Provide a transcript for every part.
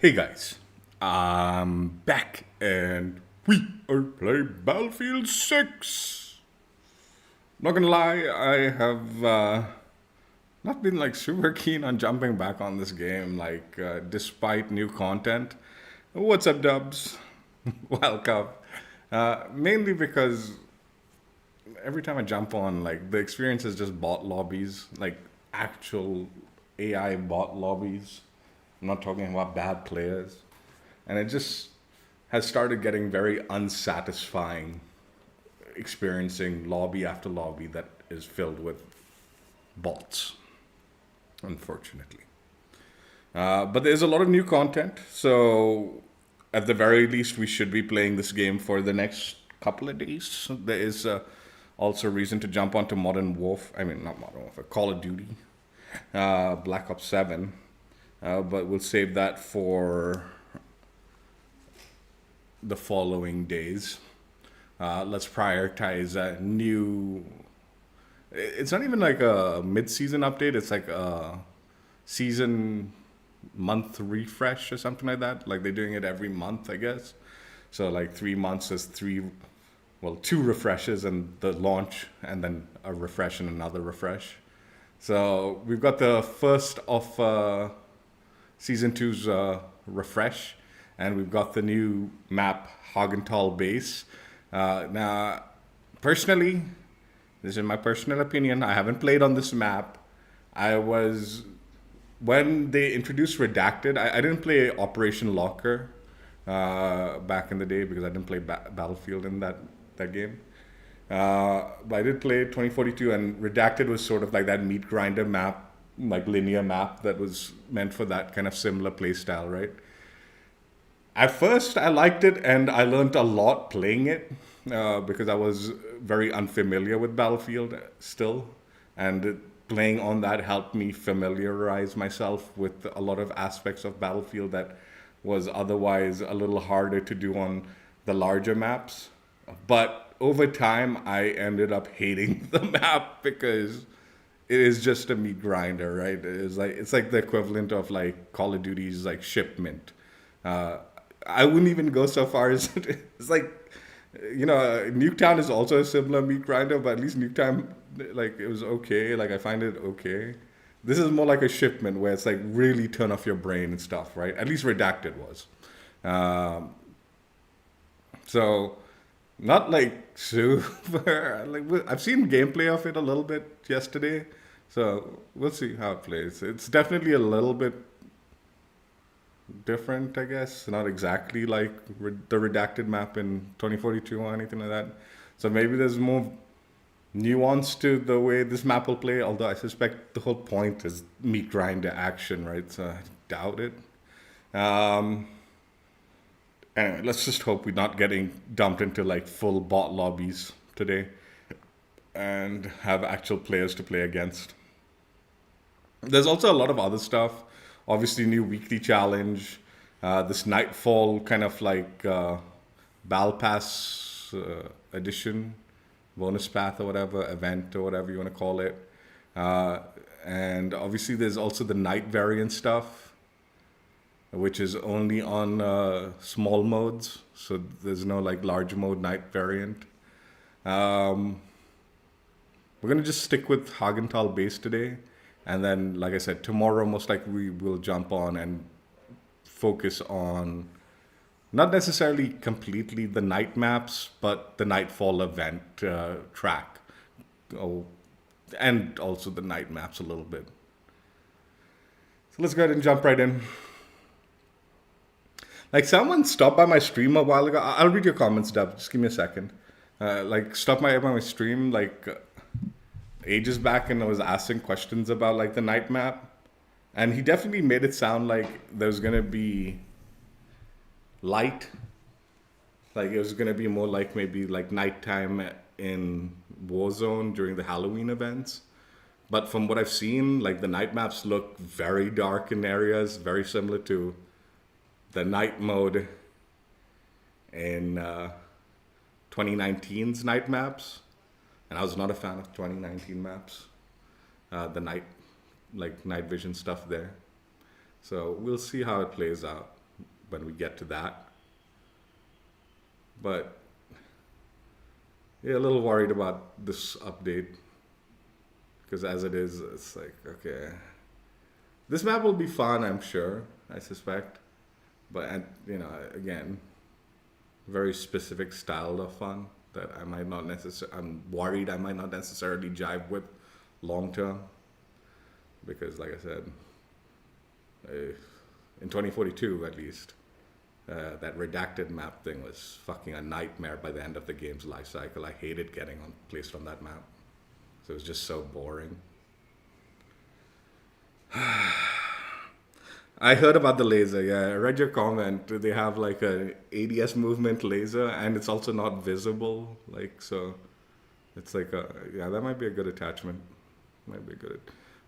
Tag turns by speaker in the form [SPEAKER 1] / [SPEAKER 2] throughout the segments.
[SPEAKER 1] Hey guys, I'm back and we are playing Battlefield 6. Not gonna lie, I have not been like super keen on jumping back on this game, despite new content. What's up, Dubs? Welcome. Mainly because every time I jump on, the experience is just bot lobbies, like actual AI bot lobbies. I'm not talking about bad players. And it just has started getting very unsatisfying experiencing lobby after lobby that is filled with bots, unfortunately. But there's a lot of new content, so at the very least, we should be playing this game for the next couple of days. There is also reason to jump onto Modern Warfare. I mean, not Modern Warfare, Call of Duty, Black Ops 7. But we'll save that for the following days. Let's prioritize a new. It's not even like a mid-season update. It's like a season month refresh or something like that. Like they're doing it every month, I guess. So like 3 months is two refreshes and the launch, and then a refresh and another refresh. So we've got the first of season two's refresh, and we've got the new map Hagental Base. Now, personally, this is my personal opinion. I haven't played on this map. I was when they introduced Redacted. I didn't play Operation Locker back in the day because I didn't play Battlefield in that game. But I did play 2042, and Redacted was sort of like that meat grinder map, like linear map that was meant for that kind of similar play style, right? At first, I liked it, and I learned a lot playing it because I was very unfamiliar with Battlefield still, and playing on that helped me familiarize myself with a lot of aspects of Battlefield that was otherwise a little harder to do on the larger maps. But over time, I ended up hating the map because it is just a meat grinder, right? It's like the equivalent of like Call of Duty's like shipment. Uh, I wouldn't even go so far as it's like, Nuketown is also a similar meat grinder, but at least Nuketown, like it was okay. Like I find it okay. This is more like a shipment where it's like really turn off your brain and stuff, right? At least Redacted was. Um, so not like super. I've seen gameplay of it a little bit yesterday, so we'll see how it plays. It's definitely a little bit different, I guess. Not exactly like the redacted map in 2042 or anything like that. So maybe there's more nuance to the way this map will play. Although I suspect the whole point is meat grinder action, right? So I doubt it. Um, anyway, let's just hope we're not getting dumped into like full bot lobbies today and have actual players to play against. There's also a lot of other stuff. Obviously, new weekly challenge, this Nightfall kind of like Battle Pass edition, bonus path or whatever, event or whatever you want to call it. Uh, and obviously, there's also the night variant stuff, which is only on small modes. So there's no like large mode night variant. Um, we're gonna just stick with Hagental Base today, and then, like I said, tomorrow most likely we will jump on and focus on not necessarily completely the night maps, but the Nightfall event track, oh, and also the night maps a little bit. So let's go ahead and jump right in. Like someone stopped by my stream a while ago. I'll read your comments, Dub. Just give me a second. Stopped by my stream ages back and was asking questions about like the night map, and he definitely made it sound like there's gonna be light, like it was gonna be more like maybe like nighttime in Warzone during the Halloween events. But from what I've seen, like the night maps look very dark in areas, very similar to the night mode in 2019's night maps. And I was not a fan of 2019 maps, the night vision stuff there. So we'll see how it plays out. when we get to that. But yeah, a little worried about this update because as it is, it's like okay, this map will be fun, I'm sure. I suspect, but again, very specific style of fun that I might not necessarily. I'm worried I might not necessarily jive with long term because, like I said, in 2042 at least, that redacted map thing was fucking a nightmare by the end of the game's life cycle. I hated getting placed on that map. So it was just so boring. I heard about the laser, yeah. I read your comment. They have like a ADS movement laser and it's also not visible. So it's like that might be a good attachment. Might be good.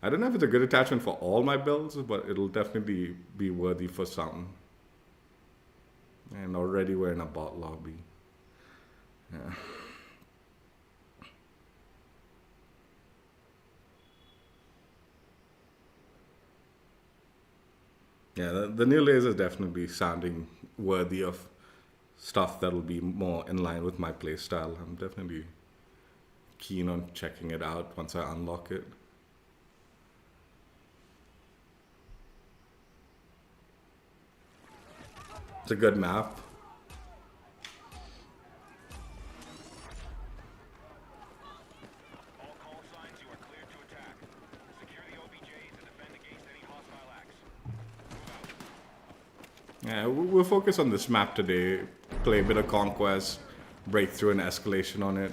[SPEAKER 1] I don't know if it's a good attachment for all my builds, but it'll definitely be worthy for some. And already we're in a bot lobby. Yeah. Yeah, the new laser is definitely sounding worthy of stuff that'll be more in line with my playstyle. I'm definitely keen on checking it out once I unlock it. It's a good map. Yeah, we'll focus on this map today, play a bit of Conquest, breakthrough and escalation on it.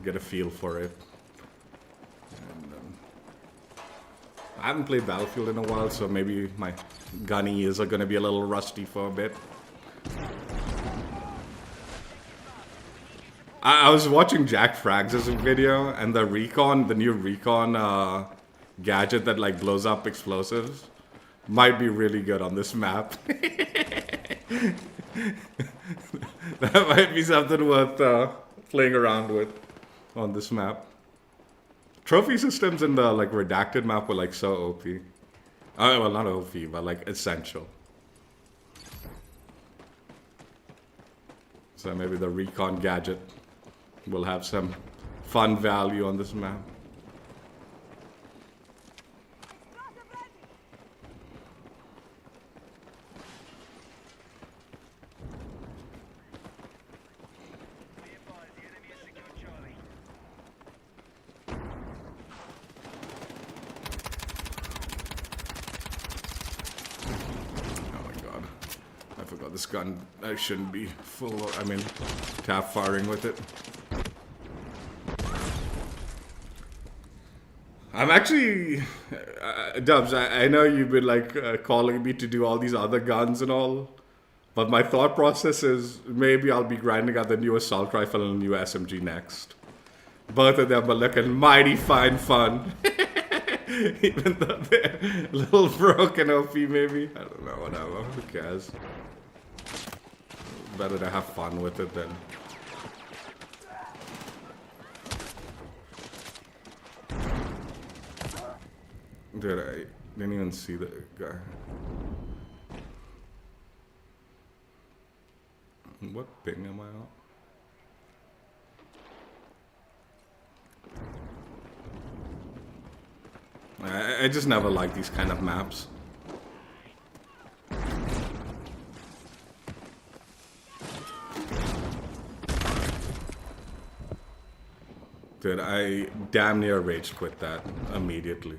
[SPEAKER 1] Get a feel for it. And, I haven't played Battlefield in a while, so maybe my gun ears are going to be a little rusty for a bit. I was watching Jack Frags' video, and the new recon gadget that like blows up explosives might be really good on this map. That might be something worth playing around with on this map. Trophy systems in the like redacted map were like so OP. Well, not OP, but like essential. So maybe the recon gadget will have some fun value on this map. This gun, I shouldn't be tap firing with it. I'm actually, Dubs, I know you've been like calling me to do all these other guns and all, but my thought process is maybe I'll be grinding out the new assault rifle and the new SMG next. Both of them are looking mighty fine fun. Even though they're a little broken OP maybe. I don't know, whatever, who cares? Better to have fun with it than. Dude, I didn't even see the guy. What ping am I on? I just never like these kind of maps. Dude, I damn near rage quit that immediately.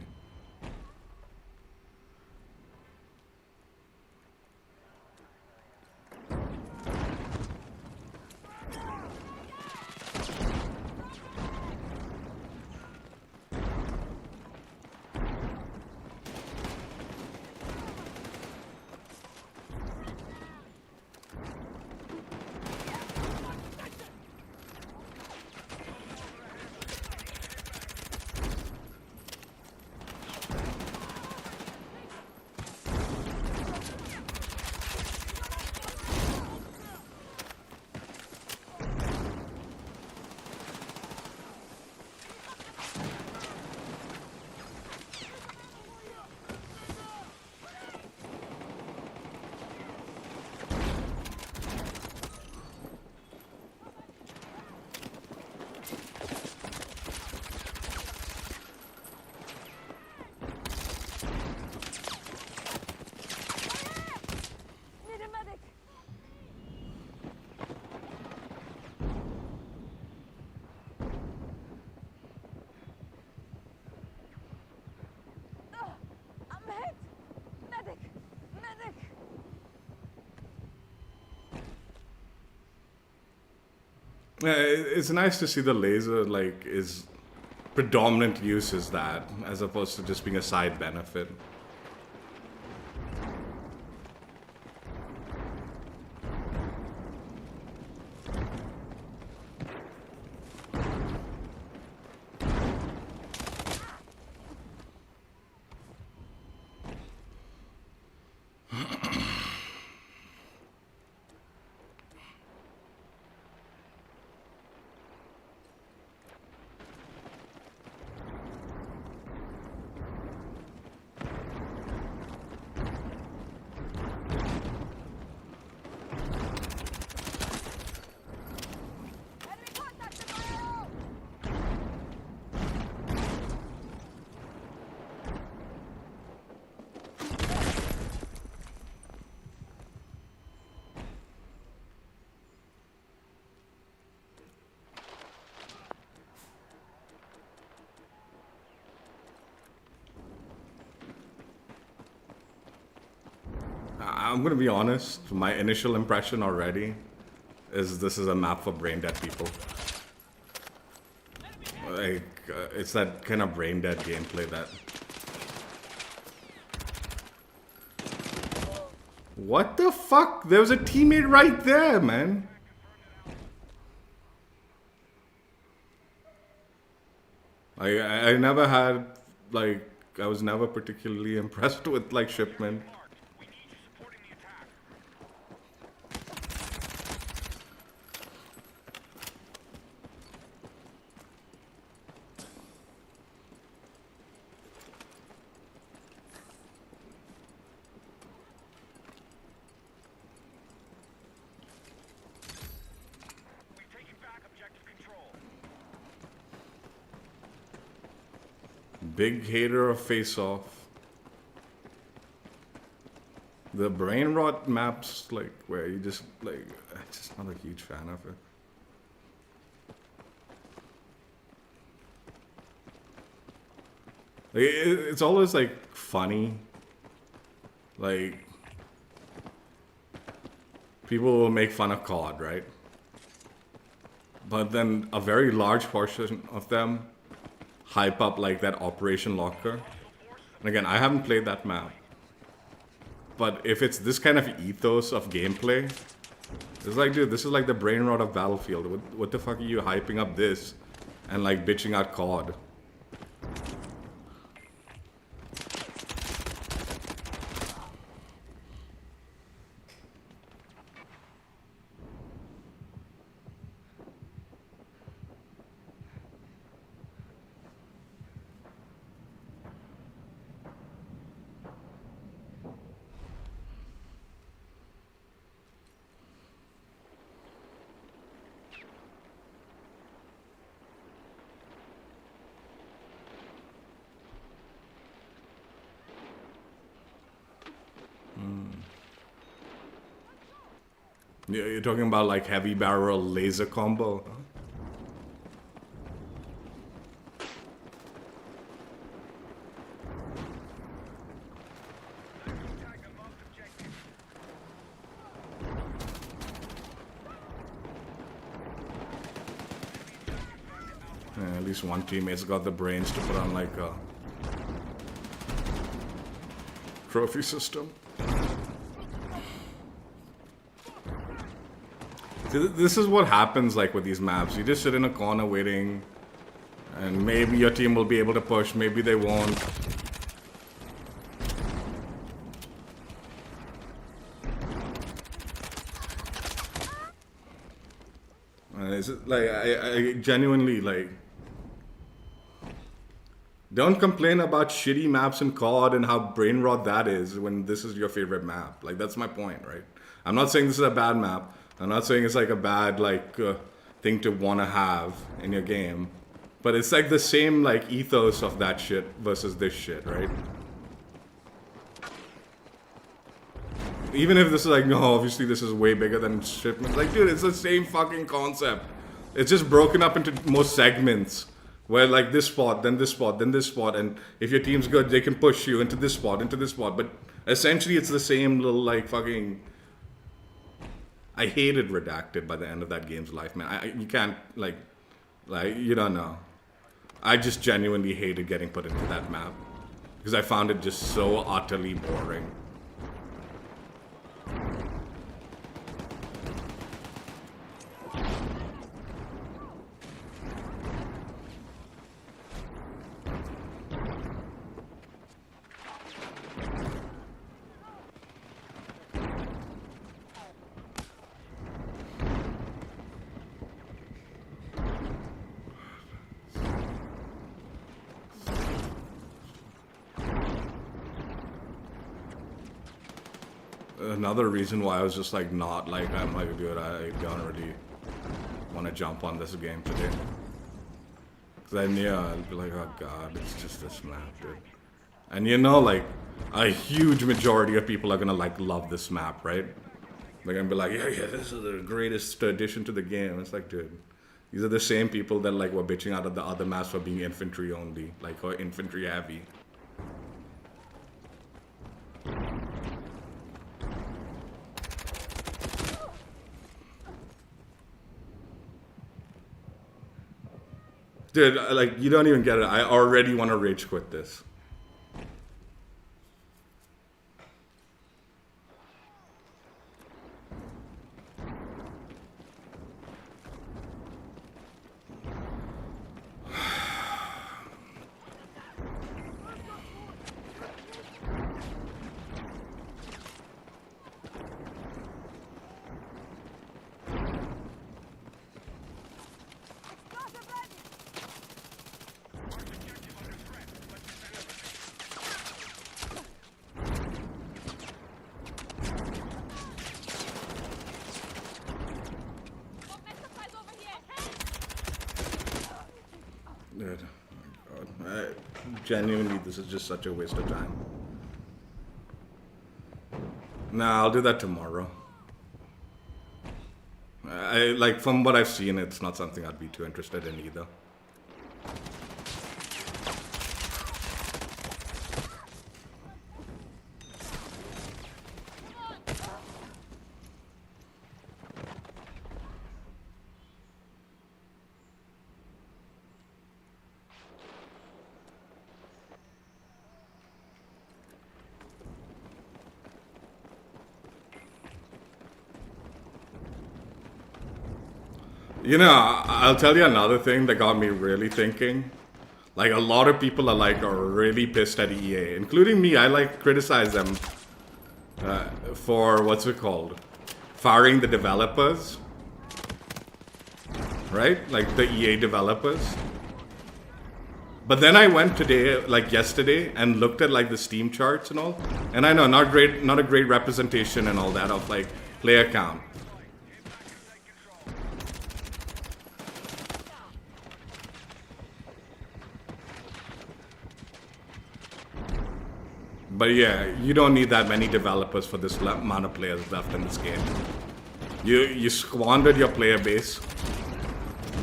[SPEAKER 1] It's nice to see the laser like is predominant use is that, as opposed to just being a side benefit. I'm gonna be honest. My initial impression already is this is a map for brain dead people. Like it's that kind of brain dead gameplay that. What the fuck? There was a teammate right there, man. I never had like I was never particularly impressed with like shipment. Big hater of Face Off. The brain rot maps, like where you just like, I'm just not a huge fan of it. Like, it's always like funny. Like people will make fun of COD, right? But then a very large portion of them hype up like that Operation Locker. And again, I haven't played that map. But if it's this kind of ethos of gameplay, it's like, dude, this is like the brain rot of Battlefield. What the fuck are you hyping up this and like bitching out COD? You're talking about like heavy barrel laser combo. Huh? Yeah, at least one teammate's got the brains to put on like a trophy system. This is what happens like with these maps. You just sit in a corner waiting, and maybe your team will be able to push, maybe they won't. It's like I genuinely like don't complain about shitty maps in COD and how brain rot that is when this is your favorite map. Like that's my point, right? I'm not saying this is a bad map. I'm not saying it's like a bad like thing to want to have in your game, but it's like the same like ethos of that shit versus this shit, right? Even if this is like, no, obviously this is way bigger than shipment. Like, dude, it's the same fucking concept. It's just broken up into more segments where like this spot, then this spot, then this spot, and if your team's good, they can push you into this spot, into this spot. But essentially, it's the same little like fucking. I hated Redacted by the end of that game's life, man. You can't, like, you don't know. I just genuinely hated getting put into that map. Because I found it just so utterly boring. Another reason why I was just like not like I'm like, dude, I don't really want to jump on this game today. Cause I knew I'd be like, oh god, it's just this map, dude. And you know, like a huge majority of people are gonna like love this map, right? They're gonna be like, yeah, this is the greatest addition to the game. It's like, dude, these are the same people that like were bitching out of the other maps for being infantry only, like or infantry heavy. Dude, like, you don't even get it. I already want to rage quit this. Dude, oh god. Genuinely, this is just such a waste of time. Nah, I'll do that tomorrow. Like, from what I've seen, it's not something I'd be too interested in either. You know, I'll tell you another thing that got me really thinking. Like, a lot of people are really pissed at EA, including me. I like criticize them for what's it called, firing the developers, right? Like the EA developers. But then I went today, like yesterday, and looked at like the Steam charts and all. And I know not a great representation and all that of like player count. But yeah, you don't need that many developers for this amount of players left in this game. You squandered your player base.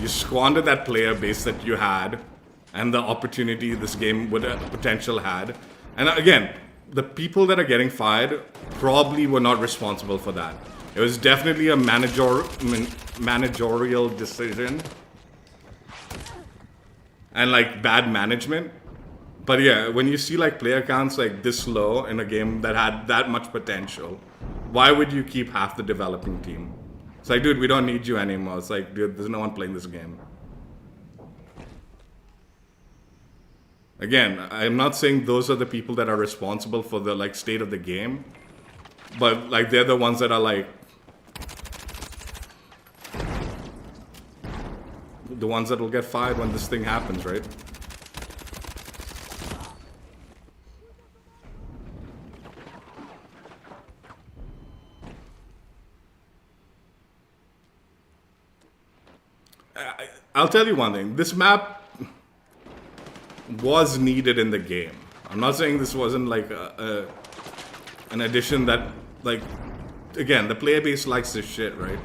[SPEAKER 1] You squandered that player base that you had, and the opportunity this game would potential had. And again, the people that are getting fired probably were not responsible for that. It was definitely a managerial decision and like bad management. But yeah, when you see like player counts like this low in a game that had that much potential, why would you keep half the developing team? It's like, dude, we don't need you anymore. It's like, dude, there's no one playing this game. Again, I'm not saying those are the people that are responsible for the like state of the game, but like they're the ones that are like the ones that will get fired when this thing happens, right? I'll tell you one thing. This map was needed in the game. I'm not saying this wasn't like an addition that, like, again, the player base likes this shit, right?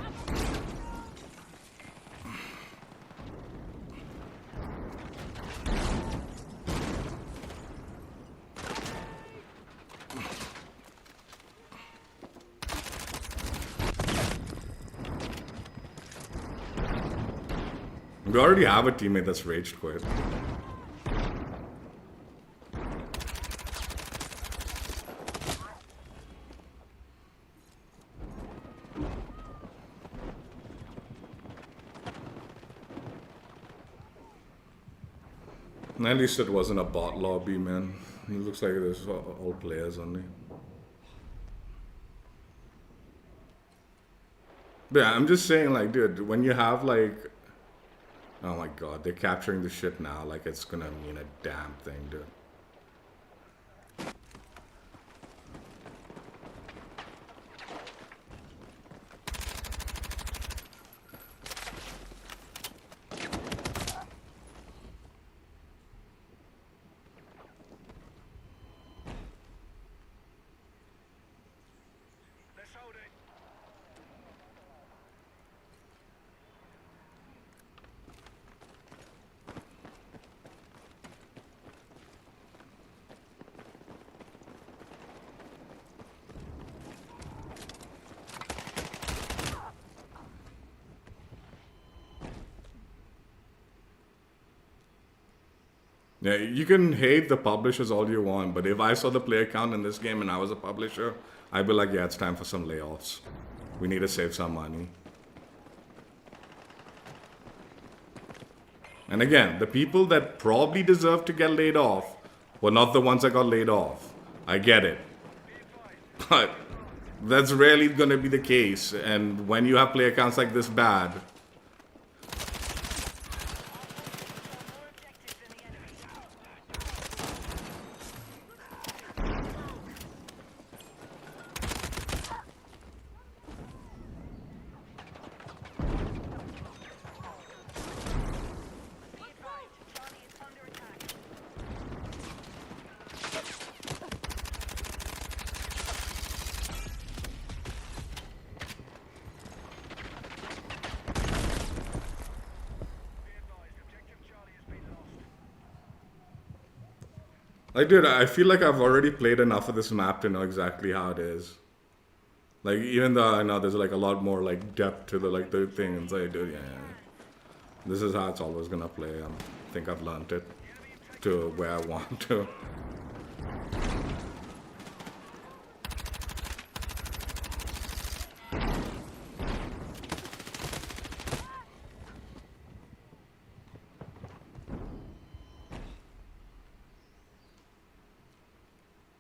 [SPEAKER 1] We already have a teammate that's rage quit. At least it wasn't a bot lobby, man. It looks like there's all players only. But yeah, I'm just saying, like, dude, when you have like, oh my god, they're capturing the shit now. Like, it's gonna mean a damn thing, dude. Yeah, you can hate the publishers all you want, but if I saw the player count in this game and I was a publisher, I'd be like, yeah, it's time for some layoffs. We need to save some money. And again, the people that probably deserve to get laid off were not the ones that got laid off. I get it. But that's rarely going to be the case. And when you have player counts like this bad, like, dude, I feel like I've already played enough of this map to know exactly how it is. Like, even though I know there's like a lot more like depth to the like the thing, and like, dude, yeah, this is how it's always gonna play. I think I've learned it to where I want to.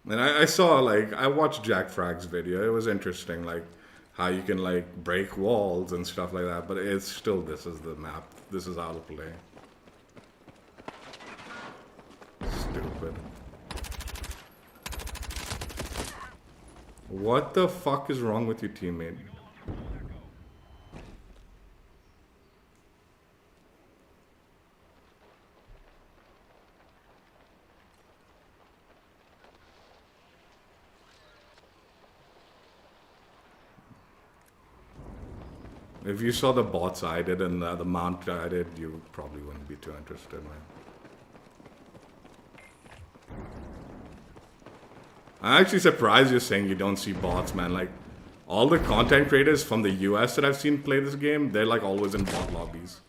[SPEAKER 1] And I saw, like, I watched Jack Fragg's video. It was interesting, like, how you can, like, break walls and stuff like that. But it's still, this is the map. This is how to play. Stupid. What the fuck is wrong with your teammate? If you saw the bots I did and the mount I did, you probably wouldn't be too interested, man. I'm actually surprised you're saying you don't see bots, man. Like, all the content creators from the US that I've seen play this game, they're like always in bot lobbies.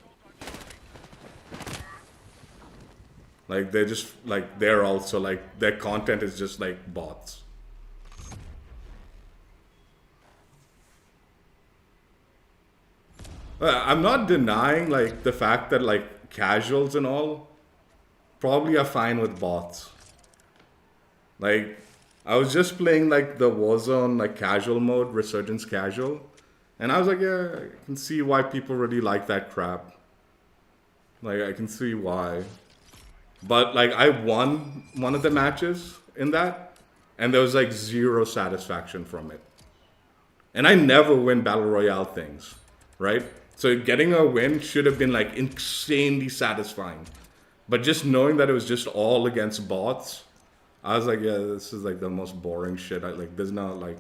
[SPEAKER 1] Like, they're just, like, they're also, like, their content is just, like, bots. I'm not denying, like, the fact that, like, casuals and all probably are fine with bots. Like, I was just playing, like, the Warzone, like, casual mode, Resurgence casual. And I was like, yeah, I can see why people really like that crap. Like, I can see why. But, like, I won one of the matches in that, and there was, like, zero satisfaction from it. And I never win Battle Royale things, right? So getting a win should have been, like, insanely satisfying. But just knowing that it was just all against bots, I was like, yeah, this is, like, the most boring shit. There's not, like,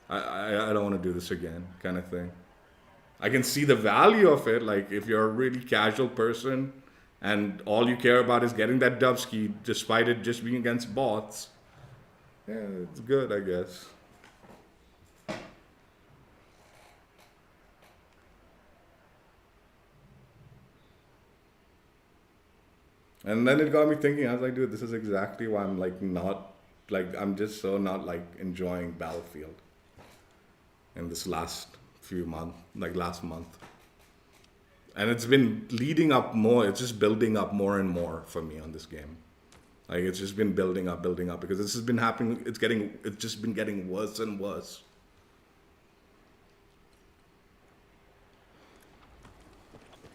[SPEAKER 1] I don't want to do this again, kind of thing. I can see the value of it, like, if you're a really casual person and all you care about is getting that dubski despite it just being against bots. Yeah, it's good, I guess. And then it got me thinking. I was like, dude, this is exactly why I'm like not like I'm just so not like enjoying Battlefield in this last few months, like last month. And it's been leading up more. It's just building up more and more for me on this game. Like it's just been building up because this has been happening. It's just been getting worse and worse.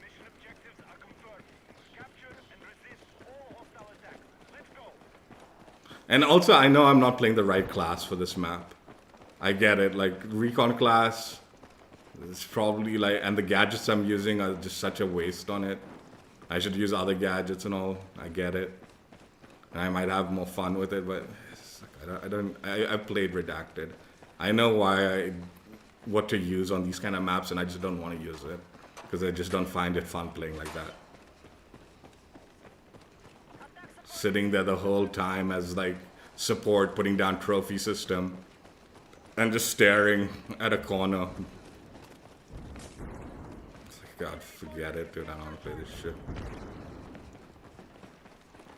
[SPEAKER 2] Mission objectives are confirmed. Capture and resist all hostile attacks. Let's go.
[SPEAKER 1] And also, I know I'm not playing the right class for this map. I get it. Like recon class, it's probably like, and the gadgets I'm using are just such a waste on it. I should use other gadgets and all. I get it. I might have more fun with it, but it's like, I've played Redacted. I know what to use on these kind of maps, and I just don't want to use it because I just don't find it fun playing like that. Sitting there the whole time as like support, putting down trophy system, and just staring at a corner. It's like, God, forget it, dude. I don't want to play this shit.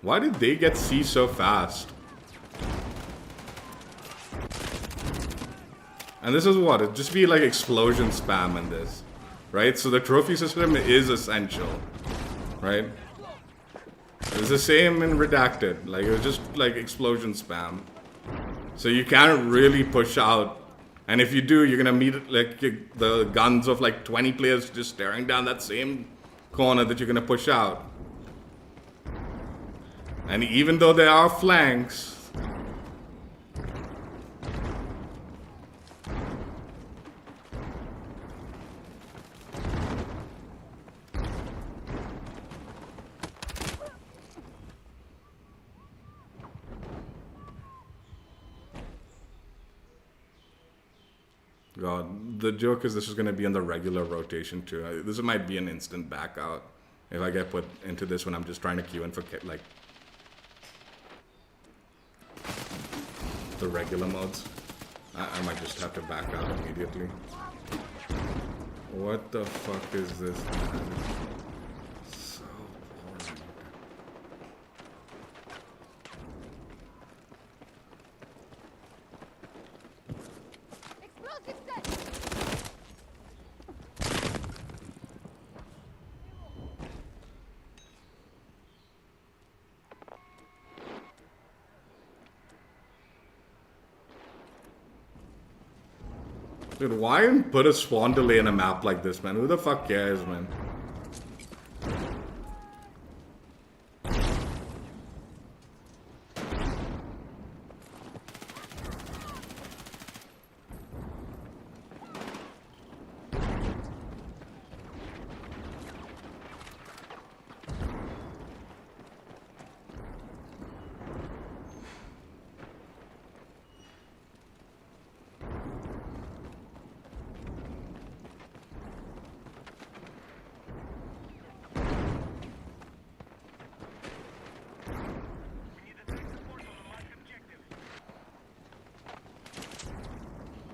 [SPEAKER 1] Why did they get C so fast? And this is what? It'd just be like explosion spam in this. Right? So the trophy system is essential. Right? It's the same in Redacted. Like, it was just like explosion spam. So you can't really push out. And if you do, you're gonna meet like the guns of like 20 players just staring down that same corner that you're gonna push out. And even though there are flanks, God, the joke is this is going to be in the regular rotation too. This might be an instant back out if I get put into this when I'm just trying to queue in for like the regular modes. I might just have to back out immediately. What the fuck is this, man? So boring.
[SPEAKER 3] Explosive set!
[SPEAKER 1] Dude, why put a spawn delay in a map like this, man? Who the fuck cares, man?
[SPEAKER 2] We need attack support on the marked objective.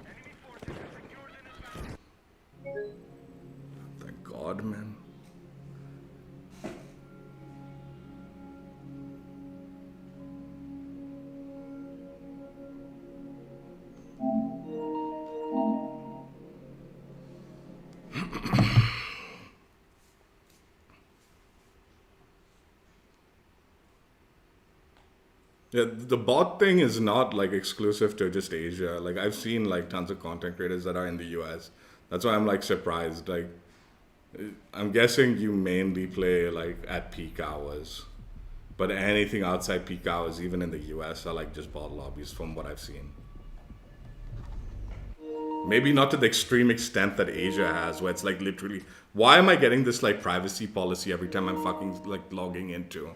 [SPEAKER 2] Enemy forces have secured an advantage.
[SPEAKER 1] Thank God, man. Yeah, the bot thing is not like exclusive to just Asia. Like I've seen like tons of content creators that are in the US. That's why I'm like surprised. Like I'm guessing you mainly play like at peak hours. But anything outside peak hours, even in the US, are like just bot lobbies from what I've seen. Maybe not to the extreme extent that Asia has, where it's like literally, why am I getting this like privacy policy every time I'm fucking like logging into?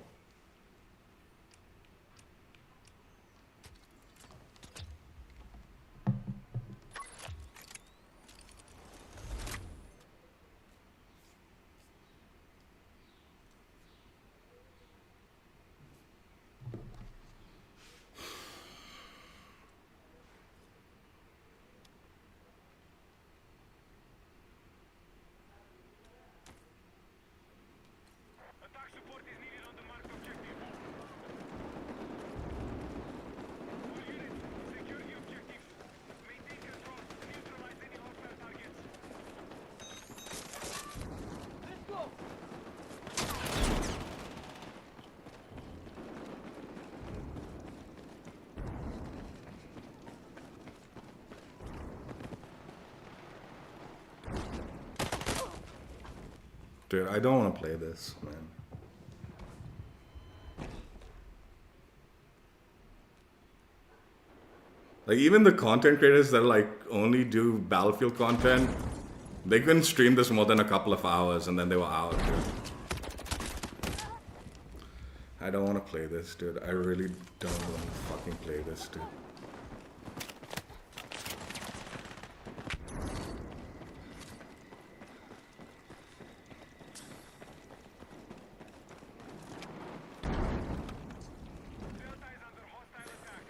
[SPEAKER 2] Attack support is needed on the marked
[SPEAKER 1] Dude, I don't want to play this, man. Like, even the content creators that, like, only do Battlefield content, they couldn't stream this more than a couple of hours and then they were out, dude. I don't want to play this, dude. I really don't want to fucking play this, dude.
[SPEAKER 2] Delta is under hostile attack.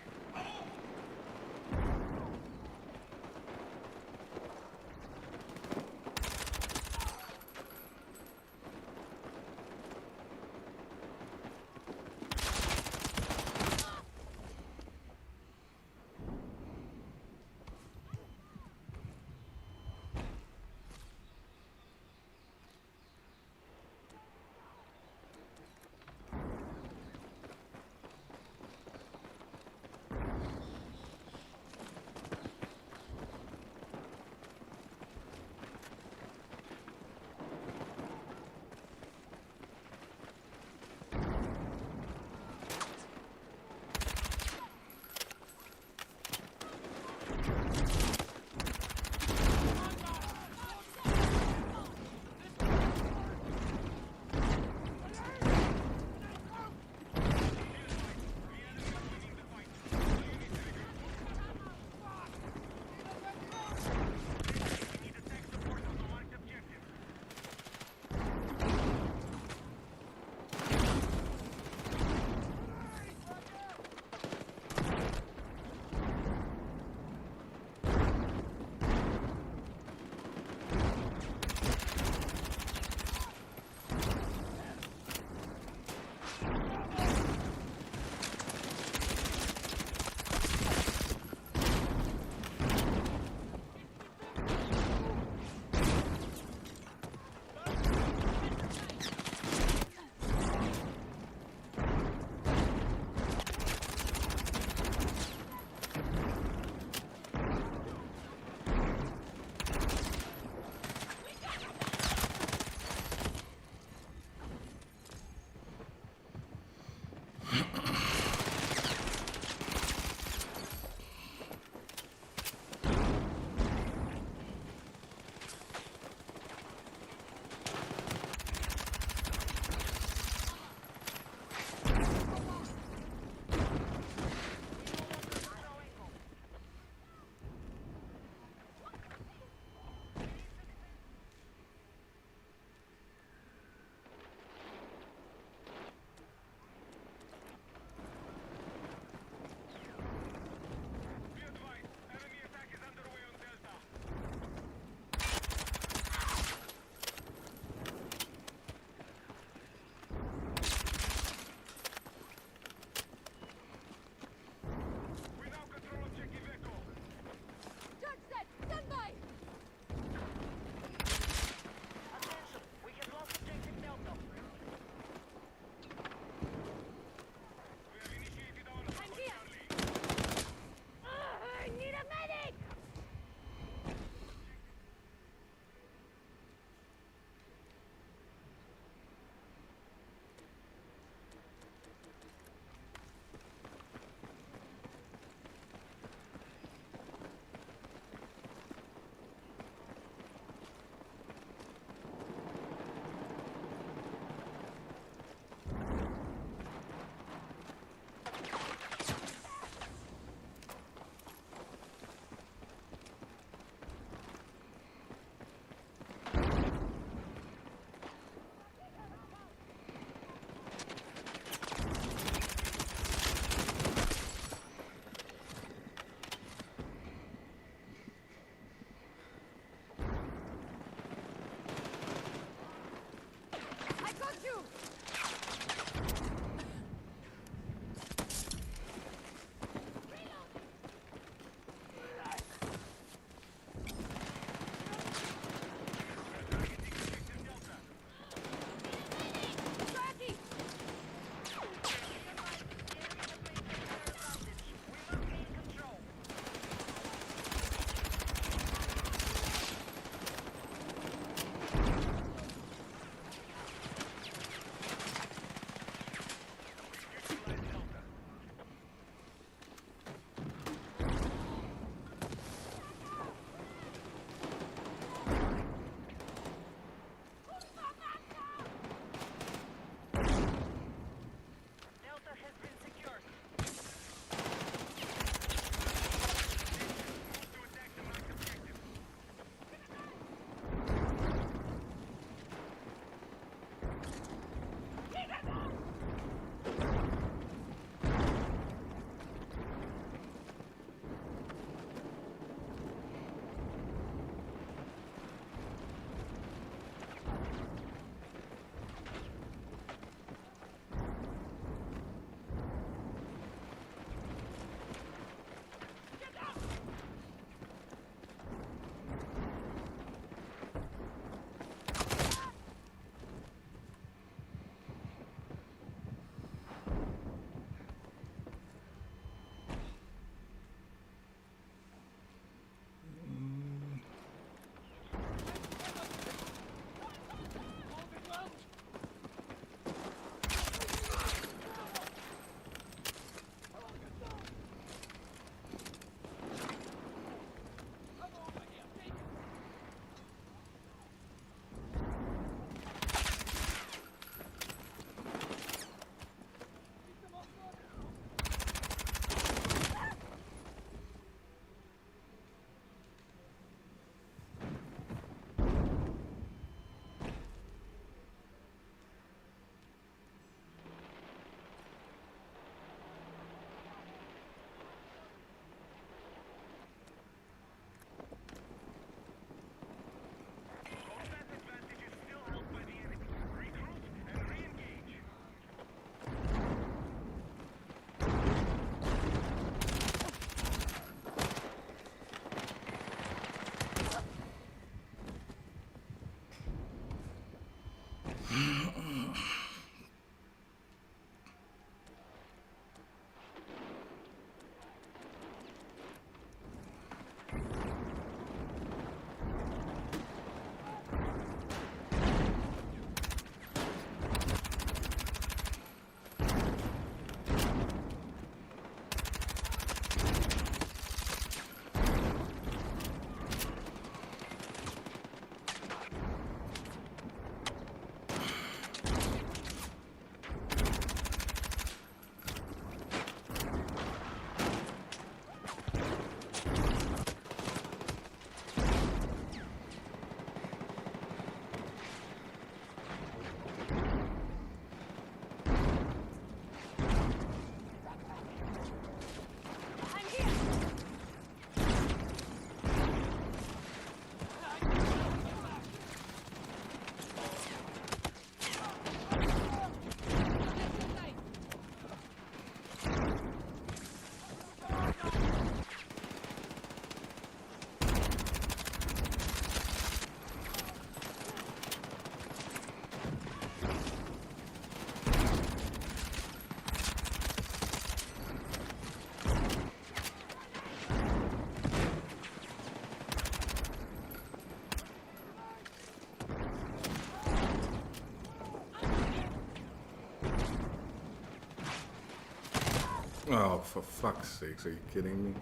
[SPEAKER 1] Oh, for fuck's sakes, are you kidding me?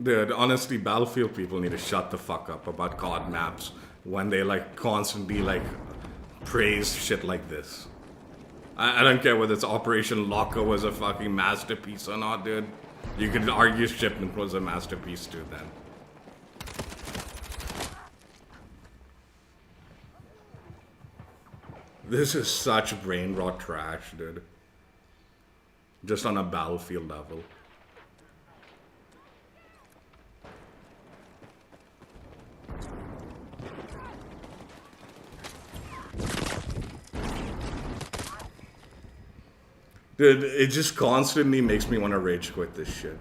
[SPEAKER 1] Dude, honestly, Battlefield people need to shut the fuck up about COD maps when they like constantly like praise shit like this. I don't care whether it's Operation Locker was a fucking masterpiece or not, dude. You could argue Shipment was a masterpiece too then. This is such brain rot trash, dude. Just on a Battlefield level. Dude, it just constantly makes me want to rage quit this shit.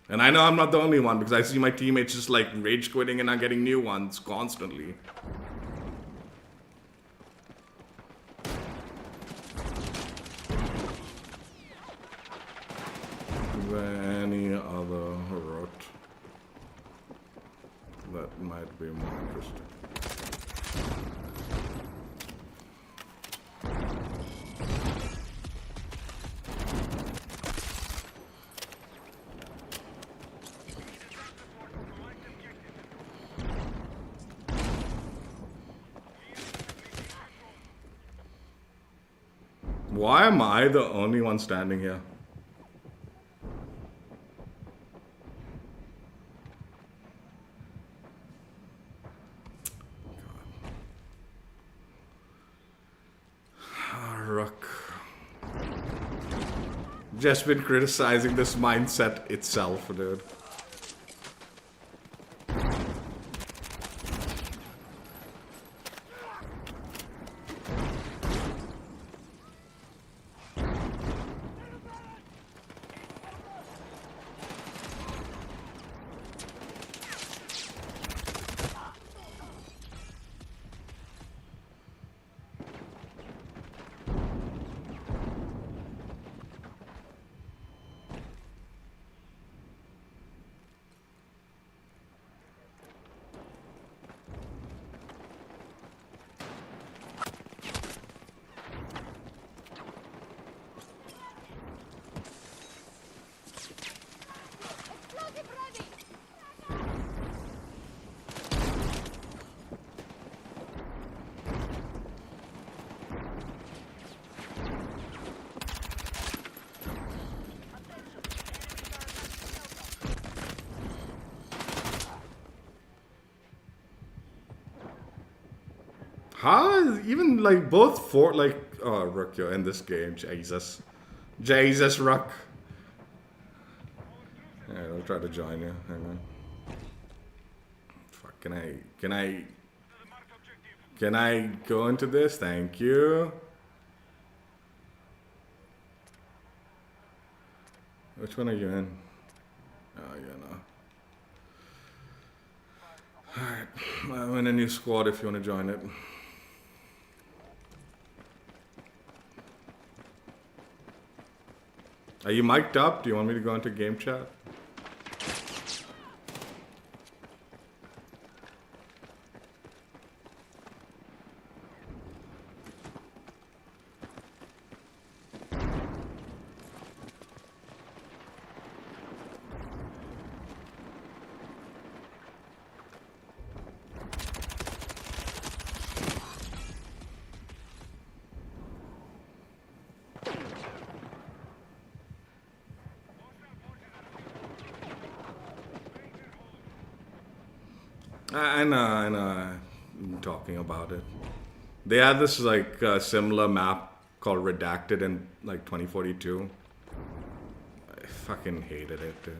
[SPEAKER 1] And I know I'm not the only one because I see my teammates just like rage quitting and not getting new ones constantly. Is there any other route that might be more interesting? Why am I the only one standing here? Rook. Just been criticizing this mindset itself, dude. How even like both for like Rook, you're in this game, Jesus. Jesus, Rook. Alright, I'll try to join you. Hang on. Fuck, can I go into this? Thank you. Which one are you in? Oh, yeah, no. Alright, I'm in a new squad if you want to join it. Are you mic'd up? Do you want me to go into game chat? I know, I'm talking about it. They had this like similar map called Redacted in like 2042. I fucking hated it, dude.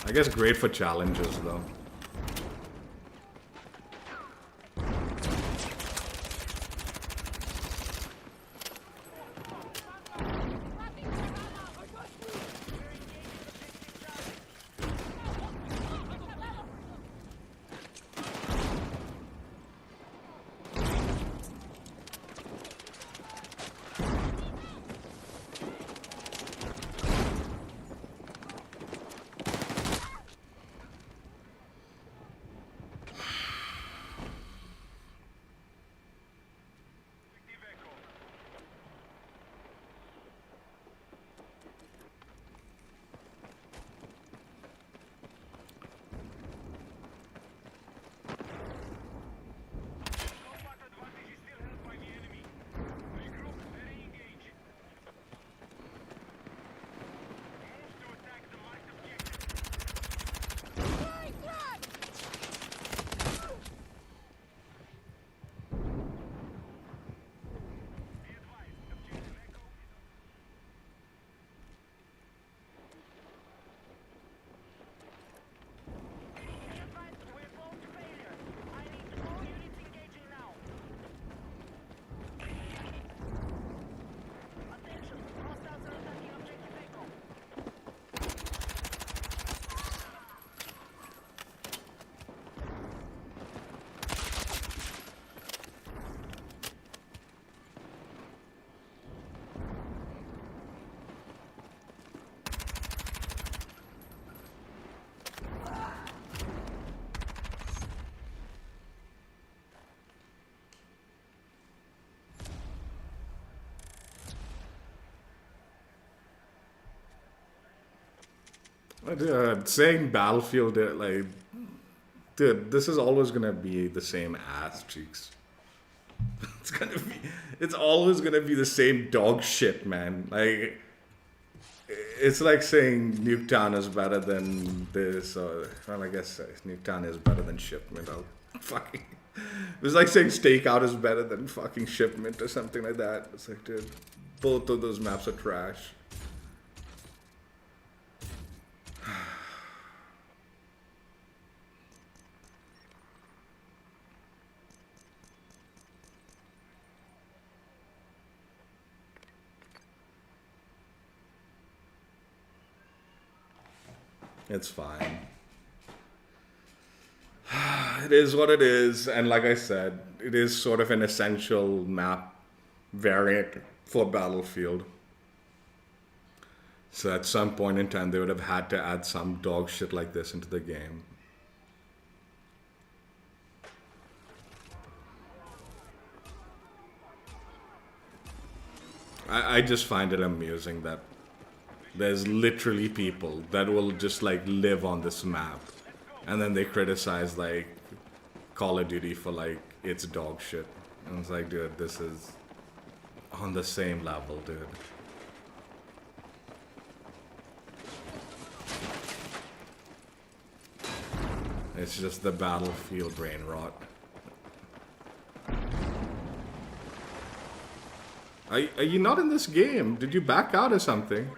[SPEAKER 1] I guess great for challenges though. Saying Battlefield, like, dude, this is always gonna be the same ass cheeks. It's gonna be, it's always gonna be the same dog shit, man. Like, it's like saying Nuketown is better than this, or well, I guess Nuketown is better than Shipment. I'll fucking. It's like saying Stakeout is better than fucking Shipment or something like that. It's like, dude, both of those maps are trash. It's fine. It is what it is, and like I said, it is sort of an essential map variant for Battlefield. So at some point in time, they would have had to add some dog shit like this into the game. I just find it amusing that there's literally people that will just like live on this map, and then they criticize like Call of Duty for like its dog shit. And it's like, dude, this is on the same level, dude. It's just the Battlefield brain rot. Are you not in this game? Did you back out or something?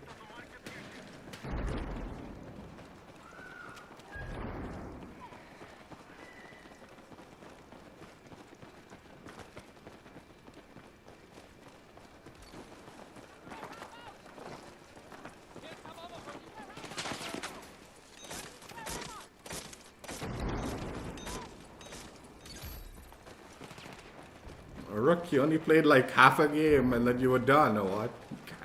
[SPEAKER 1] Rook, you only played like half a game and then you were done, or what? God.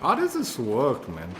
[SPEAKER 1] How does this work, man?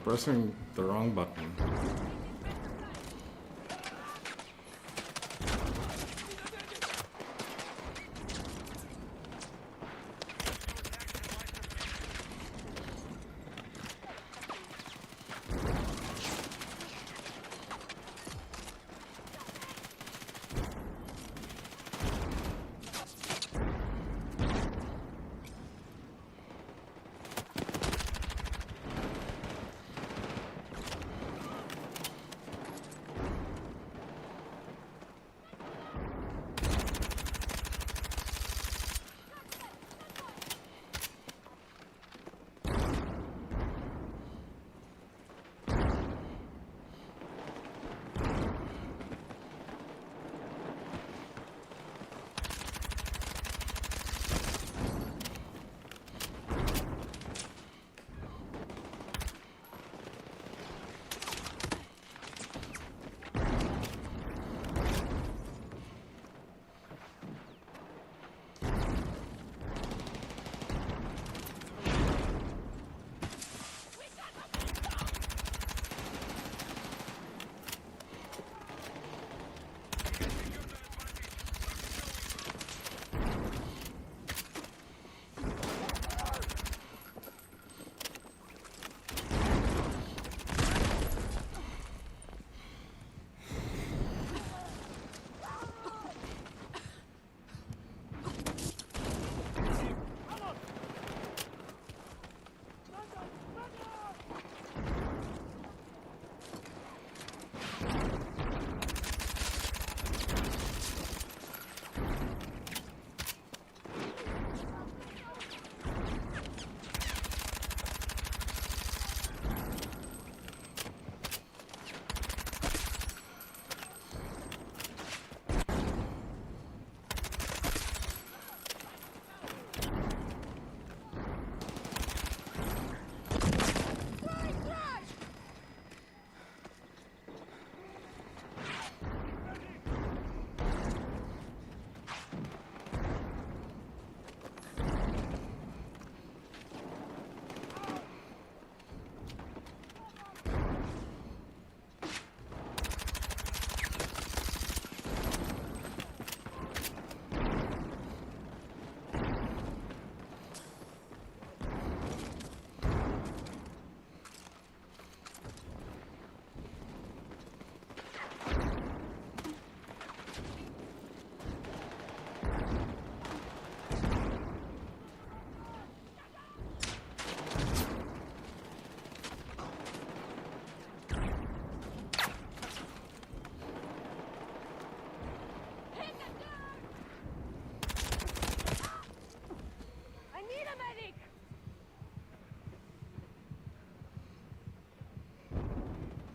[SPEAKER 1] Pressing the wrong button.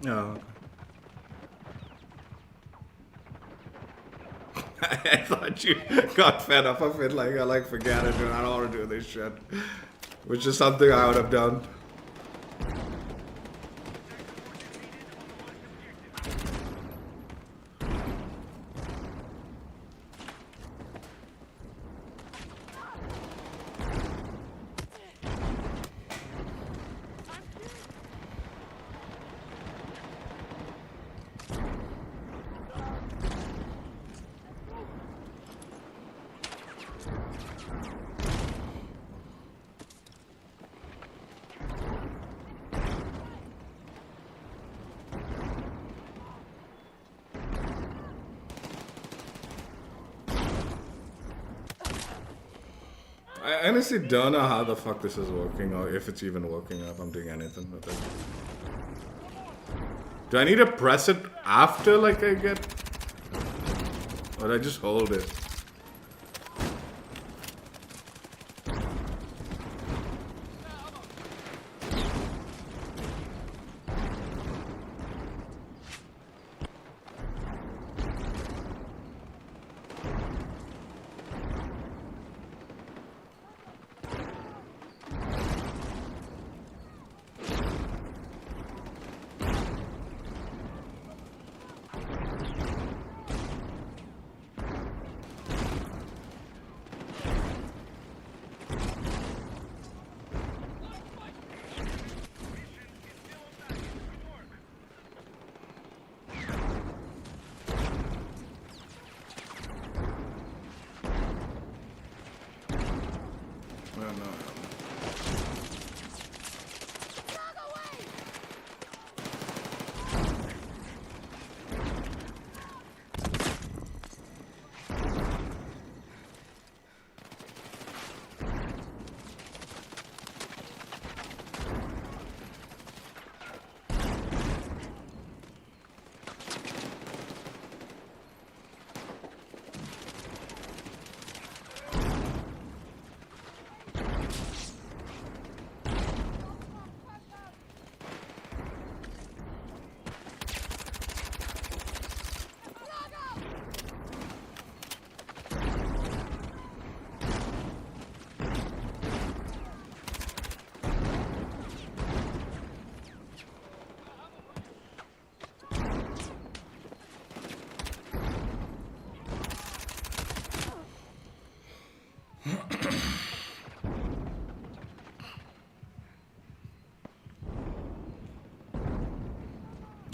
[SPEAKER 1] Oh. I thought you got fed up of it, like forget it, dude. I don't want to do this shit. Which is something I would have done. I honestly don't know how the fuck this is working or if it's even working or if I'm doing anything with it. Do I need to press it after like I get... Or do I just hold it?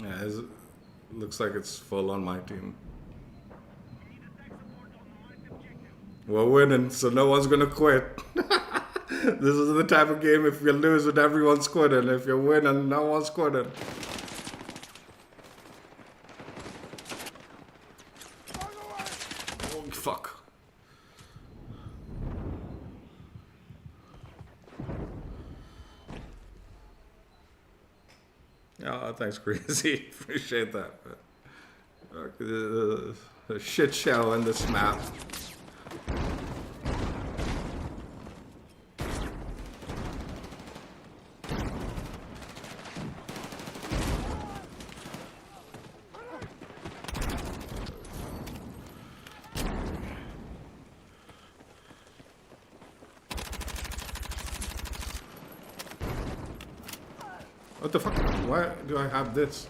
[SPEAKER 1] Yeah, looks like it's full on my team. We're winning, so no one's gonna quit. This is the type of game if you lose and everyone's quitting. If you win and no one's quitting. Oh, fuck. Oh, thanks, Crazy. Appreciate that. A shit show in this map. What the fuck? Why do I have this?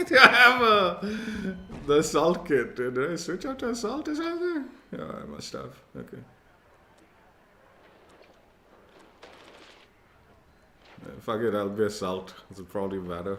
[SPEAKER 1] I have the assault kit. Did I switch out to assault or something? Yeah, I must have. Okay. Fuck it, I'll be assault. It's probably better.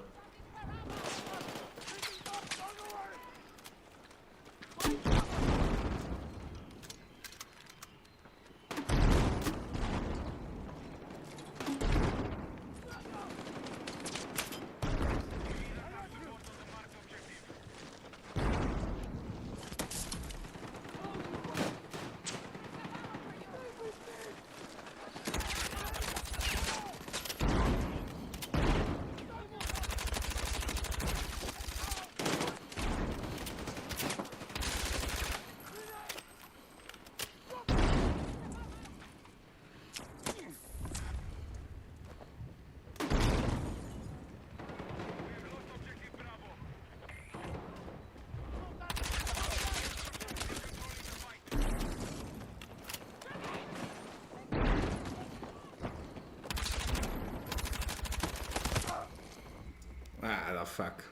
[SPEAKER 1] Ah, the fuck.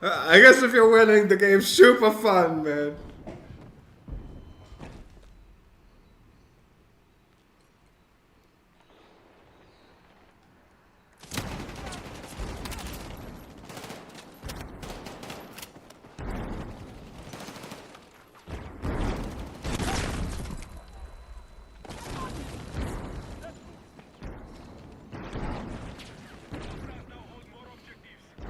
[SPEAKER 1] I guess if you're winning, the game's super fun, man.
[SPEAKER 2] Hostiles now hold more objectives.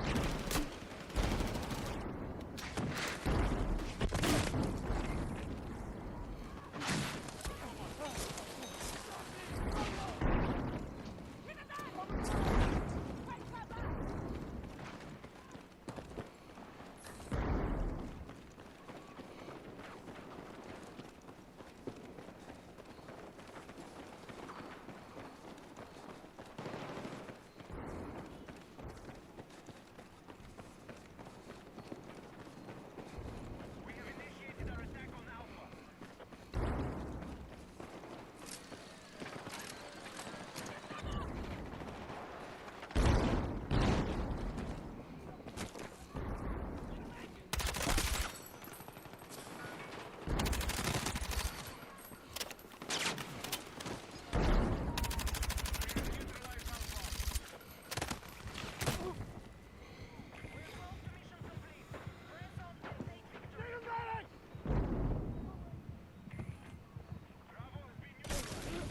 [SPEAKER 2] We have initiated our attack on Alpha. Neutralize Alpha. We're close to mission complete. Press on and take victory. Bravo has been neutralized.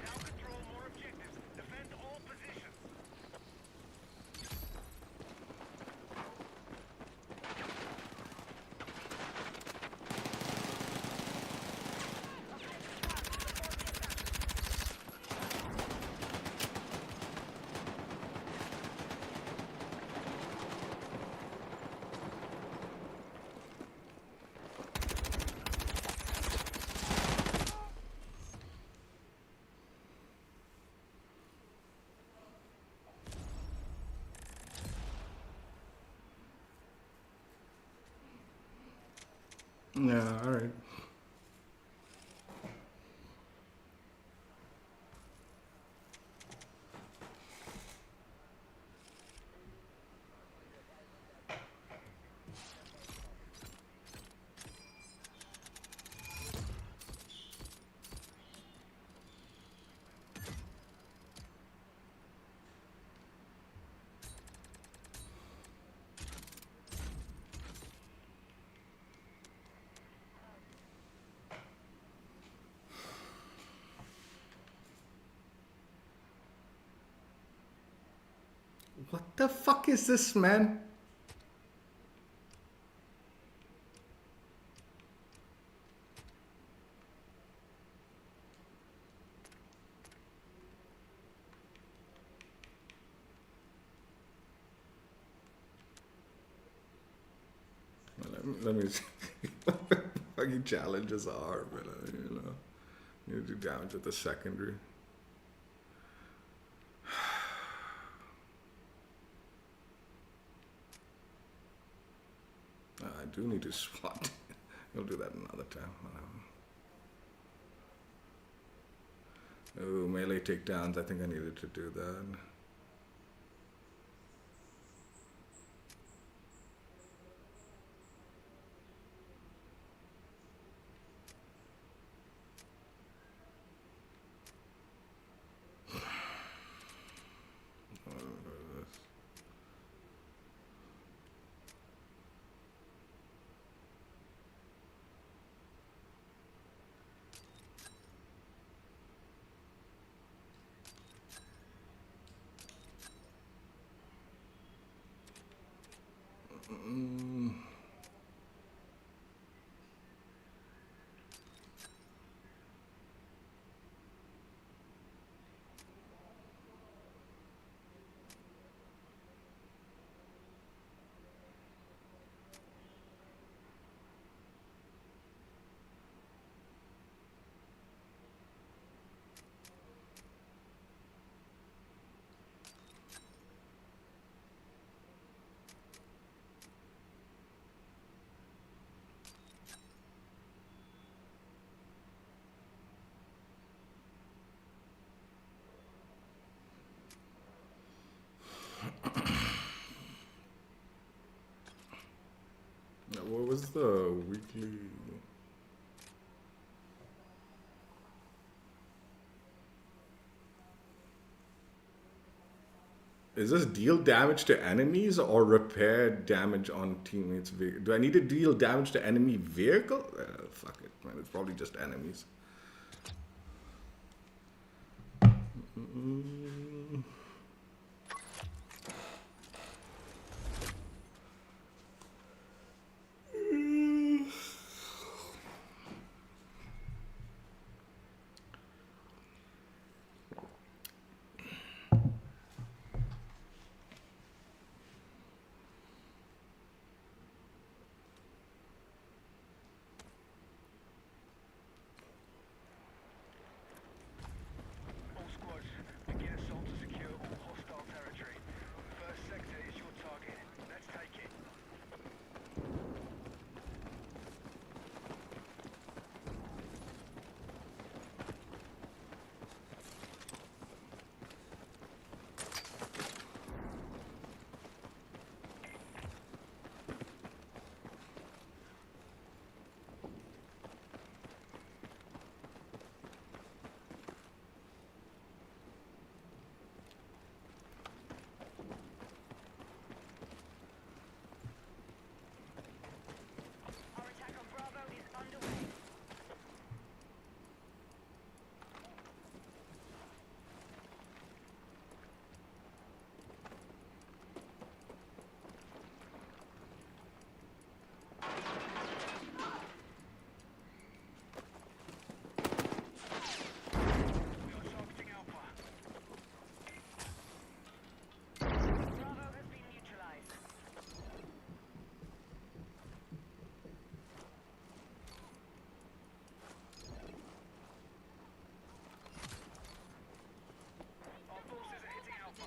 [SPEAKER 2] Now control more objectives. Defend all positions.
[SPEAKER 1] Yeah, alright. What the fuck is this, man? Let me see what the fucking challenges are, but you know, you do damage at the secondary. I do need to SWAT. We'll do that another time. Oh, melee takedowns. I think I needed to do that. Where's the weekly? Is this deal damage to enemies or repair damage on teammates' vehicle? Do I need to deal damage to enemy vehicle? Fuck it, man. It's probably just enemies.
[SPEAKER 2] All squads, begin assault to secure all hostile territory. First sector is your target. Let's take it.
[SPEAKER 3] Our attack on Bravo is underway.
[SPEAKER 2] We are targeting Alpha.
[SPEAKER 3] Bravo has been neutralized.
[SPEAKER 2] Our forces are hitting Alpha.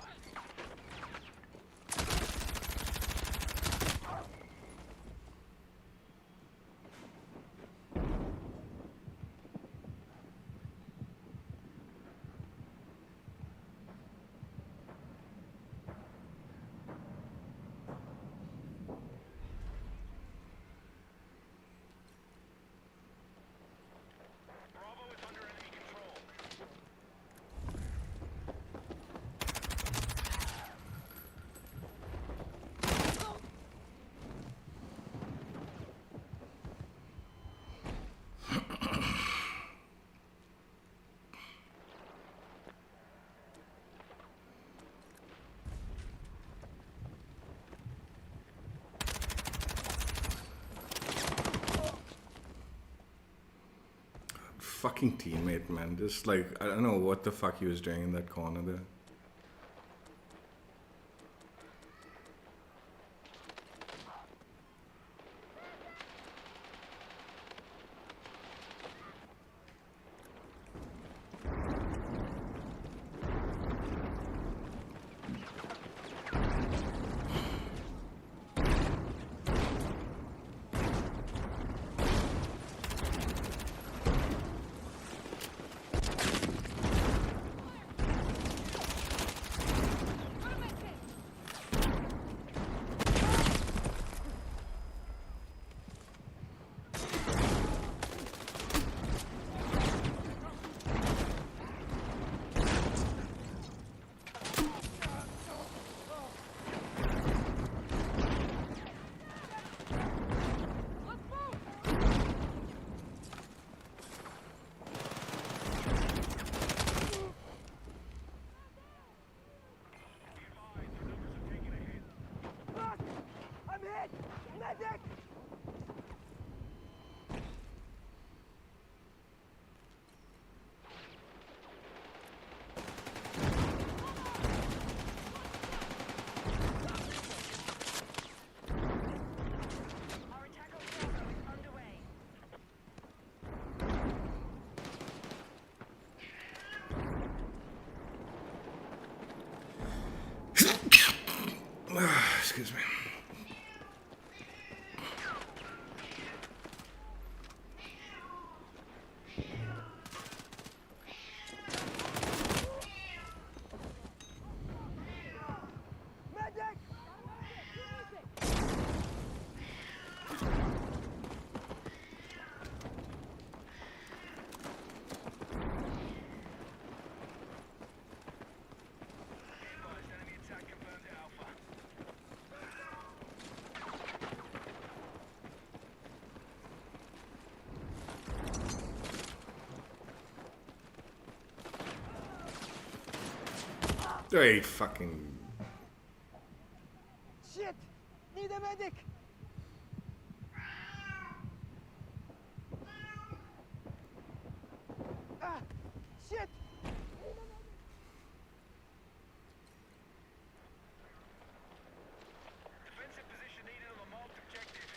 [SPEAKER 2] Bravo is under enemy control.
[SPEAKER 1] Fucking teammate, man. Just like, I don't know what the fuck he was doing in that corner there.
[SPEAKER 3] Our attack on Bravo is underway.
[SPEAKER 1] Excuse me. Hey, fucking.
[SPEAKER 2] Shit! Need a medic! Ah! Shit! Defensive position needed on the marked objective.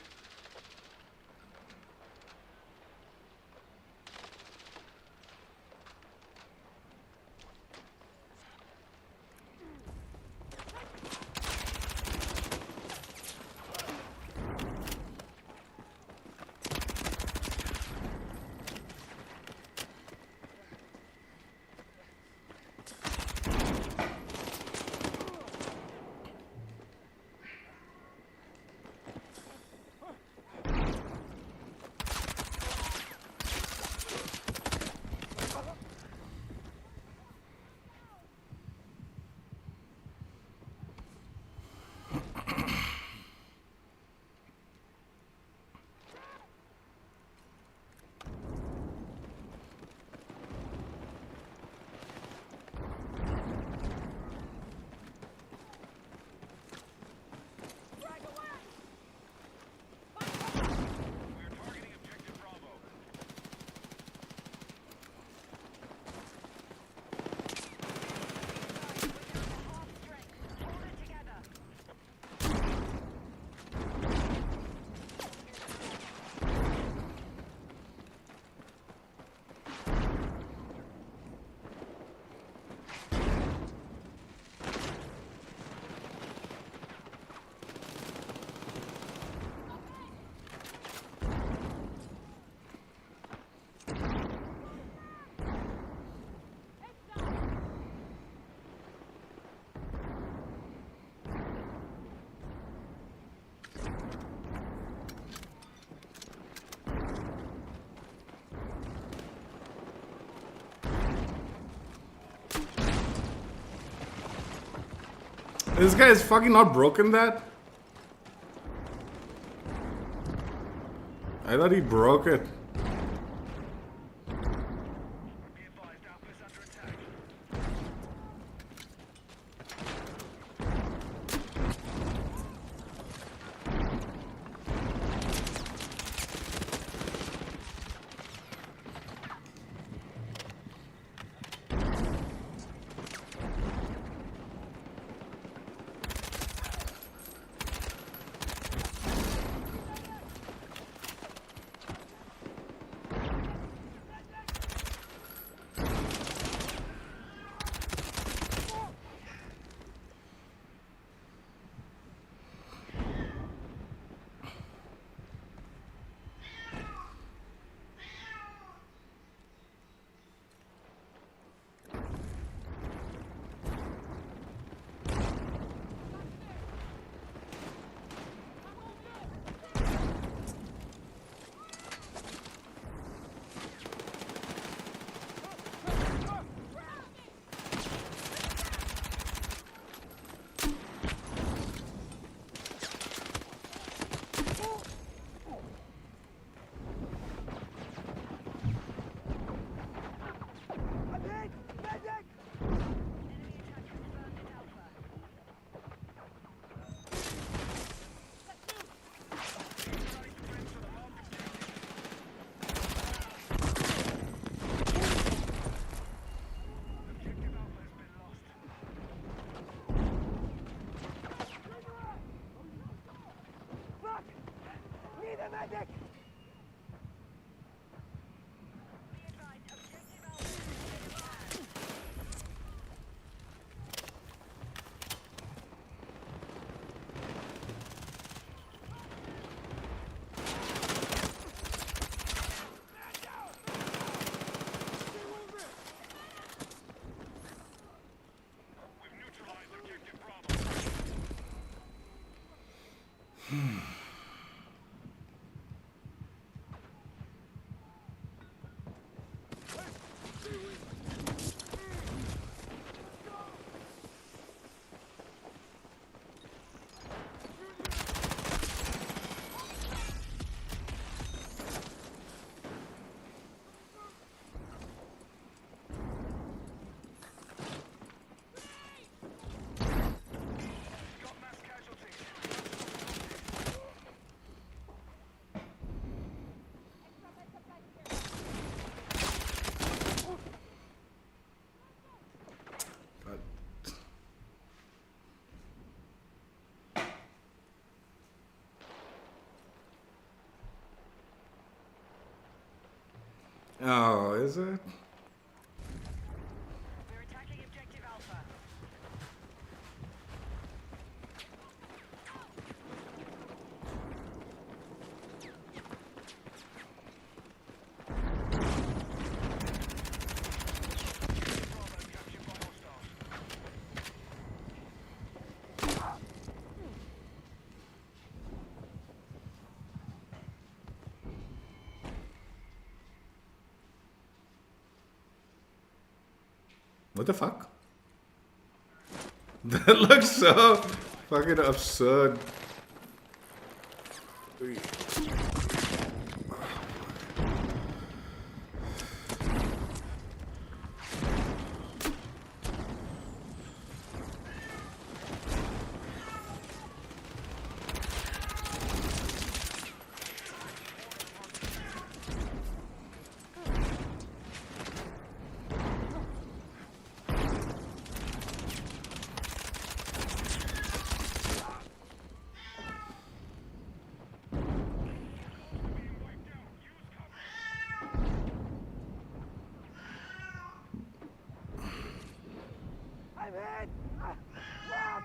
[SPEAKER 1] This guy is fucking not broken that? I thought he broke it.
[SPEAKER 2] Be advised, outpost under attack.
[SPEAKER 1] Oh, is it?
[SPEAKER 3] We're attacking objective Alpha.
[SPEAKER 2] Bravo captured by hostiles.
[SPEAKER 1] What the fuck? That looks so fucking absurd.
[SPEAKER 2] I'm hit! Fuck!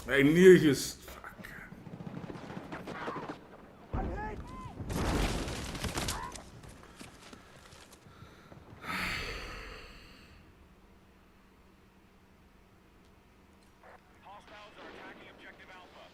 [SPEAKER 1] I knew he was. Fuck.
[SPEAKER 2] I'm hit! Hostiles are attacking objective Alpha.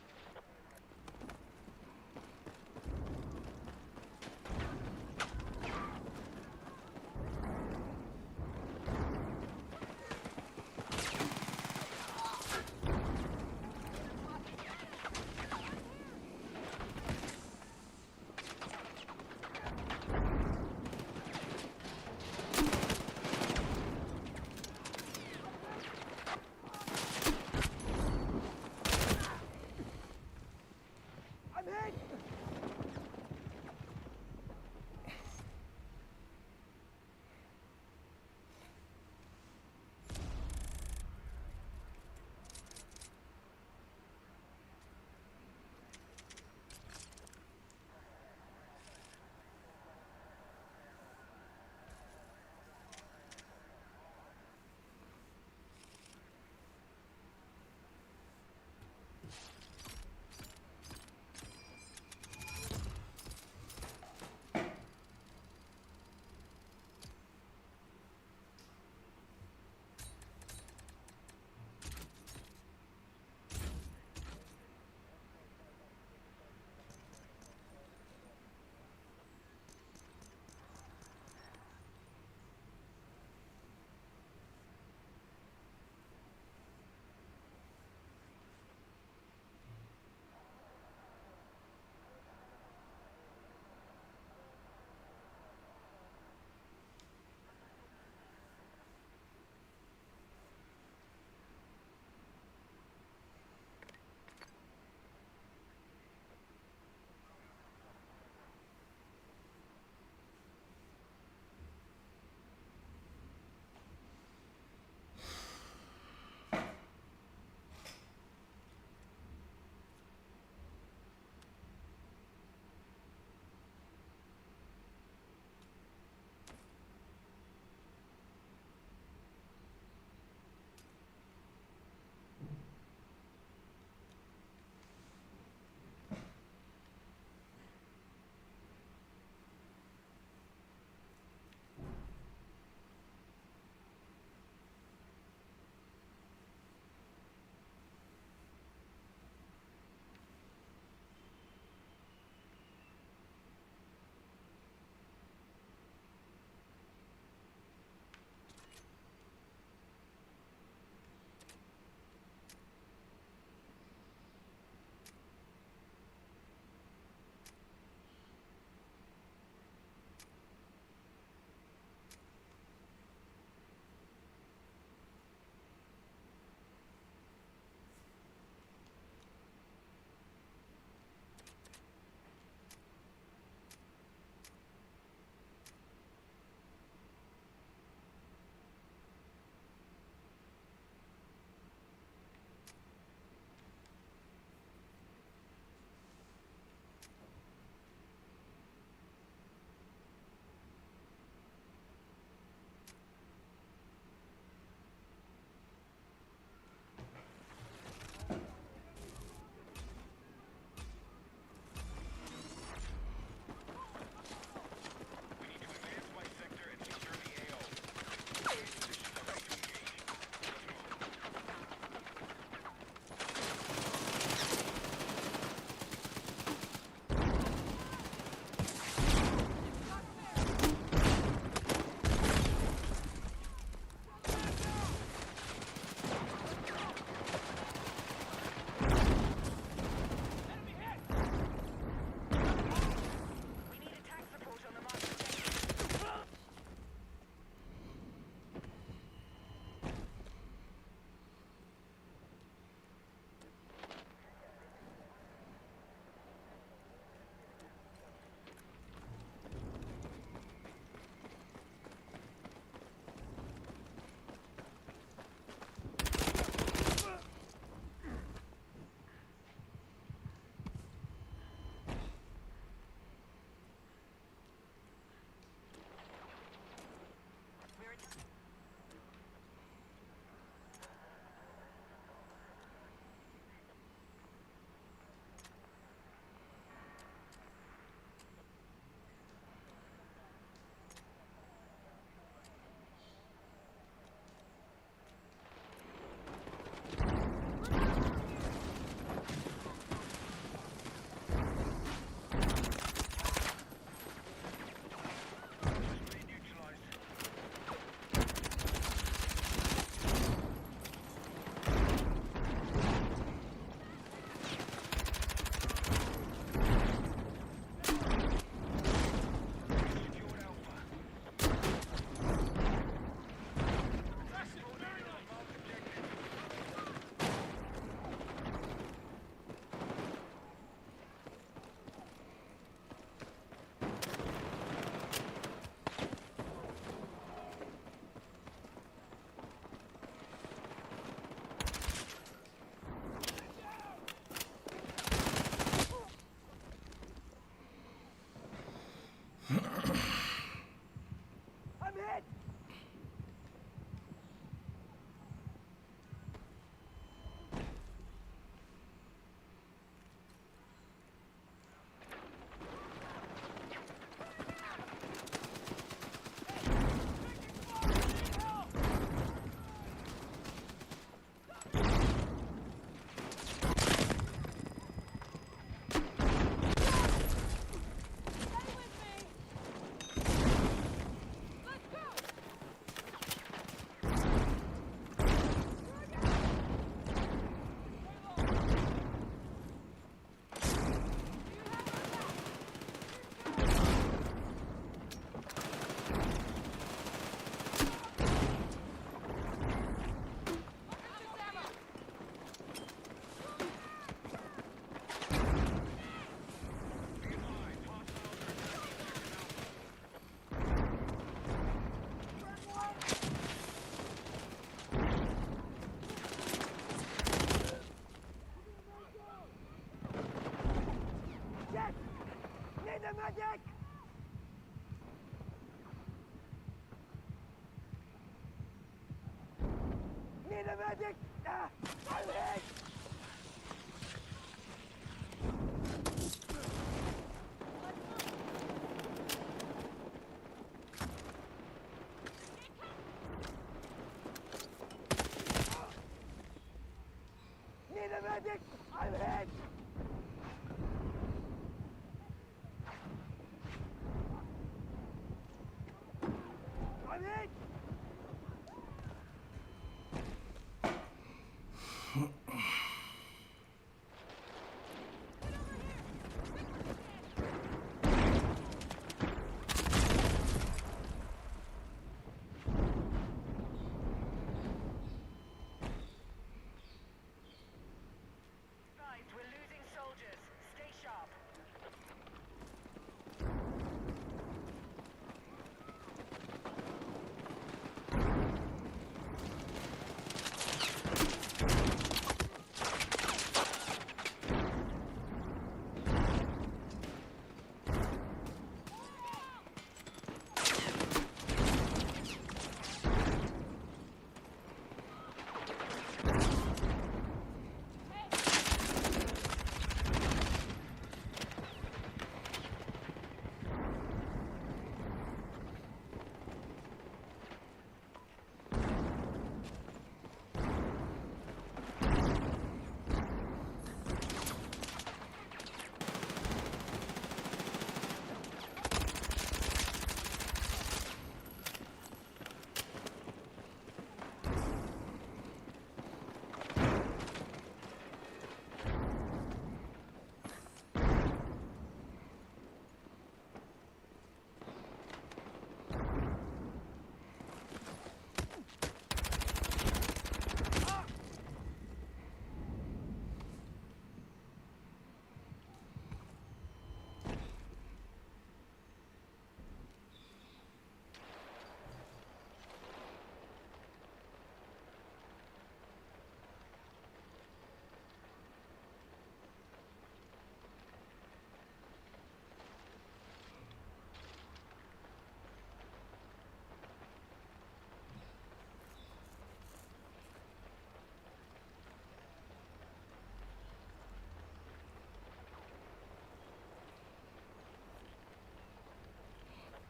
[SPEAKER 3] Advised, we're losing soldiers. Stay sharp.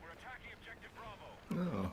[SPEAKER 2] We're attacking objective Bravo.
[SPEAKER 1] Oh.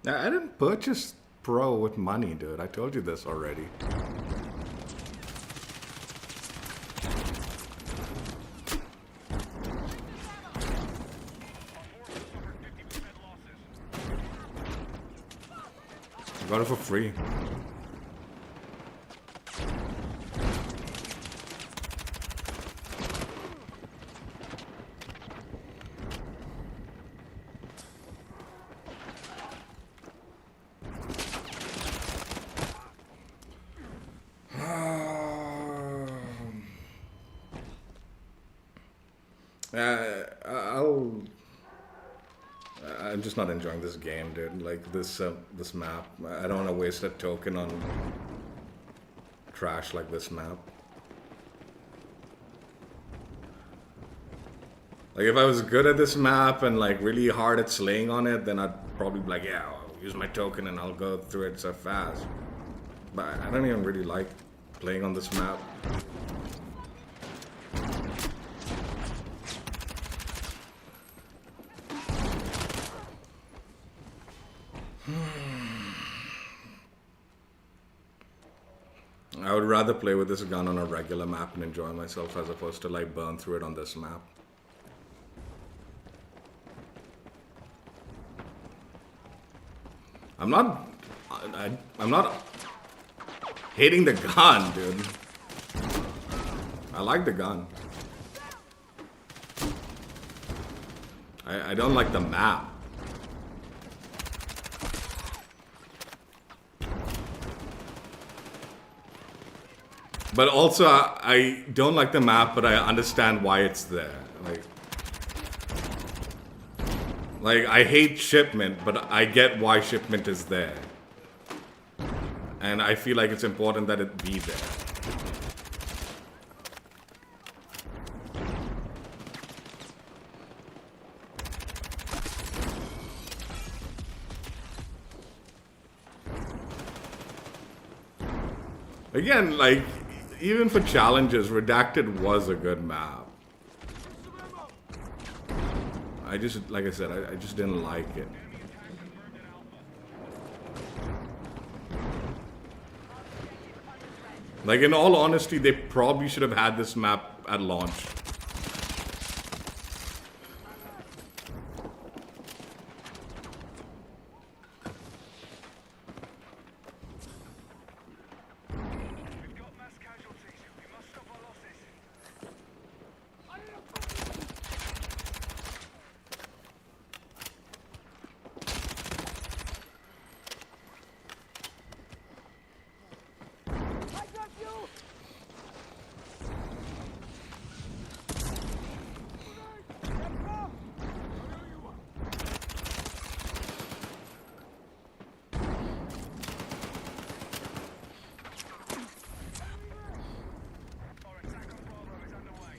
[SPEAKER 1] I didn't purchase Pro with money, dude. I told you this already. I got it for free. I'll. I'm just not enjoying this game, dude. Like this map. I don't want to waste a token on trash like this map. Like if I was good at this map and like really hard at slaying on it, then I'd probably be like, yeah, I'll use my token and I'll go through it so fast. But I don't even really like playing on this map. I would rather play with this gun on a regular map and enjoy myself as opposed to like burn through it on this map. I'm not hating the gun, dude. I like the gun. I don't like the map. But also, I don't like the map, but I understand why it's there. Like I hate shipment, but I get why shipment is there. And I feel like it's important that it be there. Again, like, even for challenges, Redacted was a good map. I just, like I said, I just didn't like it. Like, in all honesty, they probably should have had this map at launch.
[SPEAKER 2] We've got mass casualties. We must stop our losses. Our attack on Bravo is underway.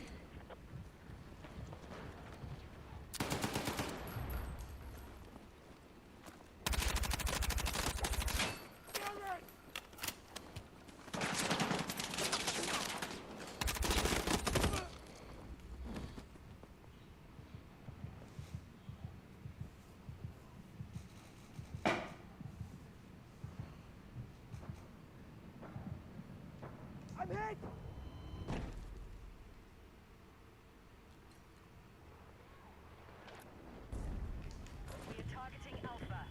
[SPEAKER 2] I'm hit!
[SPEAKER 3] We are targeting Alpha.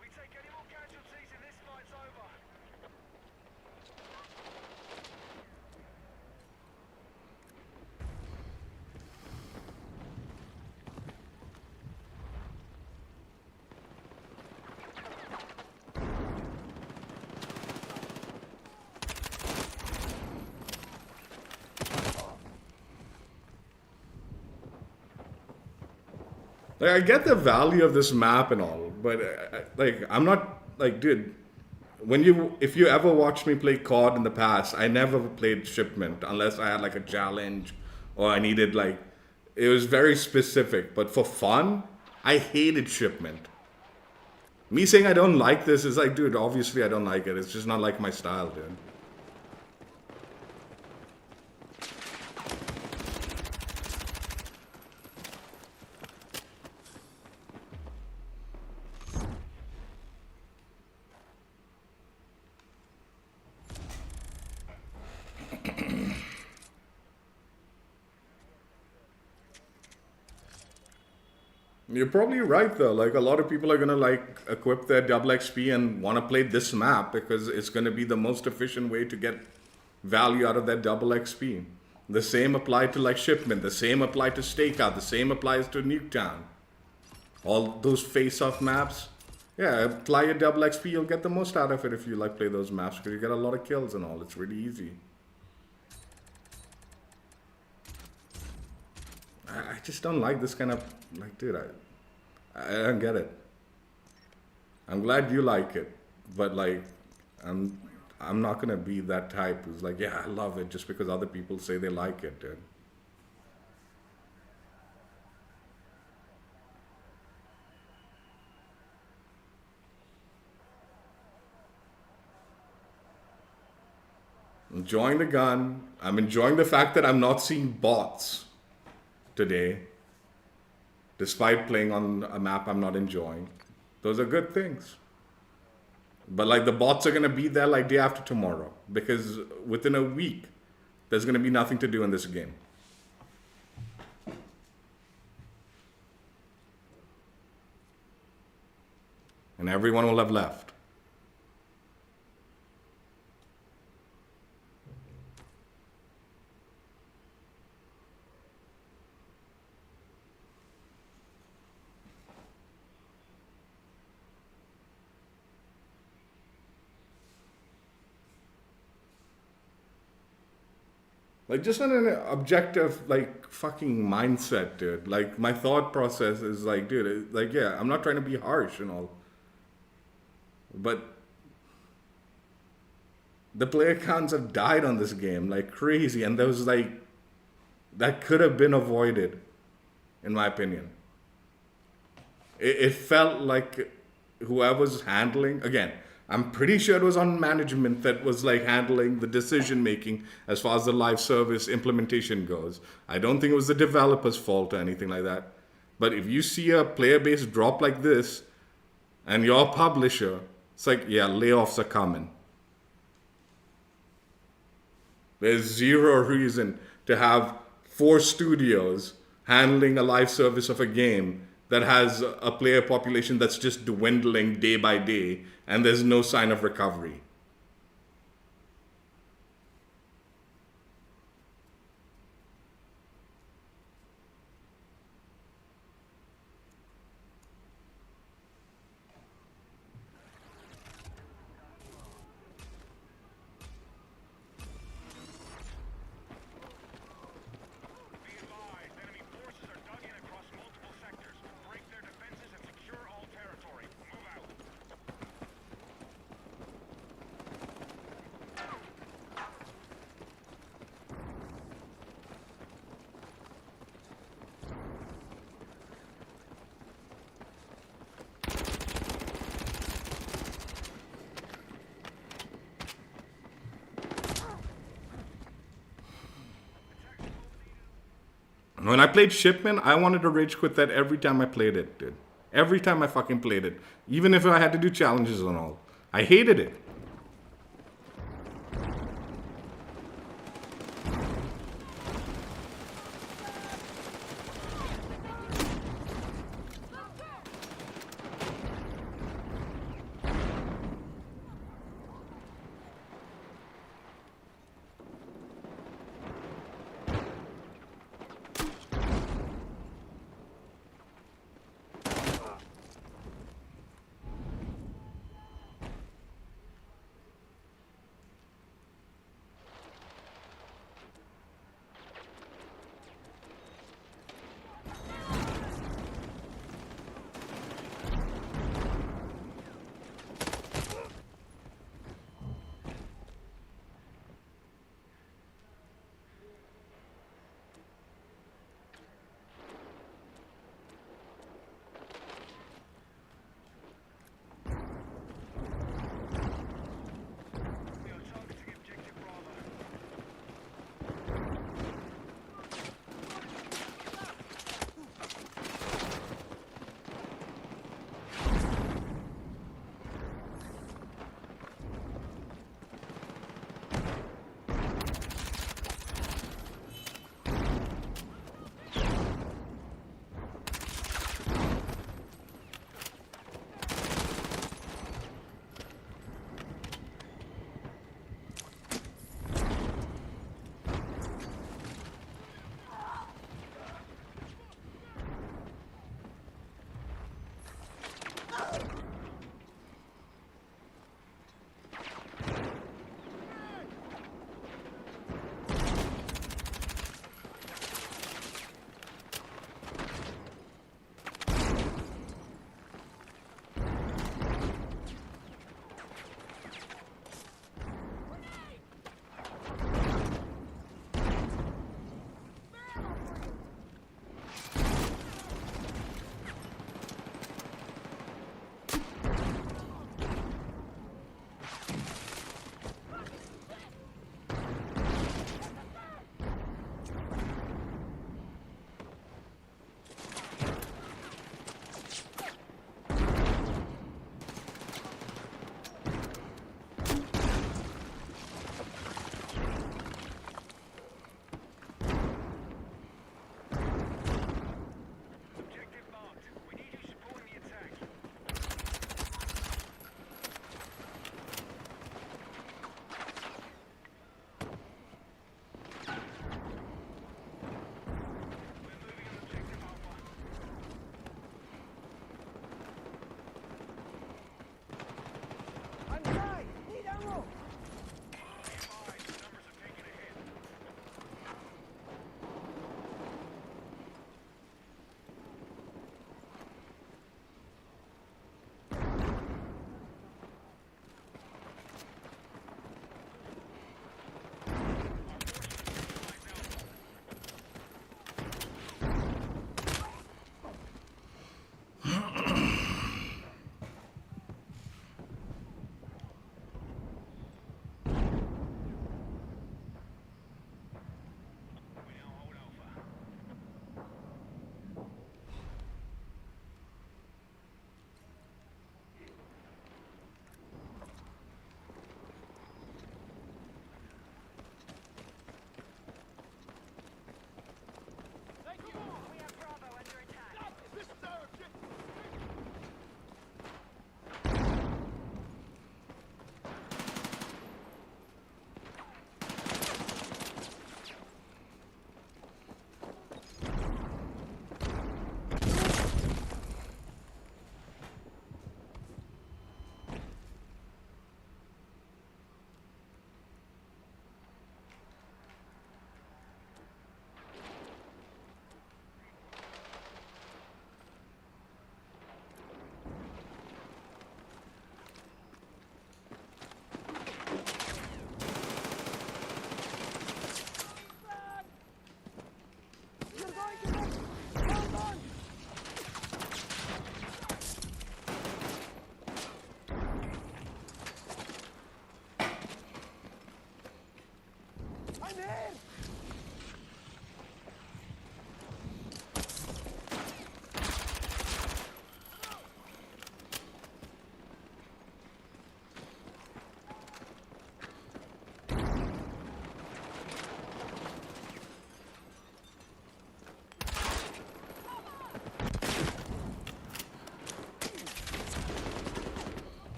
[SPEAKER 2] We take any more casualties and this fight's over.
[SPEAKER 1] Like, I get the value of this map and all, but like, I'm not like, dude. If you ever watched me play COD in the past, I never played shipment unless I had like a challenge or I needed like, it was very specific. But for fun, I hated shipment. Me saying I don't like this is like, dude, obviously I don't like it. It's just not like my style, dude. You're probably right though. Like a lot of people are gonna like equip their double XP and want to play this map because it's gonna be the most efficient way to get value out of that double XP. The same applied to like shipment. The same applied to stakeout. The same applies to Nuketown. All those face-off maps. Yeah, apply your double XP, you'll get the most out of it if you like play those maps because you get a lot of kills and all. It's really easy. I just don't like this kind of like, dude. I don't get it. I'm glad you like it, but like, I'm not gonna be that type who's like, yeah, I love it just because other people say they like it, dude. Enjoying the gun. I'm enjoying the fact that I'm not seeing bots today, despite playing on a map I'm not enjoying. Those are good things. But like the bots are gonna be there like day after tomorrow because within a week there's gonna be nothing to do in this game. And everyone will have left. Like just on an objective, like fucking mindset, dude. Like my thought process is like, dude, like yeah, I'm not trying to be harsh and all, but the player counts have died on this game like crazy, and there was like that could have been avoided, in my opinion. It felt like whoever's handling again. I'm pretty sure it was on management that was like handling the decision making as far as the live service implementation goes. I don't think it was the developer's fault or anything like that. But if you see a player base drop like this and you're a publisher, it's like, yeah, layoffs are coming. There's zero reason to have 4 studios handling a live service of a game that has a player population that's just dwindling day by day and there's no sign of recovery.
[SPEAKER 2] Be advised, enemy forces are dug in across multiple sectors. Break their defenses and secure all territory. Move out.
[SPEAKER 1] When I played Shipman, I wanted to rage quit that every time I played it, dude. Every time I fucking played it. Even if I had to do challenges and all. I hated it.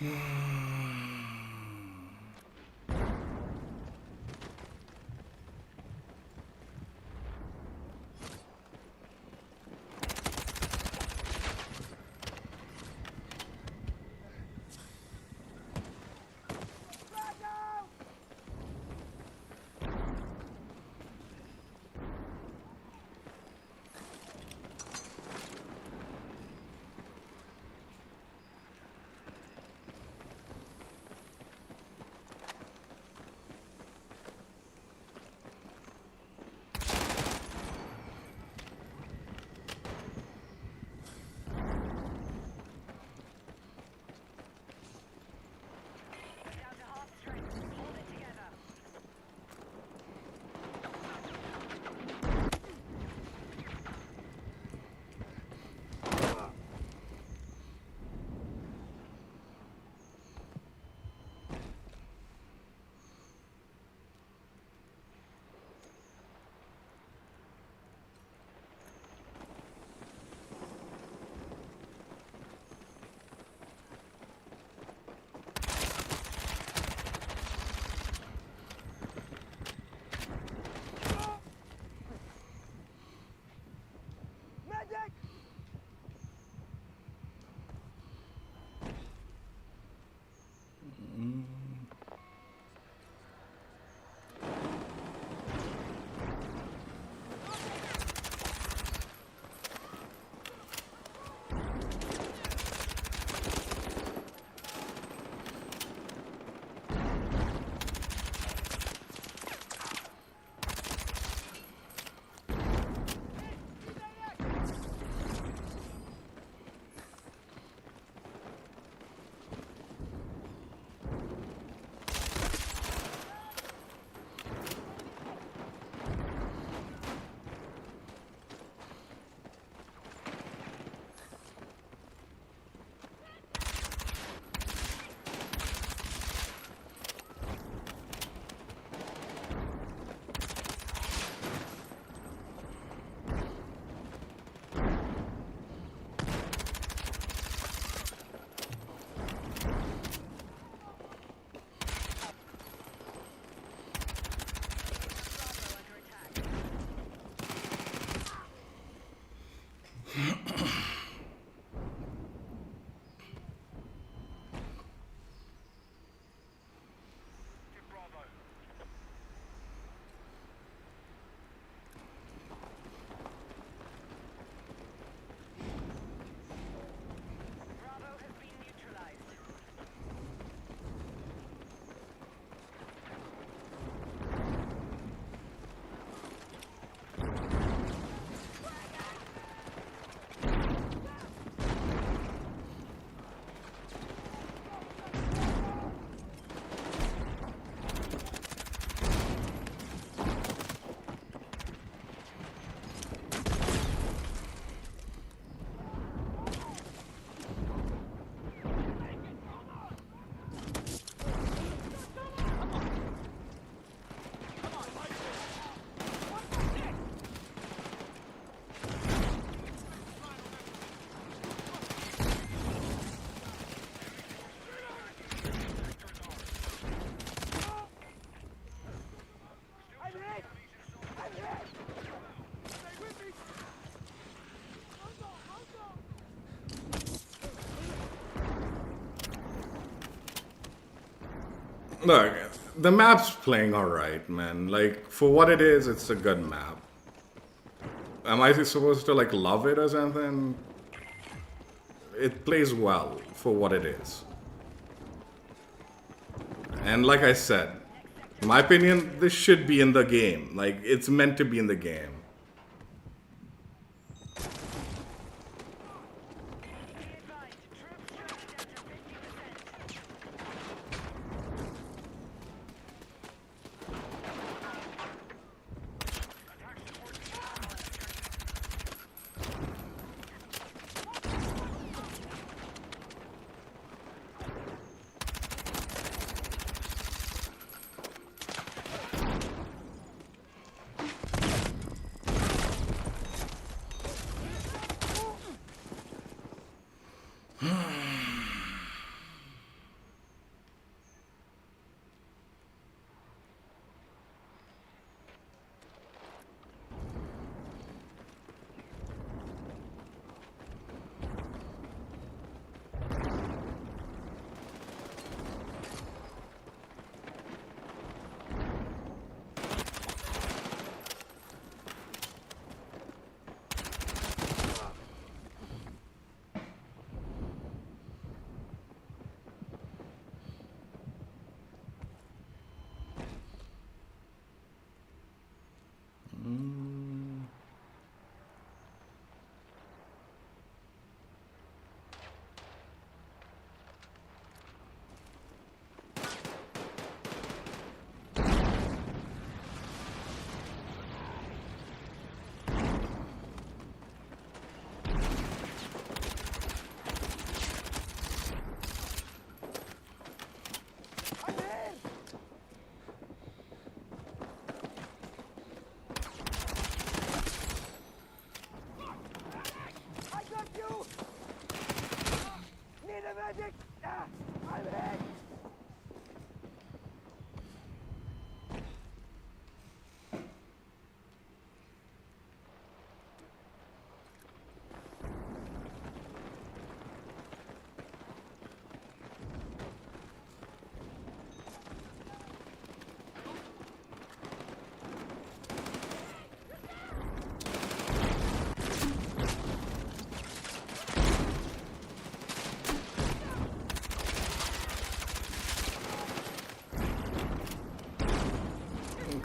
[SPEAKER 3] Down to half strength. Hold it together.
[SPEAKER 2] Medic!
[SPEAKER 3] Bravo under attack.
[SPEAKER 2] Get Bravo.
[SPEAKER 3] Bravo has been neutralized.
[SPEAKER 2] I'm hit! I'm hit! Stay with me!
[SPEAKER 1] Look, the map's playing alright, man. Like, for what it is, it's a good map. Am I supposed to, like, love it or something? It plays well for what it is. And like I said, in my opinion, this should be in the game. Like, it's meant to be in the game.
[SPEAKER 3] Be advised, troop strength down to 50%.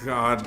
[SPEAKER 1] God.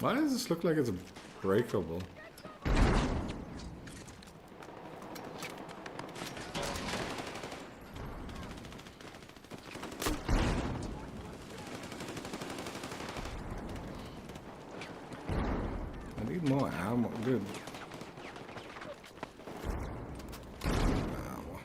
[SPEAKER 1] Why does this look like it's breakable? I need more ammo, dude. Ammo.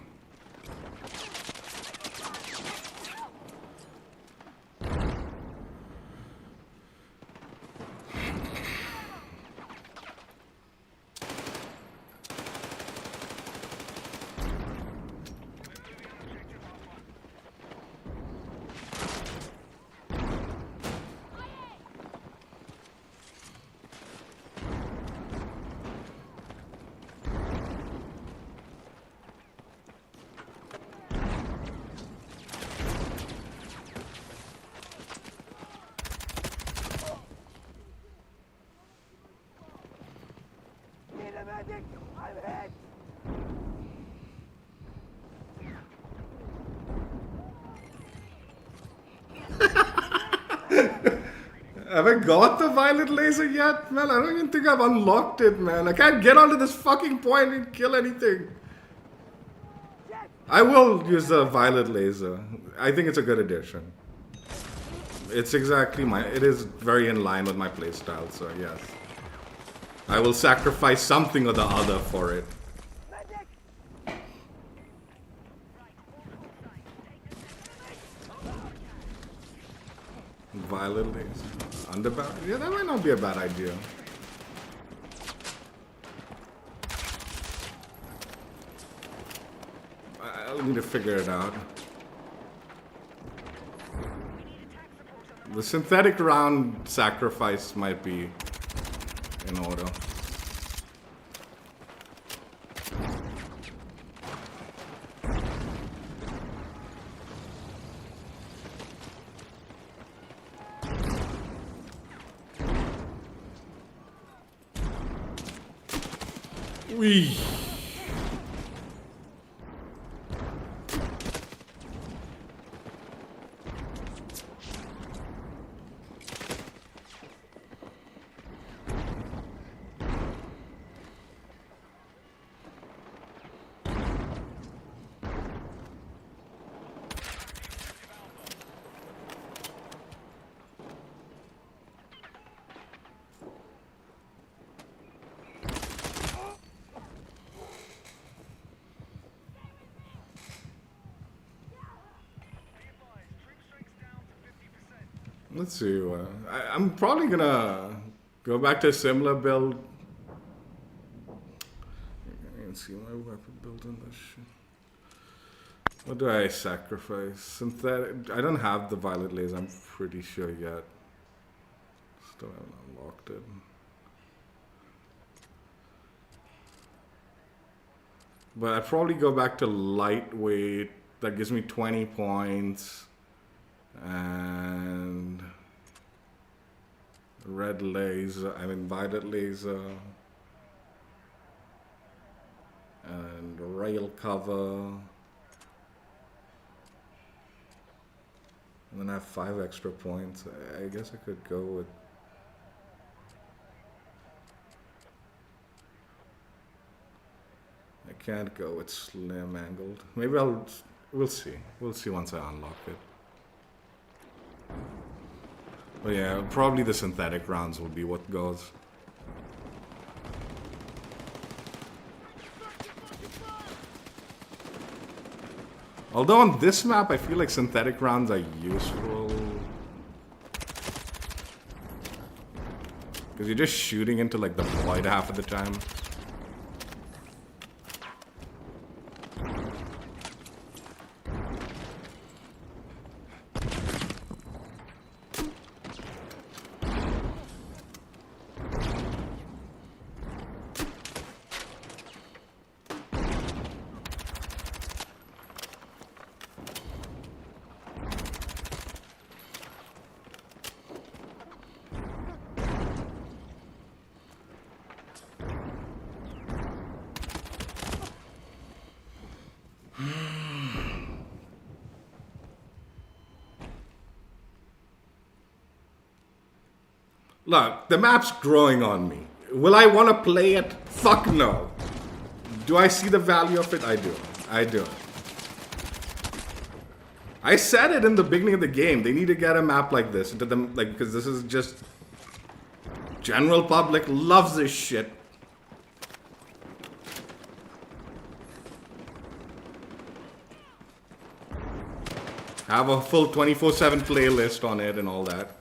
[SPEAKER 2] Need a medic! I'm hit!
[SPEAKER 1] Have I got the violet laser yet? Man, I don't even think I've unlocked it, man. I can't get onto this fucking point and kill anything. I will use the violet laser. I think it's a good addition. It's exactly it is very in line with my playstyle, so yes. I will sacrifice something or the other for it.
[SPEAKER 2] Medic!
[SPEAKER 1] Violet laser. Underbarrel? Yeah, that might not be a bad idea. I'll need to figure it out. The synthetic round sacrifice might be in order. Wee. Let's see. I'm probably gonna go back to a similar build. I can see my weapon build in this shit. What do I sacrifice? Synthetic. I don't have the violet laser. I'm pretty sure yet. Still haven't unlocked it. But I'd probably go back to lightweight. That gives me 20 points. And red laser, violet laser, and rail cover, and then I have 5 extra points. I guess I could go with I can't go with slim angled. Maybe we'll see. We'll see once I unlock it. But yeah, probably the synthetic rounds will be what goes. Although on this map, I feel like synthetic rounds are useful. Because you're just shooting into like the void half of the time. Look, the map's growing on me. Will I want to play it? Fuck no. Do I see the value of it? I do. I do. I said it in the beginning of the game. They need to get a map like this into them, like, because this is just general public loves this shit. Have a full 24/7 playlist on it and all that.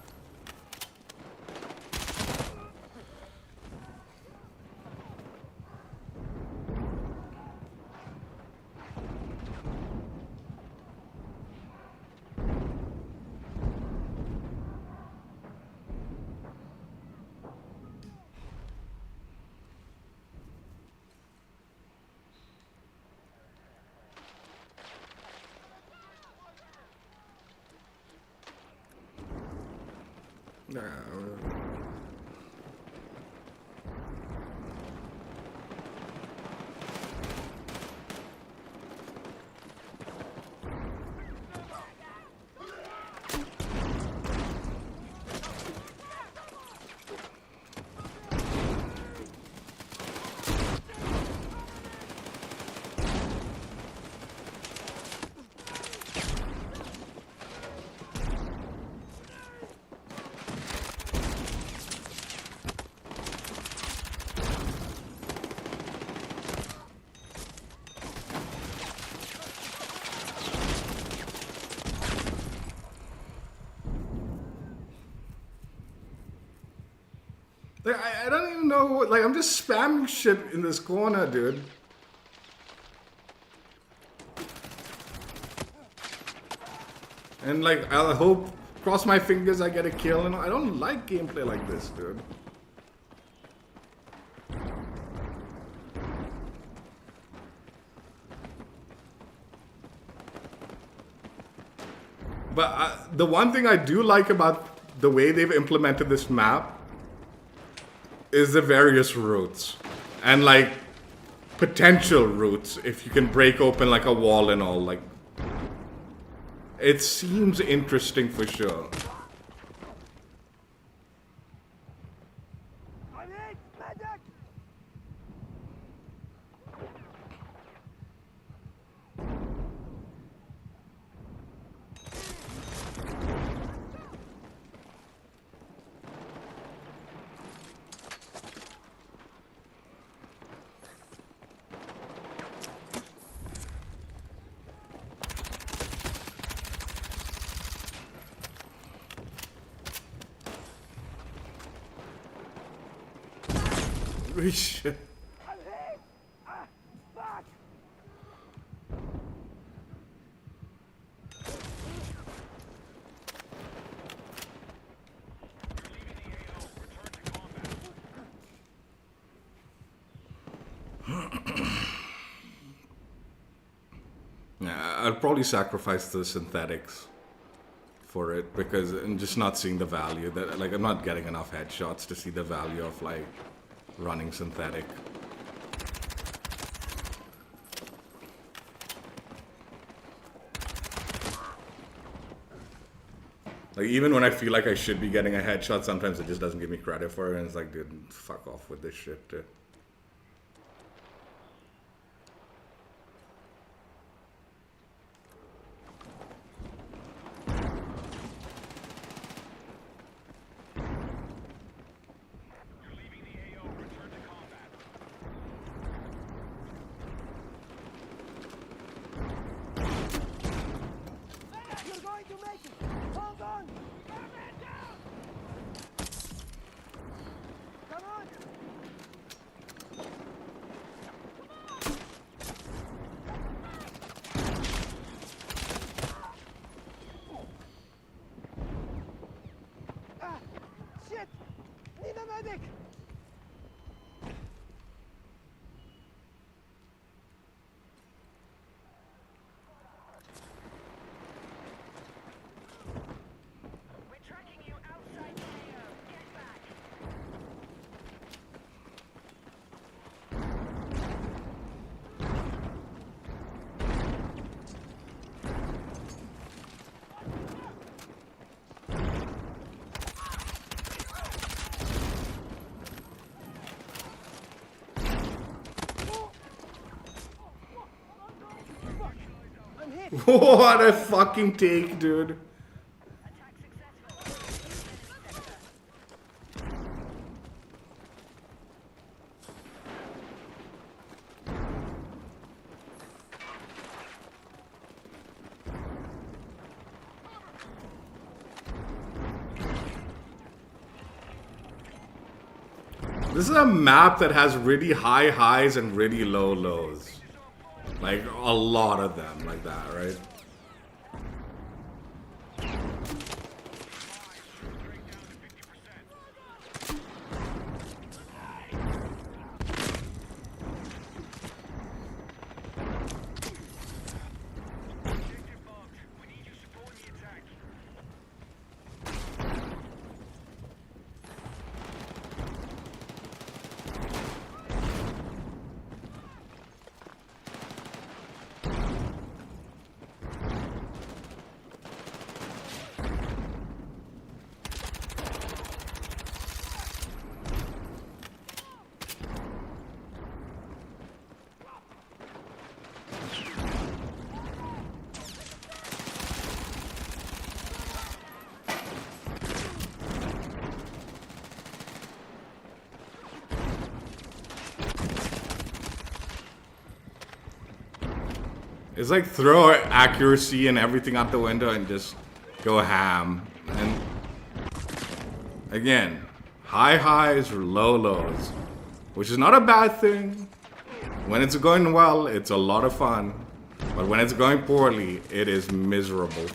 [SPEAKER 1] I don't even know what, like, I'm just spamming shit in this corner, dude. And, like, I'll hope, cross my fingers I get a kill, and I don't like gameplay like this, dude. But the one thing I do like about the way they've implemented this map is the various routes and like potential routes if you can break open like a wall and all. Like, it seems interesting for sure. Shit. Yeah, I'd probably sacrifice the synthetics for it because I'm just not seeing the value that, like, I'm not getting enough headshots to see the value of like running synthetic. Like, even when I feel like I should be getting a headshot, sometimes it just doesn't give me credit for it, and it's like, dude, fuck off with this shit, dude.
[SPEAKER 2] Shit! Need a medic!
[SPEAKER 3] We're tracking you outside the AO. Get back.
[SPEAKER 2] I'm hit!
[SPEAKER 1] What a fucking take, dude.
[SPEAKER 3] Attack successful. Enemy sector.
[SPEAKER 1] This is a map that has really high highs and really low lows. Like a lot of them like that, right?
[SPEAKER 2] Objective marked. We need you supporting the attack.
[SPEAKER 1] It's like throw accuracy and everything out the window and just go ham. And again, high highs or low lows, which is not a bad thing. When it's going well, it's a lot of fun. But when it's going poorly, it is miserable.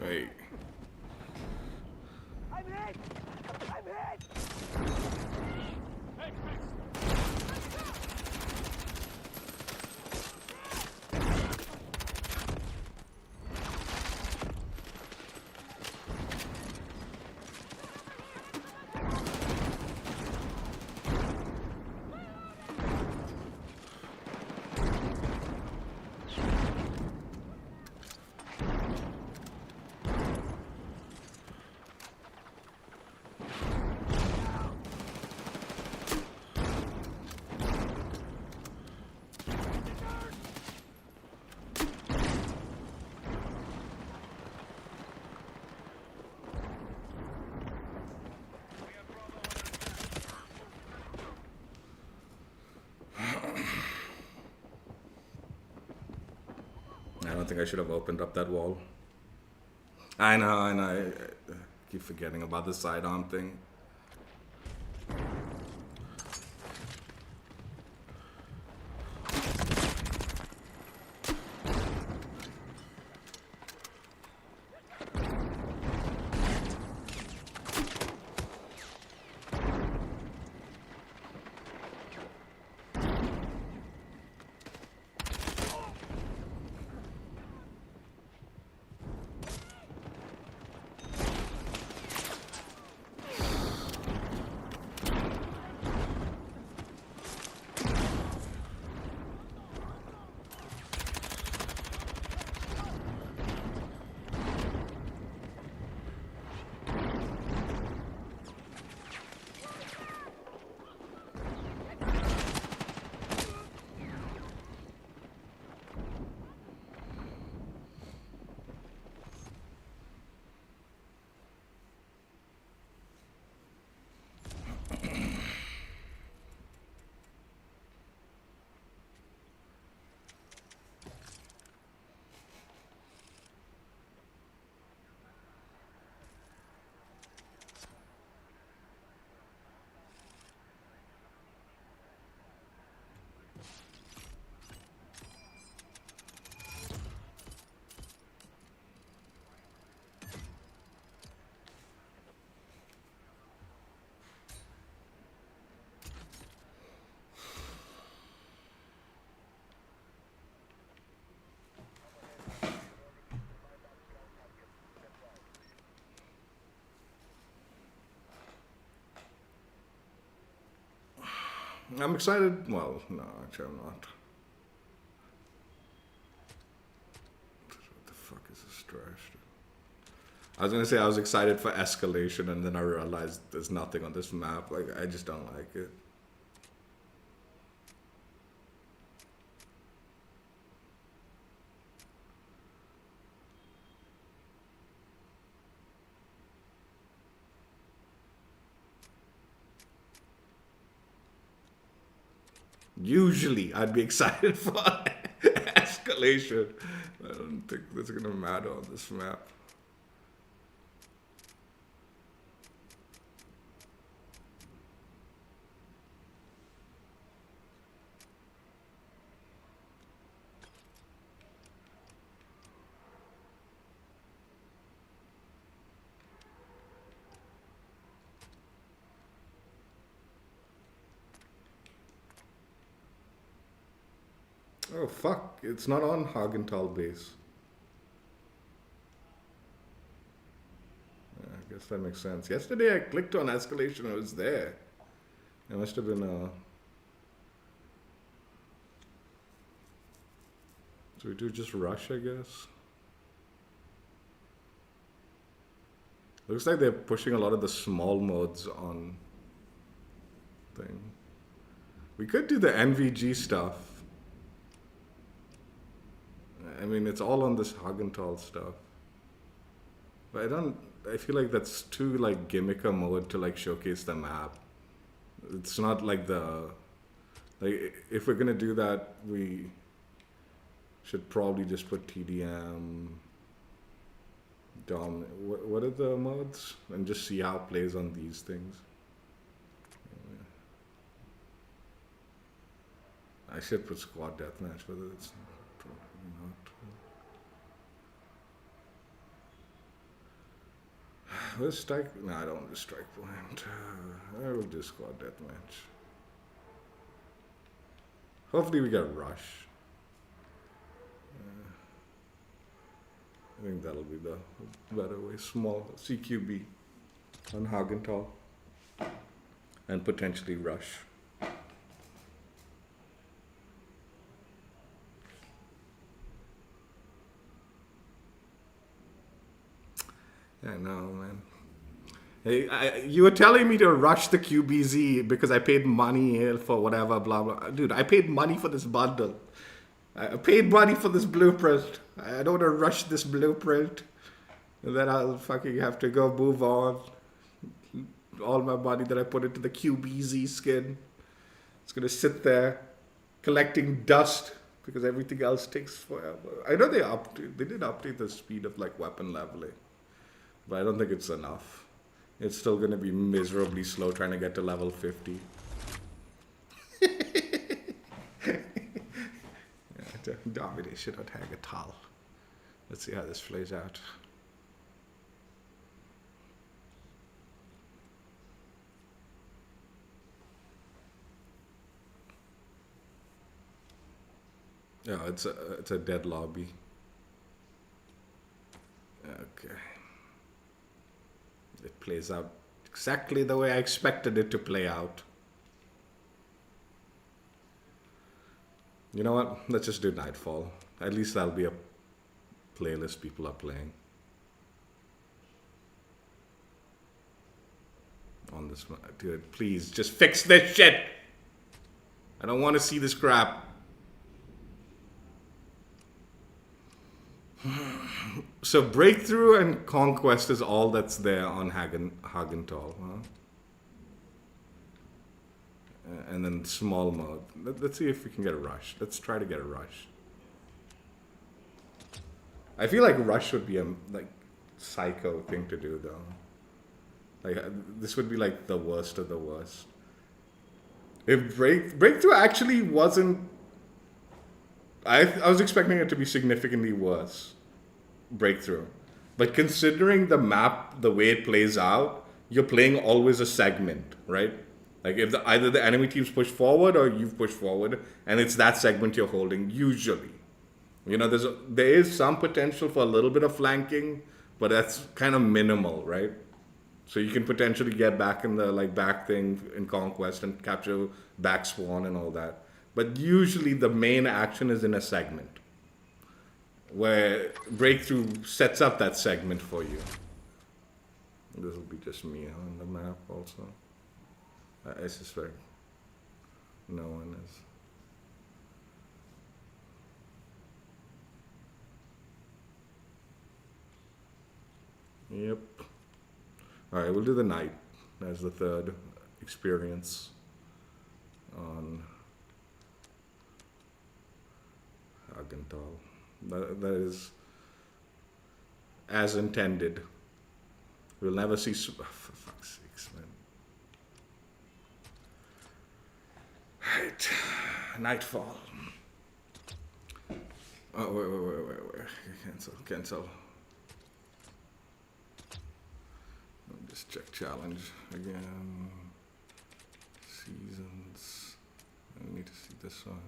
[SPEAKER 1] Wait.
[SPEAKER 2] I'm hit! I'm hit!
[SPEAKER 1] I don't think I should have opened up that wall. I know. I keep forgetting about the sidearm thing. I'm excited. Well, no, actually, I'm not. What the fuck is this trash? I was gonna say I was excited for escalation, and then I realized there's nothing on this map. Like, I just don't like it. Usually, I'd be excited for escalation. I don't think that's gonna matter on this map. Oh fuck, it's not on Hagental Base. Yeah, I guess that makes sense. Yesterday I clicked on escalation, it was there. It must have been so we do just rush, I guess. Looks like they're pushing a lot of the small modes on thing. We could do the NVG stuff. I mean, it's all on this Hagental stuff. But I feel like that's too like gimmick a mode to like showcase the map. It's not like if we're gonna do that, we should probably just put TDM, Dom, what are the modes? And just see how it plays on these things. I should put squad deathmatch, but it's probably not. Let's strike. No, I don't want to strike point. I will do squad deathmatch. Hopefully, we get a rush. I think that'll be the better way. Small CQB on Hagental and potentially rush. I know, man. Hey, you were telling me to rush the QBZ because I paid money for whatever, blah, blah. Dude, I paid money for this bundle. I paid money for this blueprint. I don't want to rush this blueprint. And then I'll fucking have to go move on. All my money that I put into the QBZ skin. It's going to sit there collecting dust because everything else takes forever. I know they did update the speed of like weapon leveling. But I don't think it's enough. It's still going to be miserably slow trying to get to level 50. Domination on Hagental. Let's see how this plays out. Yeah, it's a dead lobby. Okay. It plays out exactly the way I expected it to play out. You know what? Let's just do Nightfall. At least that'll be a playlist people are playing. On this one. Dude, please, just fix this shit! I don't want to see this crap. So Breakthrough and Conquest is all that's there on Hagental, huh? And then small mode. Let's see if we can get a rush. Let's try to get a rush. I feel like rush would be a like psycho thing to do though. Like this would be like the worst of the worst. If Breakthrough actually wasn't, I was expecting it to be significantly worse. Breakthrough. But considering the map, the way it plays out, you're playing always a segment, right? Like if either the enemy teams push forward or you've pushed forward, and it's that segment you're holding usually. You know, there is some potential for a little bit of flanking, but that's kind of minimal, right? So you can potentially get back in the like back thing in Conquest and capture back spawn and all that. But usually the main action is in a segment where Breakthrough sets up that segment for you. This will be just me on the map also. I suspect no one is. Yep. Alright, we'll do the night as the third experience on Hagental. That is as intended. We'll never see. Oh, for fuck's sakes, man. Right. Nightfall. Oh, wait. Cancel. Let me just check challenge again. Seasons. I need to see this one.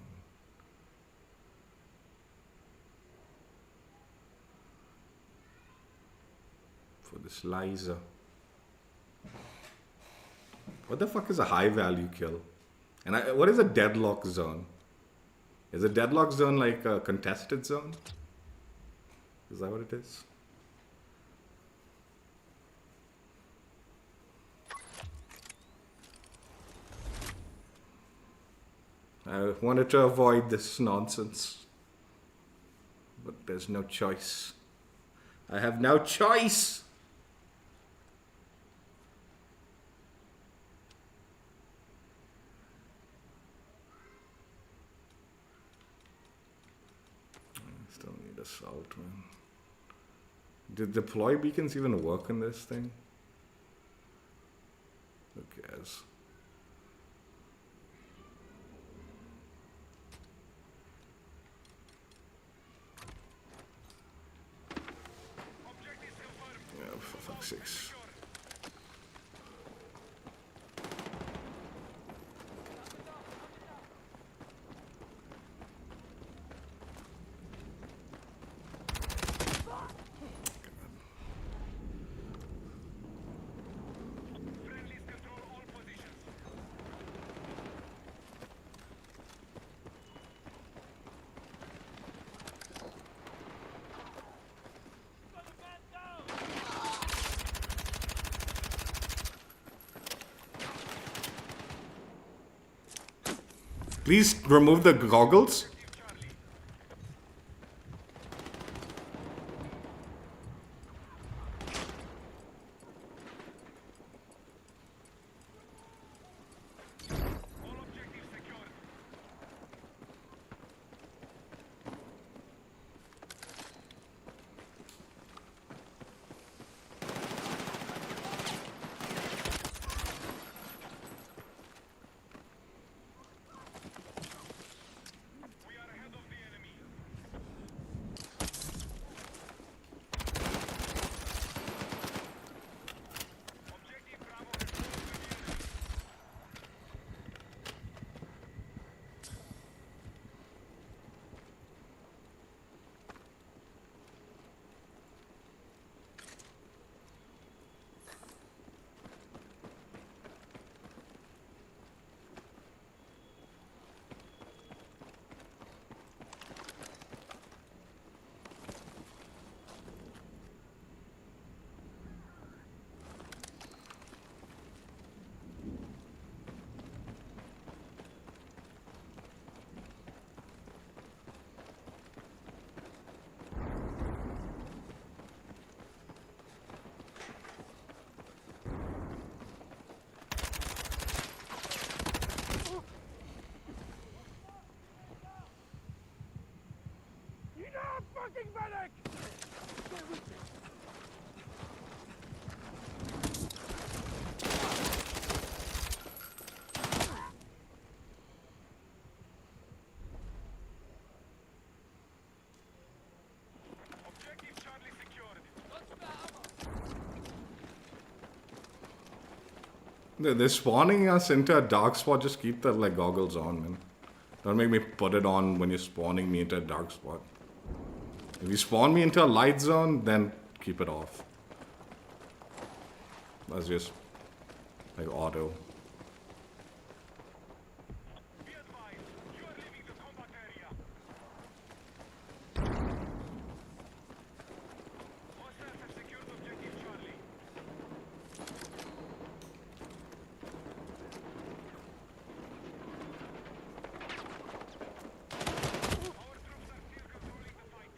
[SPEAKER 1] For this Liza. What the fuck is a high value kill? And what is a deadlock zone? Is a deadlock zone like a contested zone? Is that what it is? I wanted to avoid this nonsense, but there's no choice. I have no choice! I still need assault, man. Did deploy beacons even work in this thing? Who cares? Yeah, for fuck's sakes.
[SPEAKER 2] Friendlies control all positions.
[SPEAKER 1] Please remove the goggles.
[SPEAKER 2] All objectives secured. We are ahead of the enemy. Objective Bravo has moved to the enemy. Objective Charlie secured.
[SPEAKER 1] They're spawning us into a dark spot. Just keep the like goggles on, man. Don't make me put it on when you're spawning me into a dark spot. If you spawn me into a light zone, then keep it off. That's just like auto.
[SPEAKER 2] Be advised, you are leaving the combat area. Hostiles have secured objective Charlie. Our troops are still controlling the fight.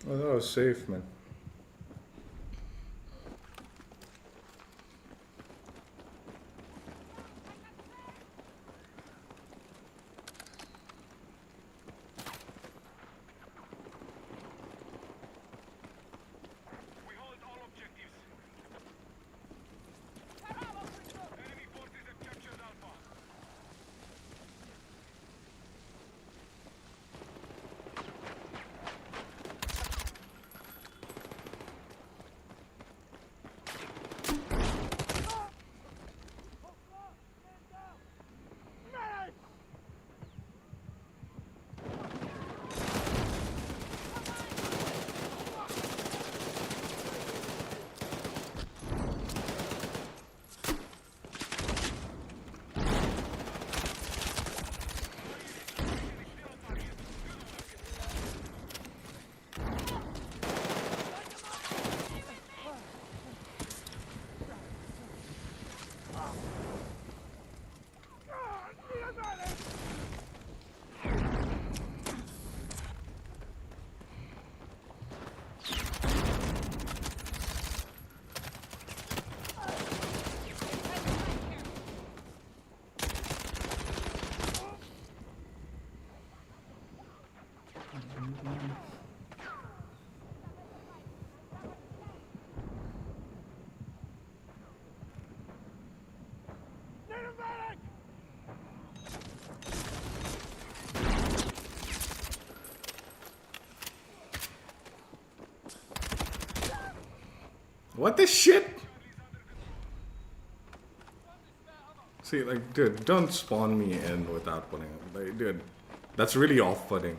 [SPEAKER 1] Oh, that was safe, man.
[SPEAKER 2] We hold all objectives. Enemy forces have captured Alpha.
[SPEAKER 1] What the shit? See, like, dude, don't spawn me in without putting it. Like, dude, that's really off-putting.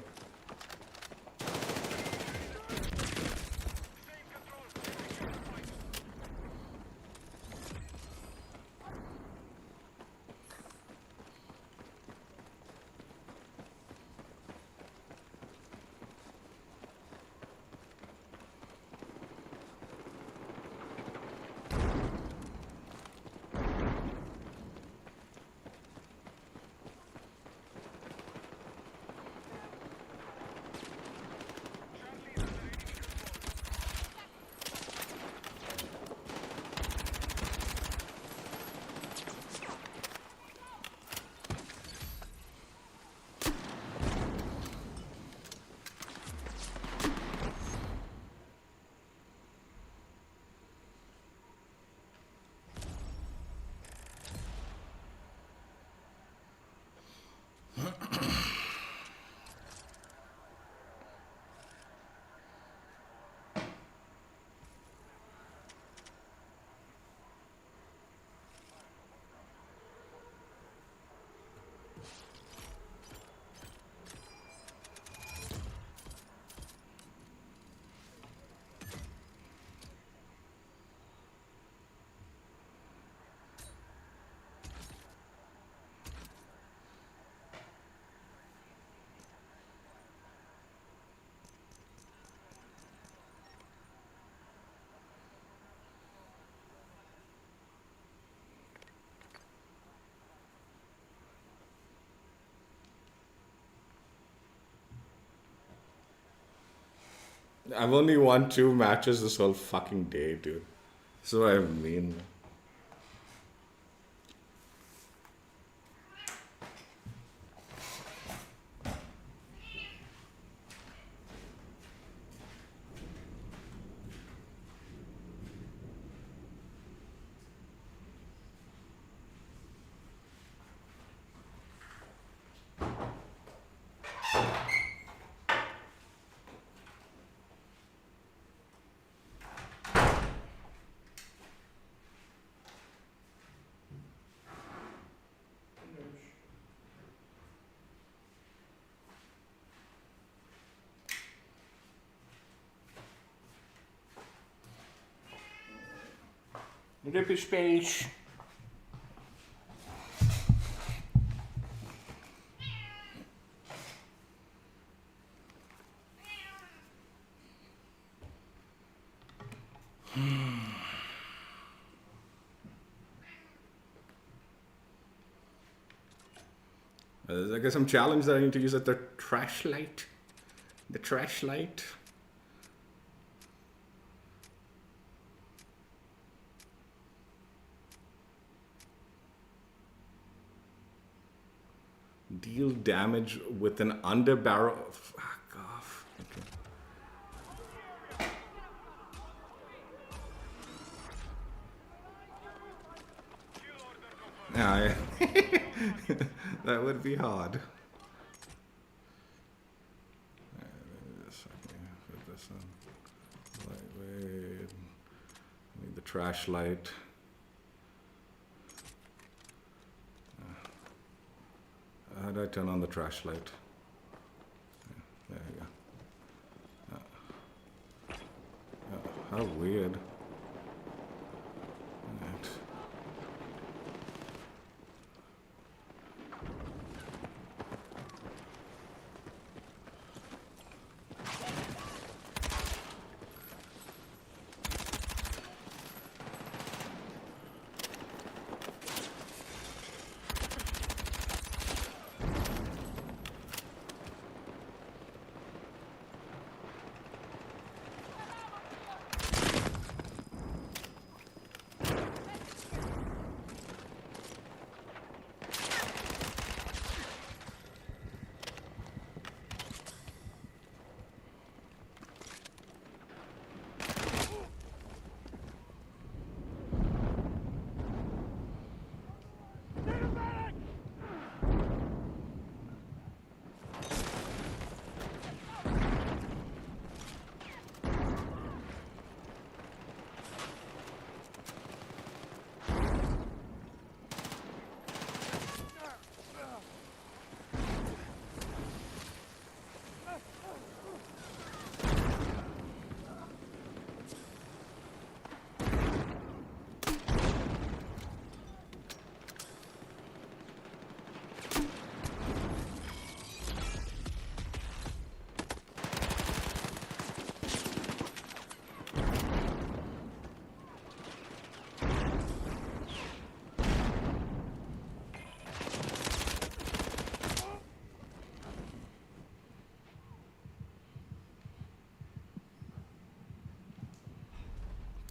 [SPEAKER 1] I've only won 2 matches this whole fucking day, dude. That's what I mean. Rip space. I guess some challenge that I need to use at the trash light. The trash light. Deal damage with an underbarrel. Fuck off. Okay. Yeah, that would be hard. Put this on. Lightweight. Need the trash light. How do I turn on the trash light? There you go. How weird. Right.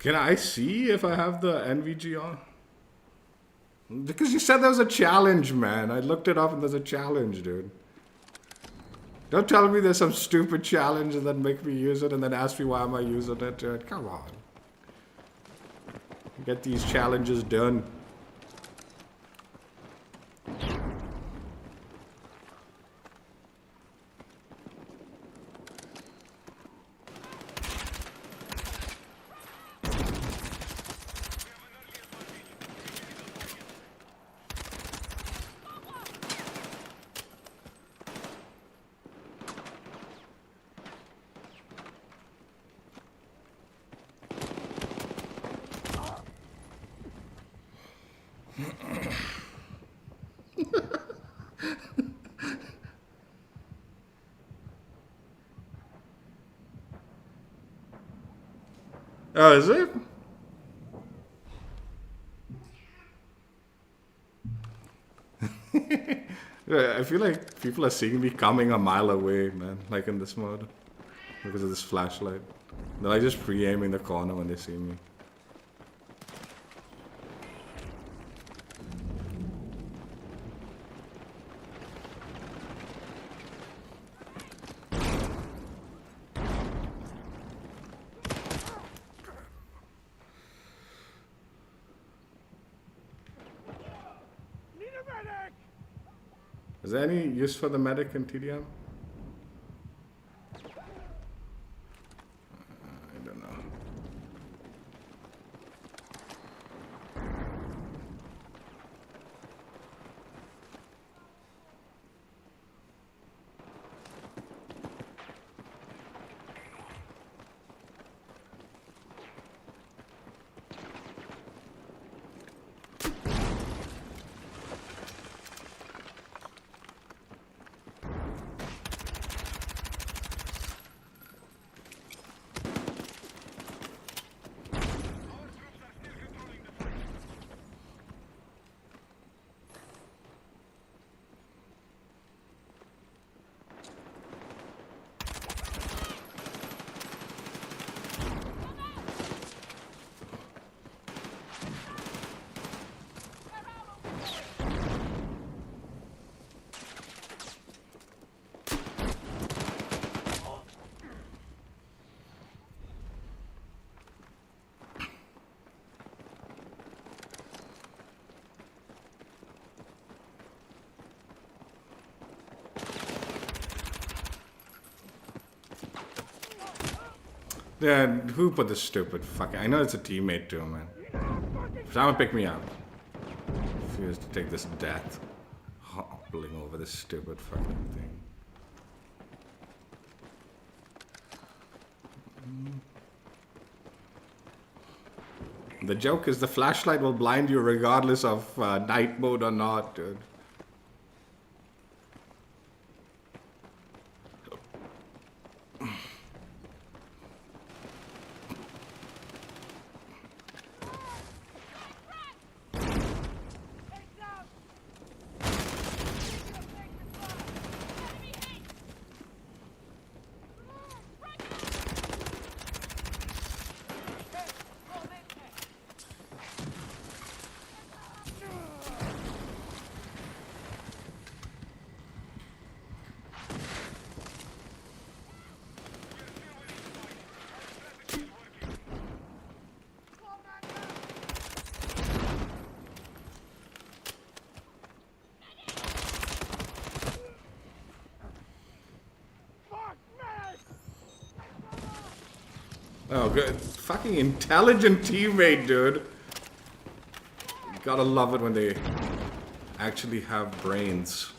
[SPEAKER 1] Can I see if I have the NVG on? Because you said there was a challenge, man. I looked it up and there's a challenge, dude. Don't tell me there's some stupid challenge and then make me use it and then ask me why am I using it, dude. Come on. Get these challenges done. Oh, is it? I feel like people are seeing me coming a mile away, man, like in this mode. because of this flashlight. They're like just pre-aiming the corner when they see me.
[SPEAKER 2] Need a medic!
[SPEAKER 1] Is there any use for the medic in TDM? I don't know. Yeah, who put this stupid fucking... I know it's a teammate too, man. Someone pick me up. Refuse to take this death. Hobbling over this stupid fucking thing. The joke is the flashlight will blind you regardless of night mode or not, dude. Oh, good. Fucking intelligent teammate, dude. Gotta love it when they actually have brains.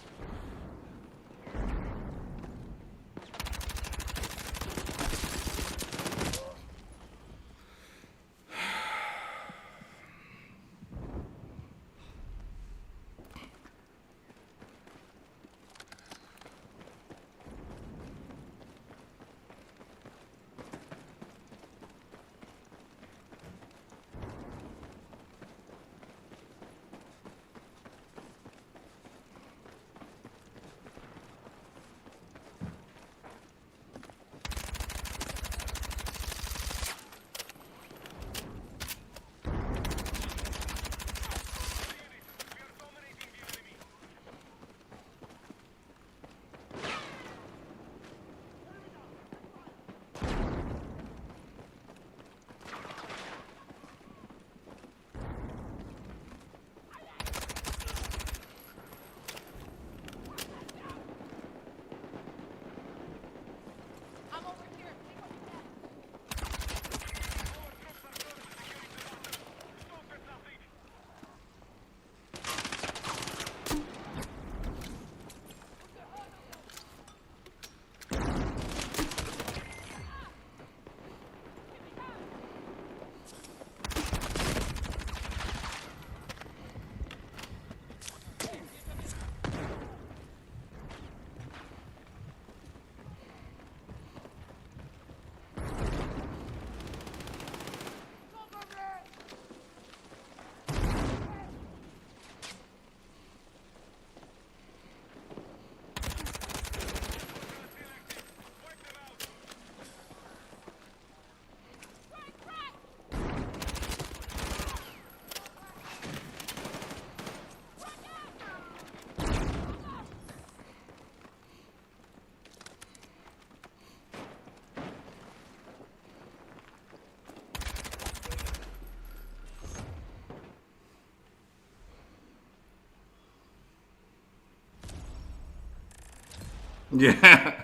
[SPEAKER 1] Yeah,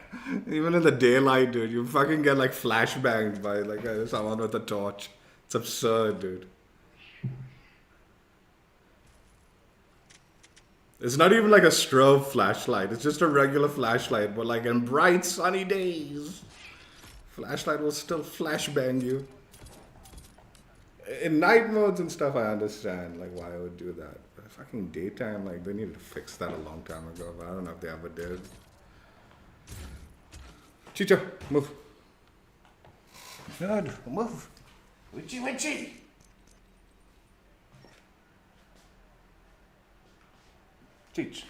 [SPEAKER 1] even in the daylight, dude, you fucking get like flashbanged by like someone with a torch. It's absurd, dude. It's not even like a strobe flashlight. It's just a regular flashlight, but like in bright sunny days, flashlight will still flashbang you. In night modes and stuff, I understand like why I would do that. But fucking daytime, like they needed to fix that a long time ago, but I don't know if they ever did. Chicho, move. Good, move. Witchy, witchy. Cheech.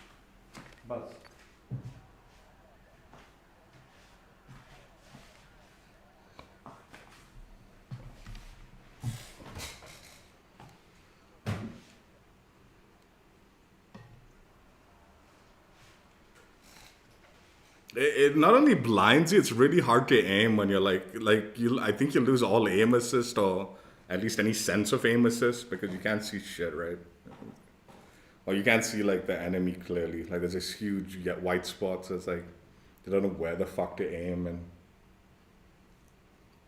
[SPEAKER 1] Buzz. It not only blinds you, it's really hard to aim when you're like you. I think you lose all aim assist or at least any sense of aim assist because you can't see shit, right? Or you can't see like the enemy clearly. Like there's this huge white spot, so it's like you don't know where the fuck to aim, and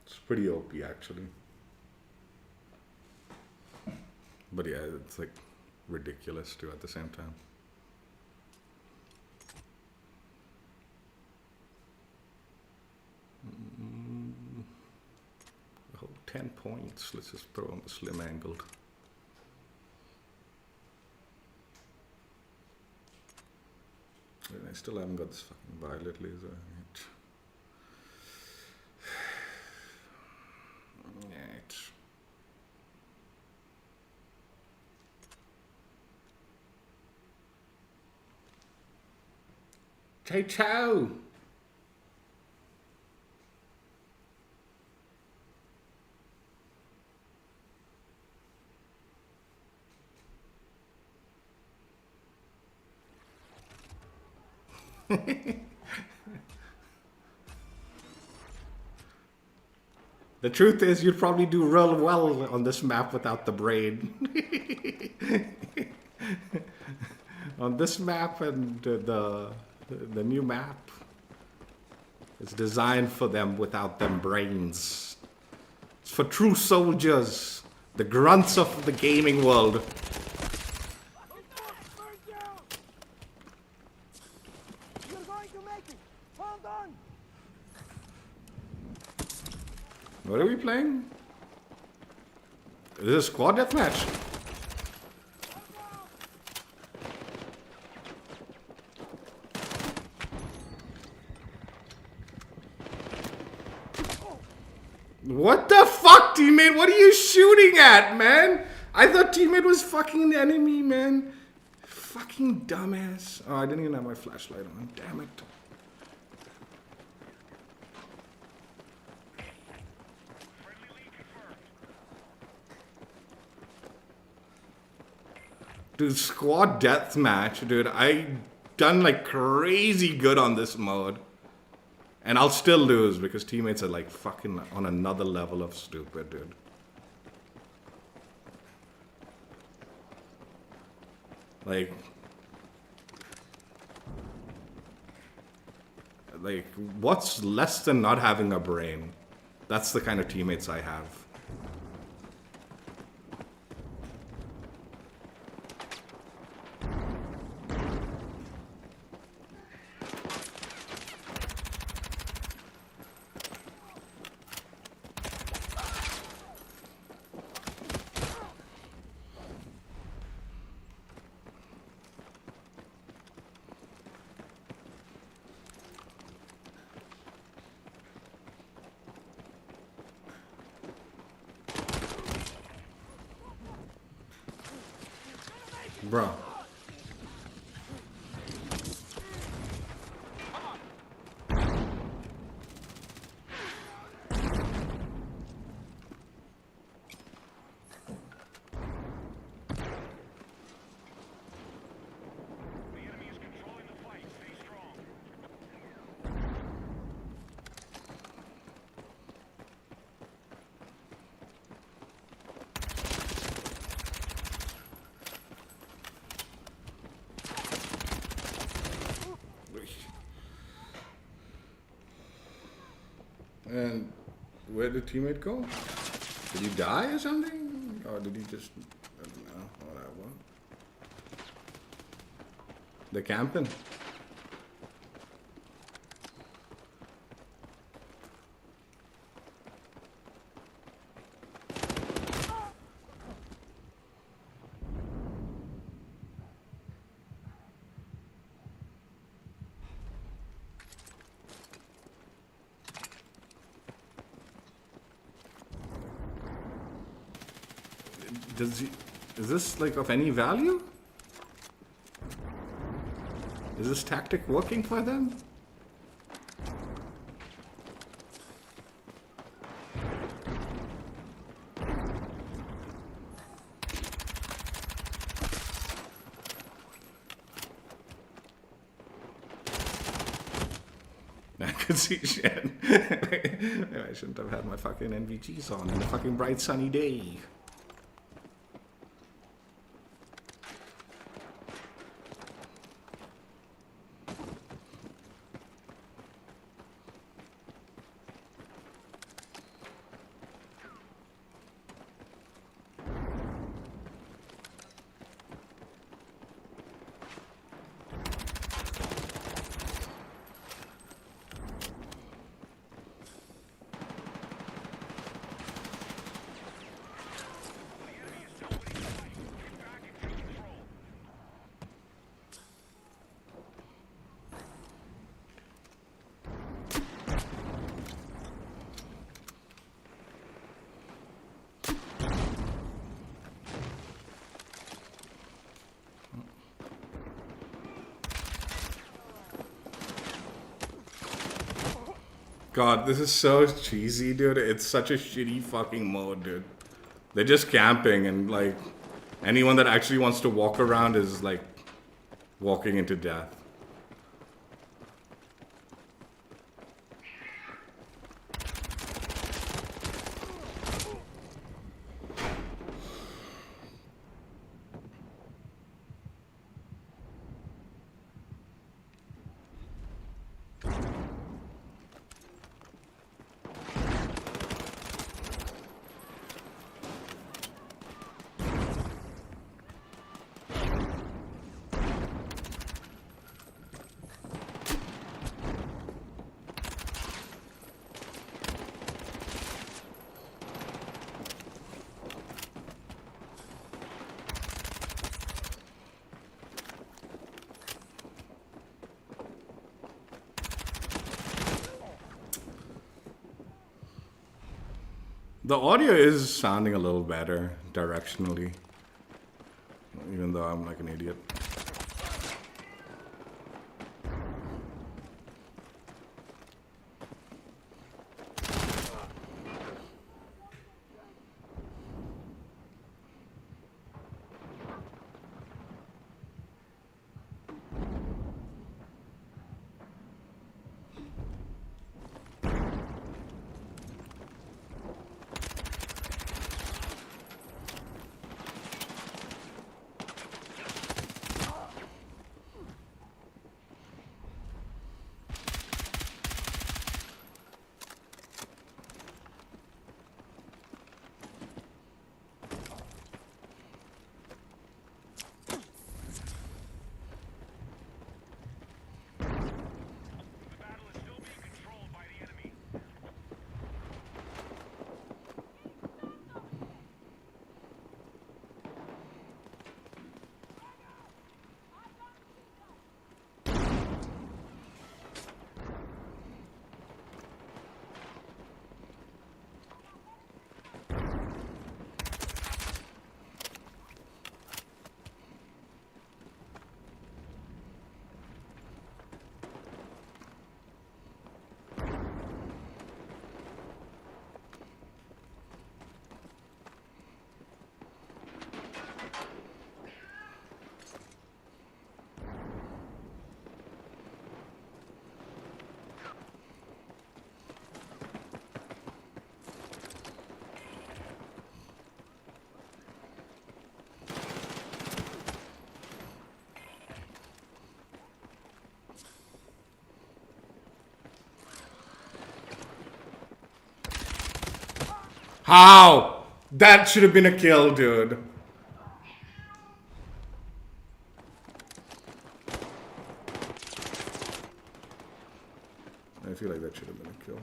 [SPEAKER 1] it's pretty OP actually. But yeah, it's like ridiculous too at the same time. Oh, 10 points. Let's just throw on the slim angled. I still haven't got this fucking violet laser. Right. Ciao, ciao. The truth is, you'd probably do real well on this map without the brain. On this map and the new map, it's designed for them without them brains. It's for true soldiers, the grunts of the gaming world.
[SPEAKER 2] You're going to make it. Hold on.
[SPEAKER 1] What are we playing? Is this a squad deathmatch? What the fuck, teammate? What are you shooting at, man? I thought teammate was fucking the enemy, man. Fucking dumbass. Oh, I didn't even have my flashlight on. Damn it. Dude, squad deathmatch, dude. I done like crazy good on this mode. And I'll still lose because teammates are like fucking on another level of stupid, dude. Like, what's less than not having a brain? That's the kind of teammates I have. Bro.
[SPEAKER 2] The enemy is controlling the fight. Stay strong.
[SPEAKER 1] And where did teammate go? Did you die or something? Or did he just... I don't know. Whatever. They're camping. Is this like of any value? Is this tactic working for them? I could see shit. I shouldn't have had my fucking NVGs on in a fucking bright sunny day. God, this is so cheesy, dude. It's such a shitty fucking mode, dude. They're just camping and like anyone that actually wants to walk around is like walking into death. The audio is sounding a little better directionally, even though I'm like an idiot. How? That should have been a kill, dude. I feel like that should have been a kill.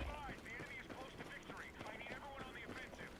[SPEAKER 2] Advise, the enemy is close to victory. I need everyone on the offensive.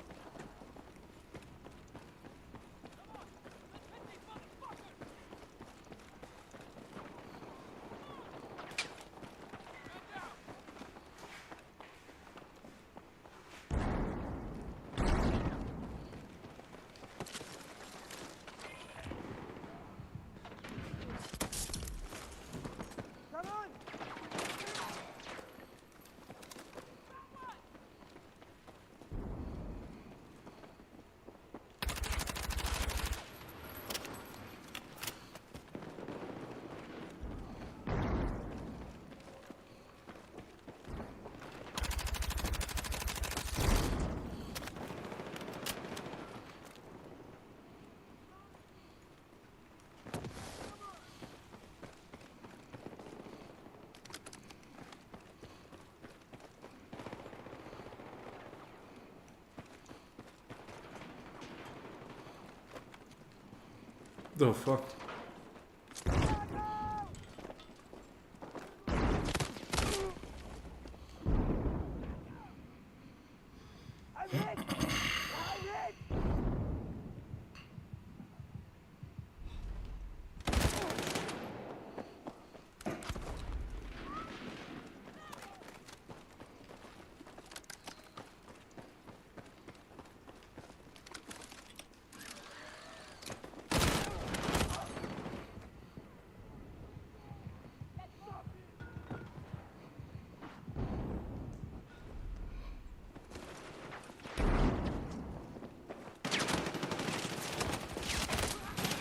[SPEAKER 1] The fuck?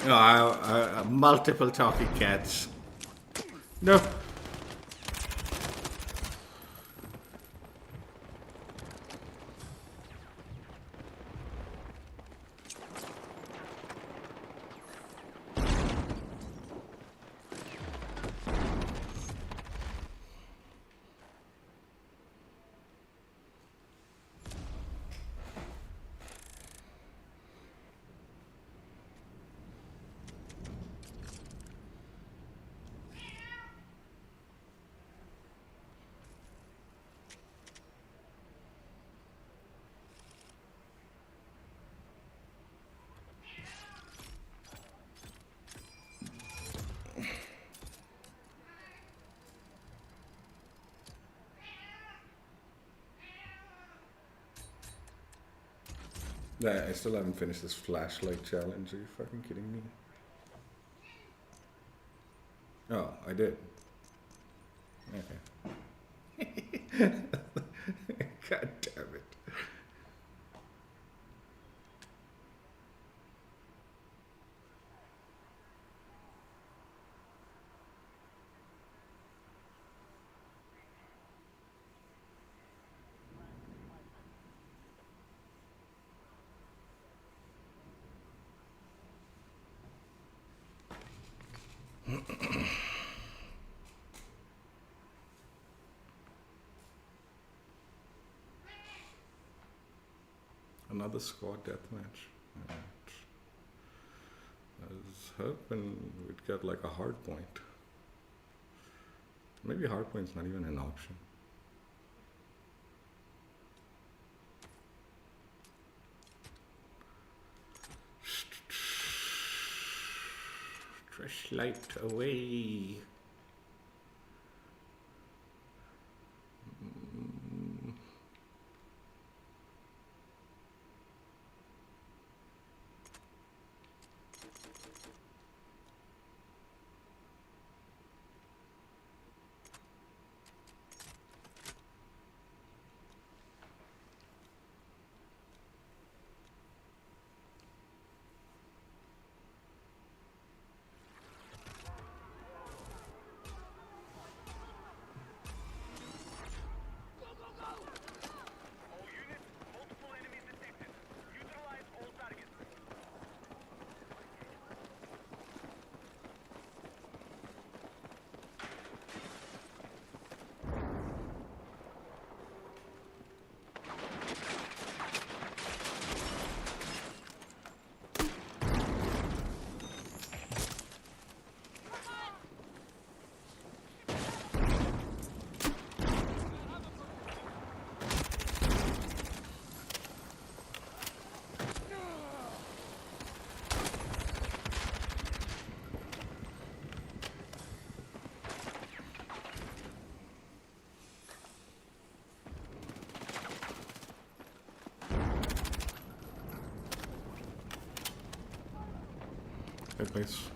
[SPEAKER 1] No, multiple talking cats. No. Yeah, I still haven't finished this flashlight challenge. Are you fucking kidding me? Oh, I did. Okay. God damn it. Another squad deathmatch. Alright. I was hoping we'd get like a hard point. Maybe hard point's not even an option. Flashlight away. Good place.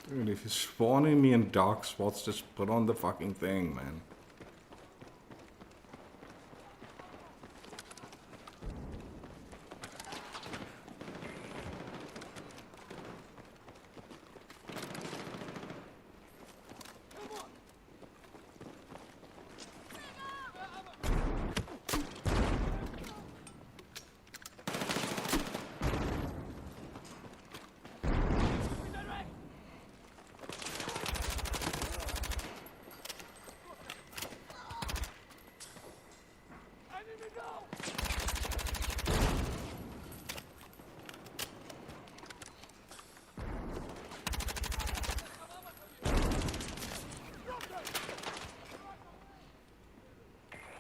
[SPEAKER 1] Dude, if you're spawning me in dark spots, just put on the fucking thing, man.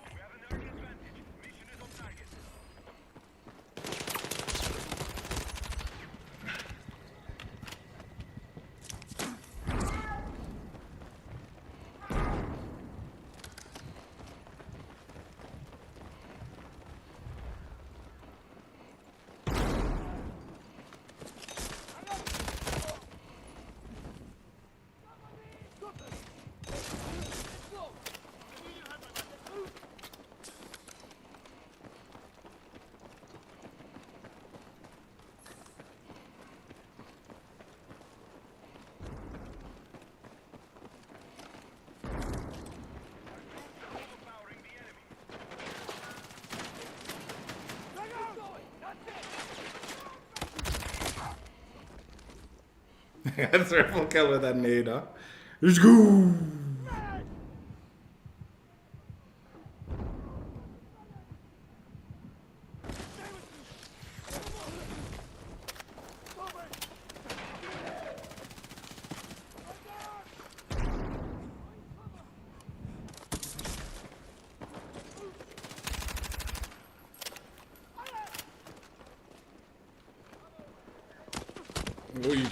[SPEAKER 2] We have an early advantage. Mission is on target. Overpowering the enemy.
[SPEAKER 1] That's a triple kill with that nade, huh? Let's go! Oi.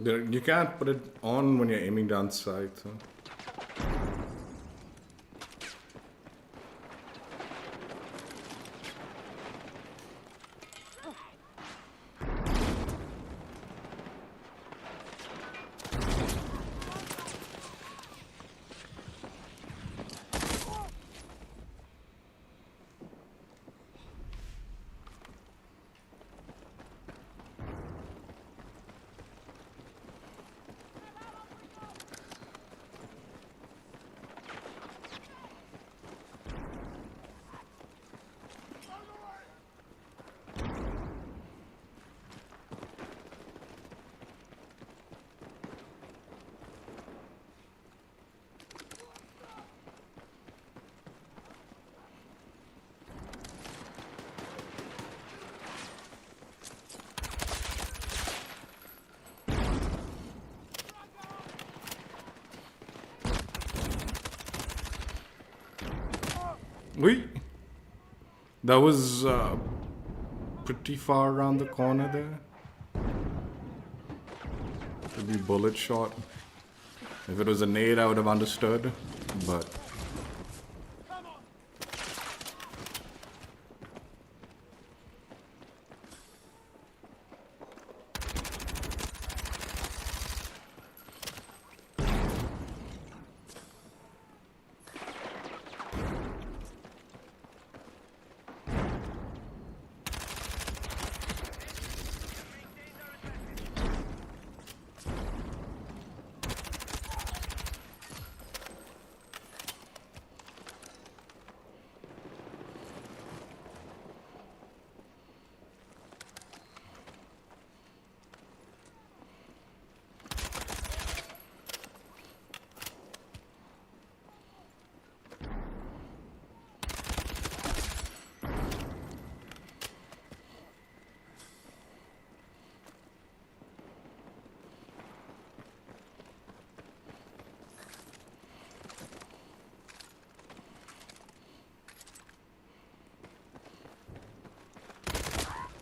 [SPEAKER 1] You can't put it on when you're aiming down sight. Huh? Wait. That was pretty far around the corner there. Could be bullet shot. If it was a nade, I would have understood, but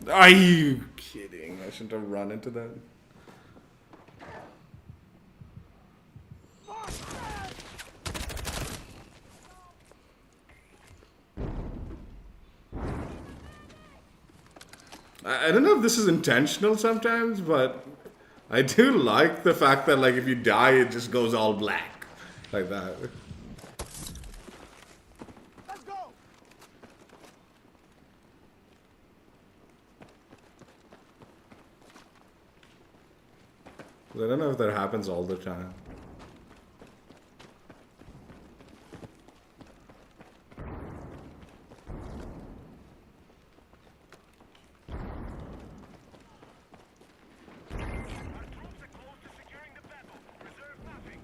[SPEAKER 1] are you kidding? I shouldn't have run into that. I don't know if this is intentional sometimes, but I do like the fact that like if you die, it just goes all black, like that.
[SPEAKER 2] Let's go!
[SPEAKER 1] I don't know if that happens all the time.
[SPEAKER 2] Our troops are close to securing the battle. Reserve nothing.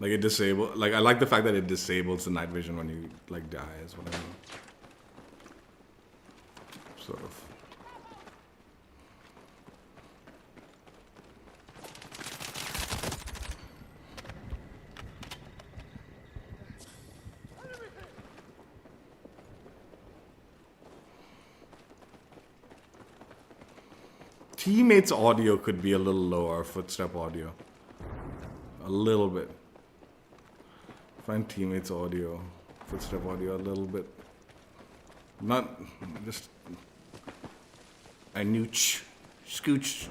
[SPEAKER 1] Like it disable. Like I like the fact that it disables the night vision when you like die. Is what I mean. Sort of. Teammates' audio could be a little lower, footstep audio. A little bit. Find teammates' audio, footstep audio a little bit. Not just a nooch, scooch.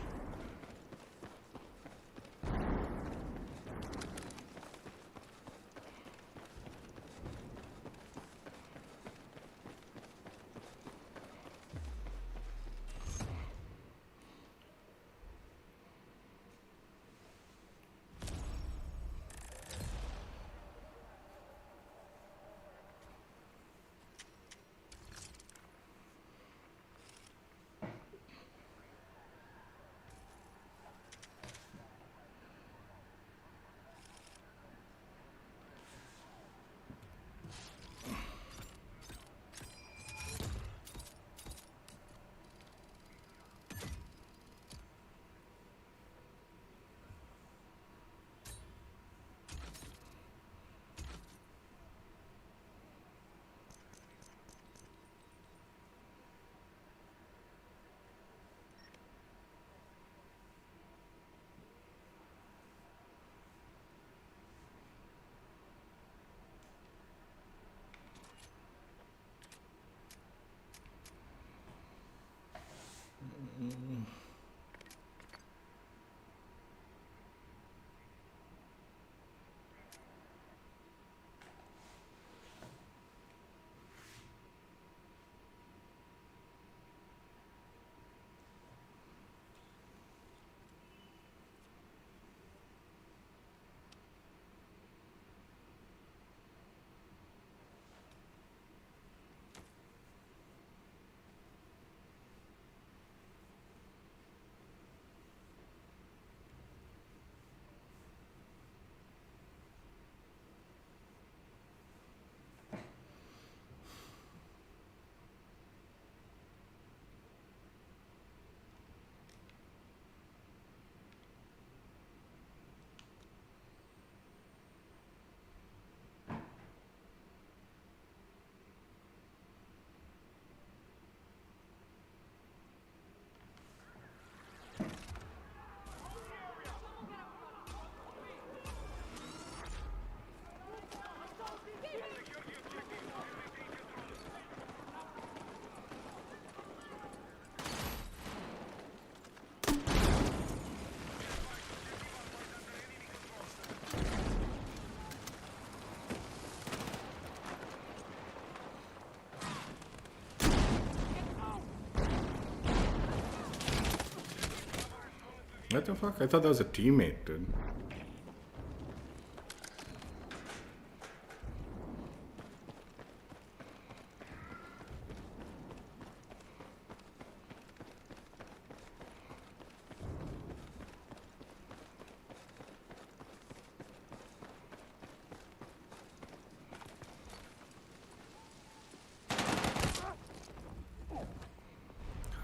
[SPEAKER 1] What the fuck? I thought that was a teammate, dude.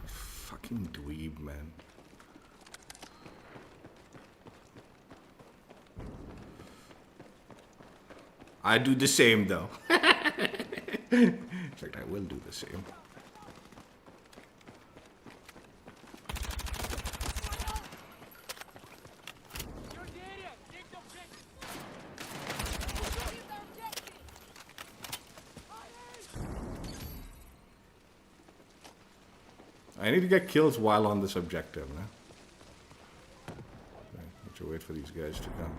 [SPEAKER 1] Fucking dweeb, man. I do the same, though. In fact, I will do the same. I need to get kills while on this objective, man. Okay, have to wait for these guys to come.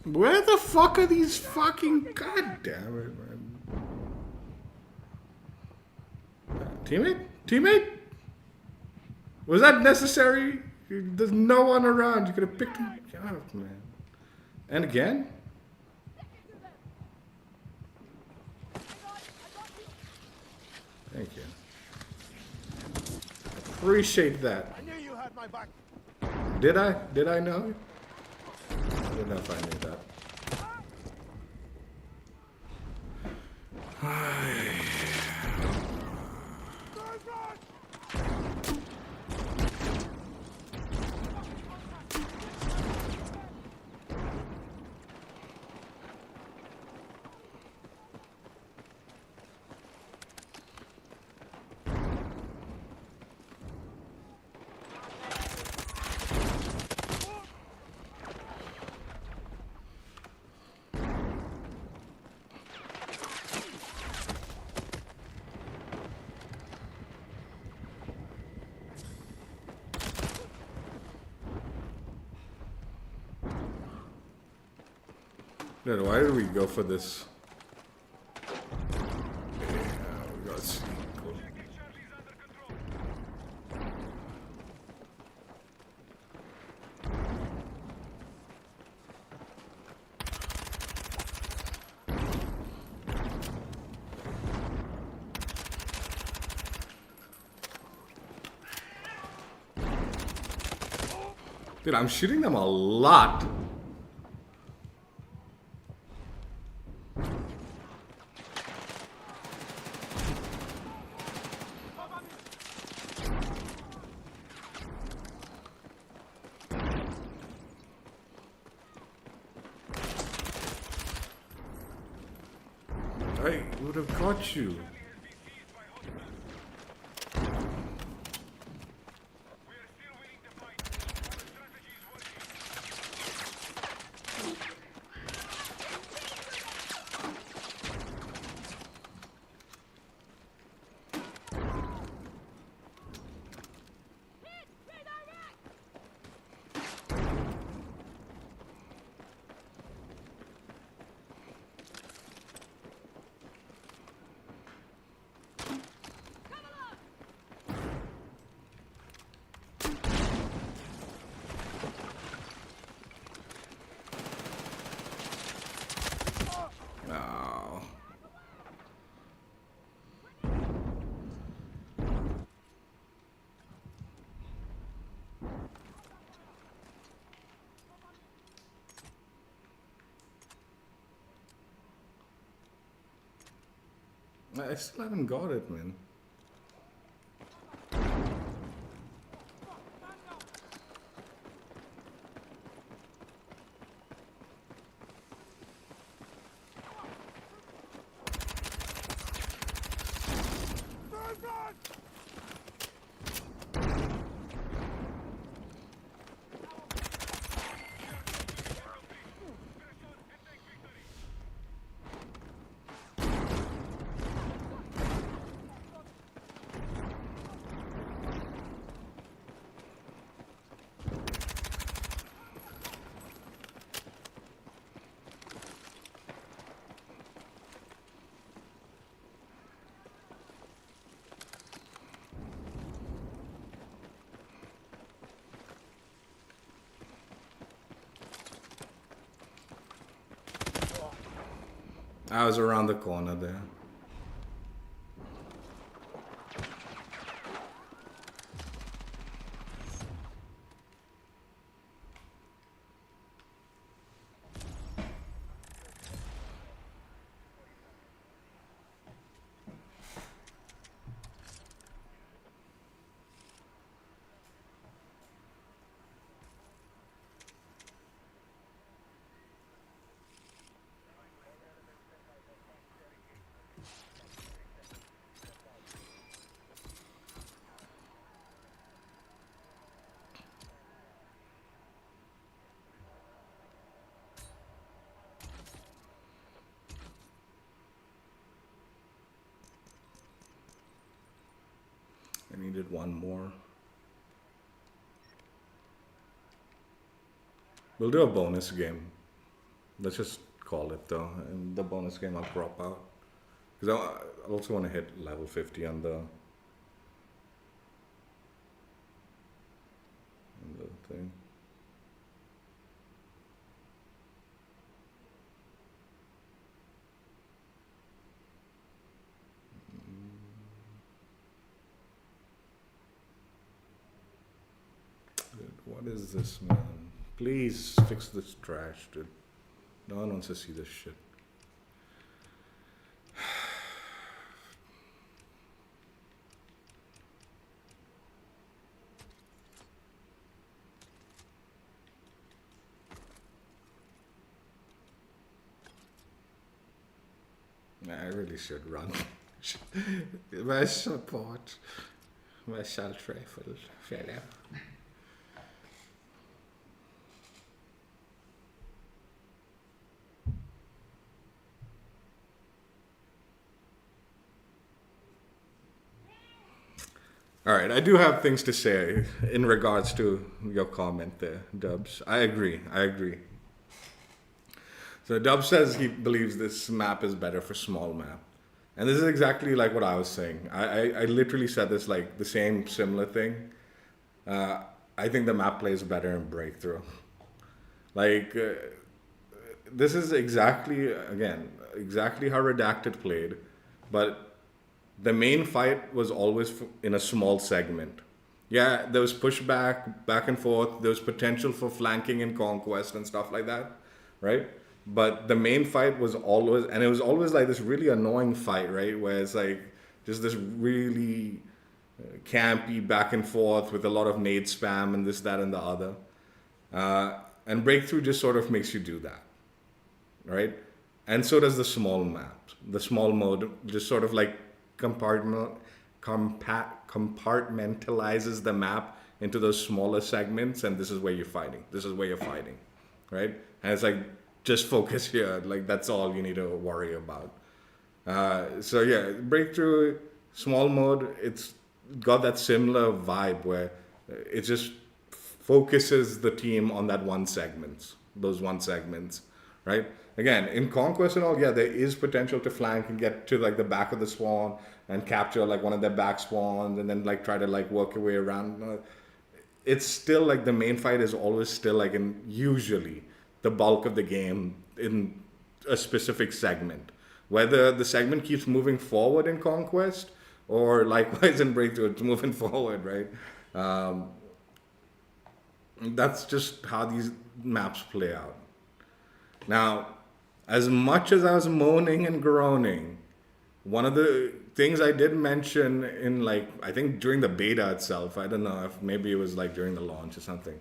[SPEAKER 1] Where the fuck are these fucking... God damn it, man. Teammate? Teammate? Was that necessary? There's no one around. You could have picked him up, man. And again? Thank you. Appreciate that.
[SPEAKER 2] I knew you had my back.
[SPEAKER 1] Did I? Did I know? I don't know if I knew that. Dude, why did we go for this? Yeah, we got C. Cool. Dude, I'm shooting them a lot. I would have got you. Oh. I still haven't got it, man. I was around the corner there. I needed one more. We'll do a bonus game. Let's just call it though. And the bonus game I'll drop out. Because I also want to hit level 50 on the thing. Dude, what is this, man? Please fix this trash, dude. No one wants to see this shit. I really should run. My support. My assault rifle fell out. All right, I do have things to say in regards to your comment there, Dubs. I agree. So Dub says he believes this map is better for small map. And this is exactly like what I was saying. I literally said this like the same similar thing. Uh, I think the map plays better in Breakthrough. Like, this is exactly, again, exactly how Redacted played, but the main fight was always in a small segment. Yeah, there was pushback, back and forth. There was potential for flanking and conquest and stuff like that, right? But the main fight was always, and it was always like this really annoying fight, right? Where it's like just this really campy back and forth with a lot of nade spam and this, that, and the other. And Breakthrough just sort of makes you do that, right? And so does the small map. The small mode just sort of like compartmentalizes the map into those smaller segments, and this is where you're fighting. This is where you're fighting, right? And it's like, just focus here. Like, that's all you need to worry about. So yeah, Breakthrough, small mode, it's got that similar vibe where it just focuses the team on that one segment, those one segments, right? Again, in Conquest and all, yeah, there is potential to flank and get to like the back of the spawn and capture like one of their back spawns and then like try to like work your way around. It's still like the main fight is always still like in usually the bulk of the game in a specific segment. Whether the segment keeps moving forward in Conquest or likewise in Breakthrough, it's moving forward, right? That's just how these maps play out. Now, as much as I was moaning and groaning, one of the things I did mention in like, I think during the beta itself, I don't know if maybe it was like during the launch or something,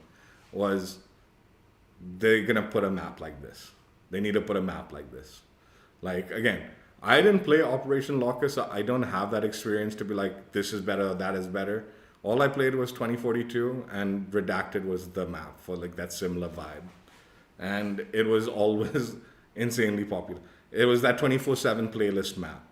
[SPEAKER 1] was they're gonna put a map like this. They need to put a map like this. Like, again, I didn't play Operation Locker, so I don't have that experience to be like, this is better, that is better. All I played was 2042, and Redacted was the map for like that similar vibe. And it was always insanely popular. It was that 24/7 playlist map.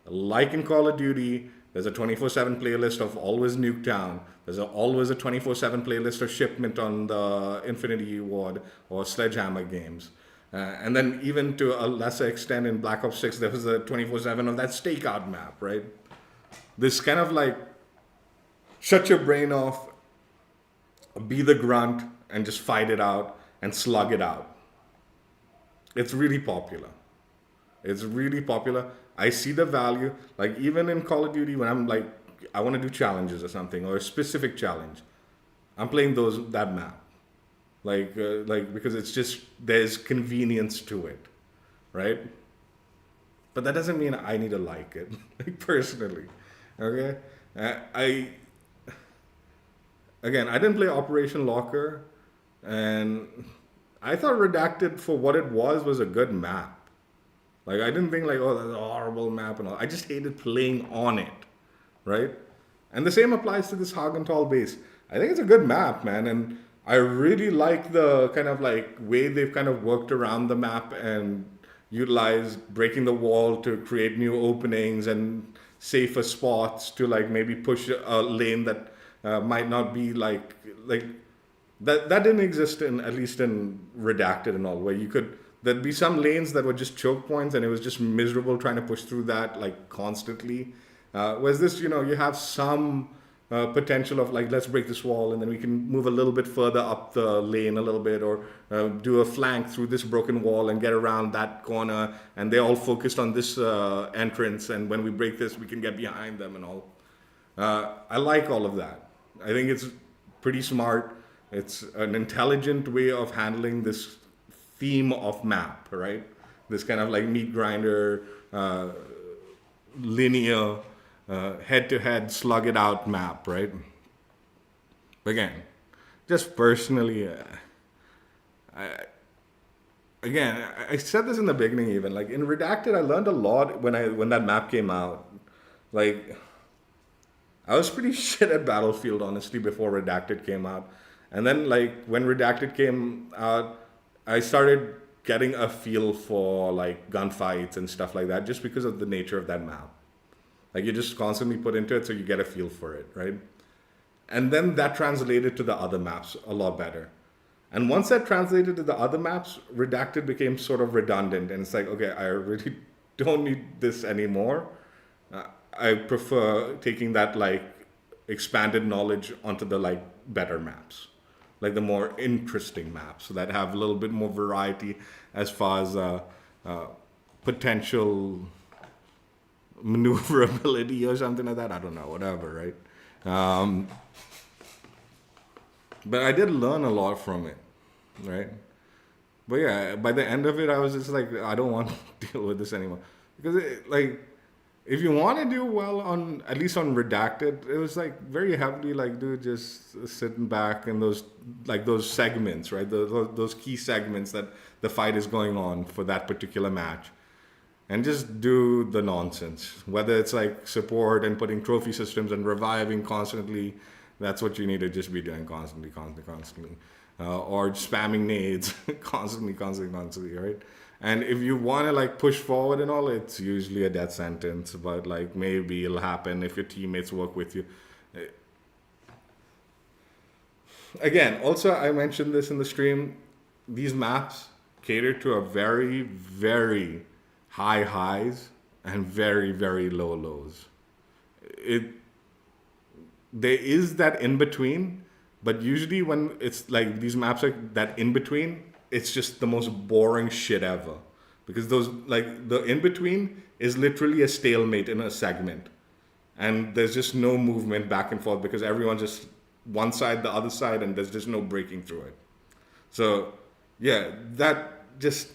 [SPEAKER 1] Like in Call of Duty, there's a 24/7 playlist of always Nuketown. There's always a 24/7 playlist of Shipment on the Infinity Ward or Sledgehammer games. And then even to a lesser extent in Black Ops 6, there was a 24/7 of that Stakeout map, right? This kind of like, shut your brain off, be the grunt, and just fight it out and slug it out. It's really popular. It's really popular. I see the value. Like even in Call of Duty, when I'm like, I want to do challenges or something, or a specific challenge, I'm playing that map. Like because it's just, there's convenience to it, right? But that doesn't mean I need to like it, like personally. Okay, again, I didn't play Operation Locker, and I thought Redacted for what it was a good map. Like I didn't think like, oh, that's a horrible map and all. I just hated playing on it, right? And the same applies to this Hagental Base. I think it's a good map, man, and I really like the kind of like way they've kind of worked around the map and utilized breaking the wall to create new openings and safer spots to like maybe push a lane that might not be like that didn't exist in, at least in Redacted and all, where there'd be some lanes that were just choke points and it was just miserable trying to push through that like constantly. Whereas this, you have some potential of like, let's break this wall and then we can move a little bit further up the lane a little bit, or do a flank through this broken wall and get around that corner, and they're all focused on this entrance, and when we break this we can get behind them and all. I like all of that. I think it's pretty smart. It's an intelligent way of handling this theme of map, right? This kind of like meat grinder, linear, head-to-head, slug it out map, right? Again, just personally, I said this in the beginning even, like in Redacted, I learned a lot when that map came out. Like, I was pretty shit at Battlefield, honestly, before Redacted came out. And then like when Redacted came out, I started getting a feel for like gunfights and stuff like that just because of the nature of that map. Like you just constantly put into it so you get a feel for it, right? And then that translated to the other maps a lot better. And once that translated to the other maps, redacted became sort of redundant, and it's like, okay, I really don't need this anymore. I prefer taking that like expanded knowledge onto the like better maps, like the more interesting maps that have a little bit more variety as far as uh, potential maneuverability or something like that. I don't know, whatever, right? Um, but I did learn a lot from it, right? But yeah, by the end of it, I was just like, I don't want to deal with this anymore because like, if you want to do well on at least on redacted, it was like very heavily like, dude, just sitting back in those like those segments, right? Those key segments that the fight is going on for that particular match, and just do the nonsense. Whether it's like support and putting trophy systems and reviving constantly, that's what you need to just be doing constantly, constantly. Or spamming nades constantly, right? And if you want to like push forward and all, it's usually a death sentence, but like maybe it'll happen if your teammates work with you. Again, also, I mentioned this in the stream, these maps cater to a very, very high highs and very, very low lows. It There is that in between, but usually when it's like these maps are that in between, it's just the most boring shit ever. Because those like the in between is literally a stalemate in a segment. And there's just no movement back and forth because everyone's just one side, the other side, and there's just no breaking through it. So yeah, that just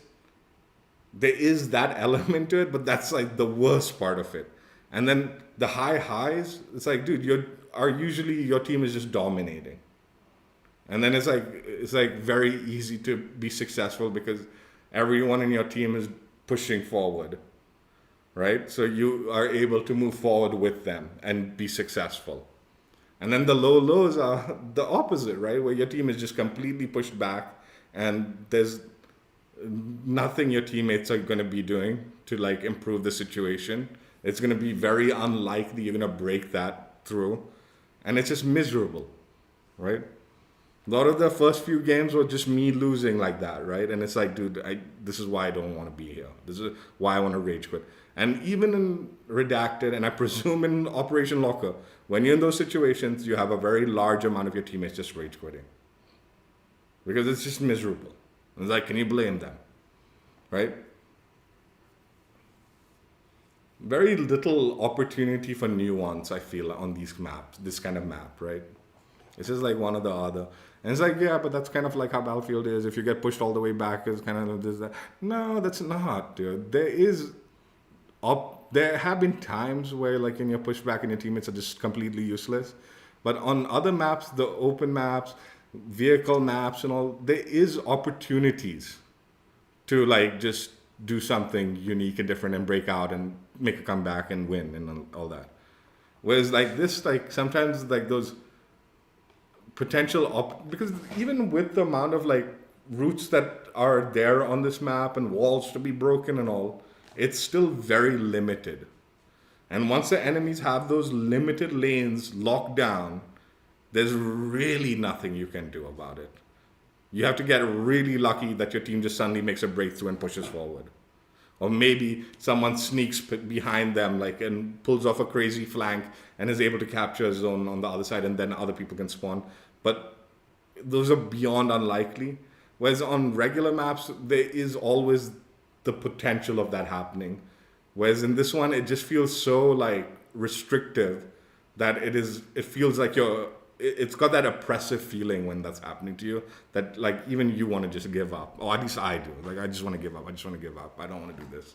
[SPEAKER 1] there is that element to it, but that's like the worst part of it. And then the high highs, it's like, dude, usually your team is just dominating. And then it's like very easy to be successful because everyone in your team is pushing forward, right? So you are able to move forward with them and be successful. And then the low lows are the opposite, right? Where your team is just completely pushed back and there's nothing your teammates are going to be doing to like improve the situation. It's going to be very unlikely you're going to break that through. And it's just miserable, right? A lot of the first few games were just me losing like that, right? And it's like, dude, this is why I don't want to be here. This is why I want to rage quit. And even in Redacted, and I presume in Operation Locker, when you're in those situations, you have a very large amount of your teammates just rage quitting. Because it's just miserable. It's like, can you blame them? Right? Very little opportunity for nuance, I feel, on these maps, this kind of map, right? It's just like one or the other. And it's like, yeah, but that's kind of like how Battlefield is. If you get pushed all the way back, it's kind of this, that. No, that's not, dude. There have been times where like when you're pushed back and your teammates are just completely useless. But on other maps, the open maps, vehicle maps and all, there is opportunities to like just do something unique and different and break out and make a comeback and win and all that. Whereas like this, like sometimes like those because even with the amount of like routes that are there on this map and walls to be broken and all, it's still very limited. And once the enemies have those limited lanes locked down, there's really nothing you can do about it. You have to get really lucky that your team just suddenly makes a breakthrough and pushes forward. Or maybe someone sneaks behind them like and pulls off a crazy flank and is able to capture a zone on the other side and then other people can spawn. But those are beyond unlikely. Whereas on regular maps, there is always the potential of that happening. Whereas in this one, it just feels so like restrictive that it feels like it's got that oppressive feeling when that's happening to you that like even you want to just give up. Or at least I do. Like I just want to give up. I don't want to do this.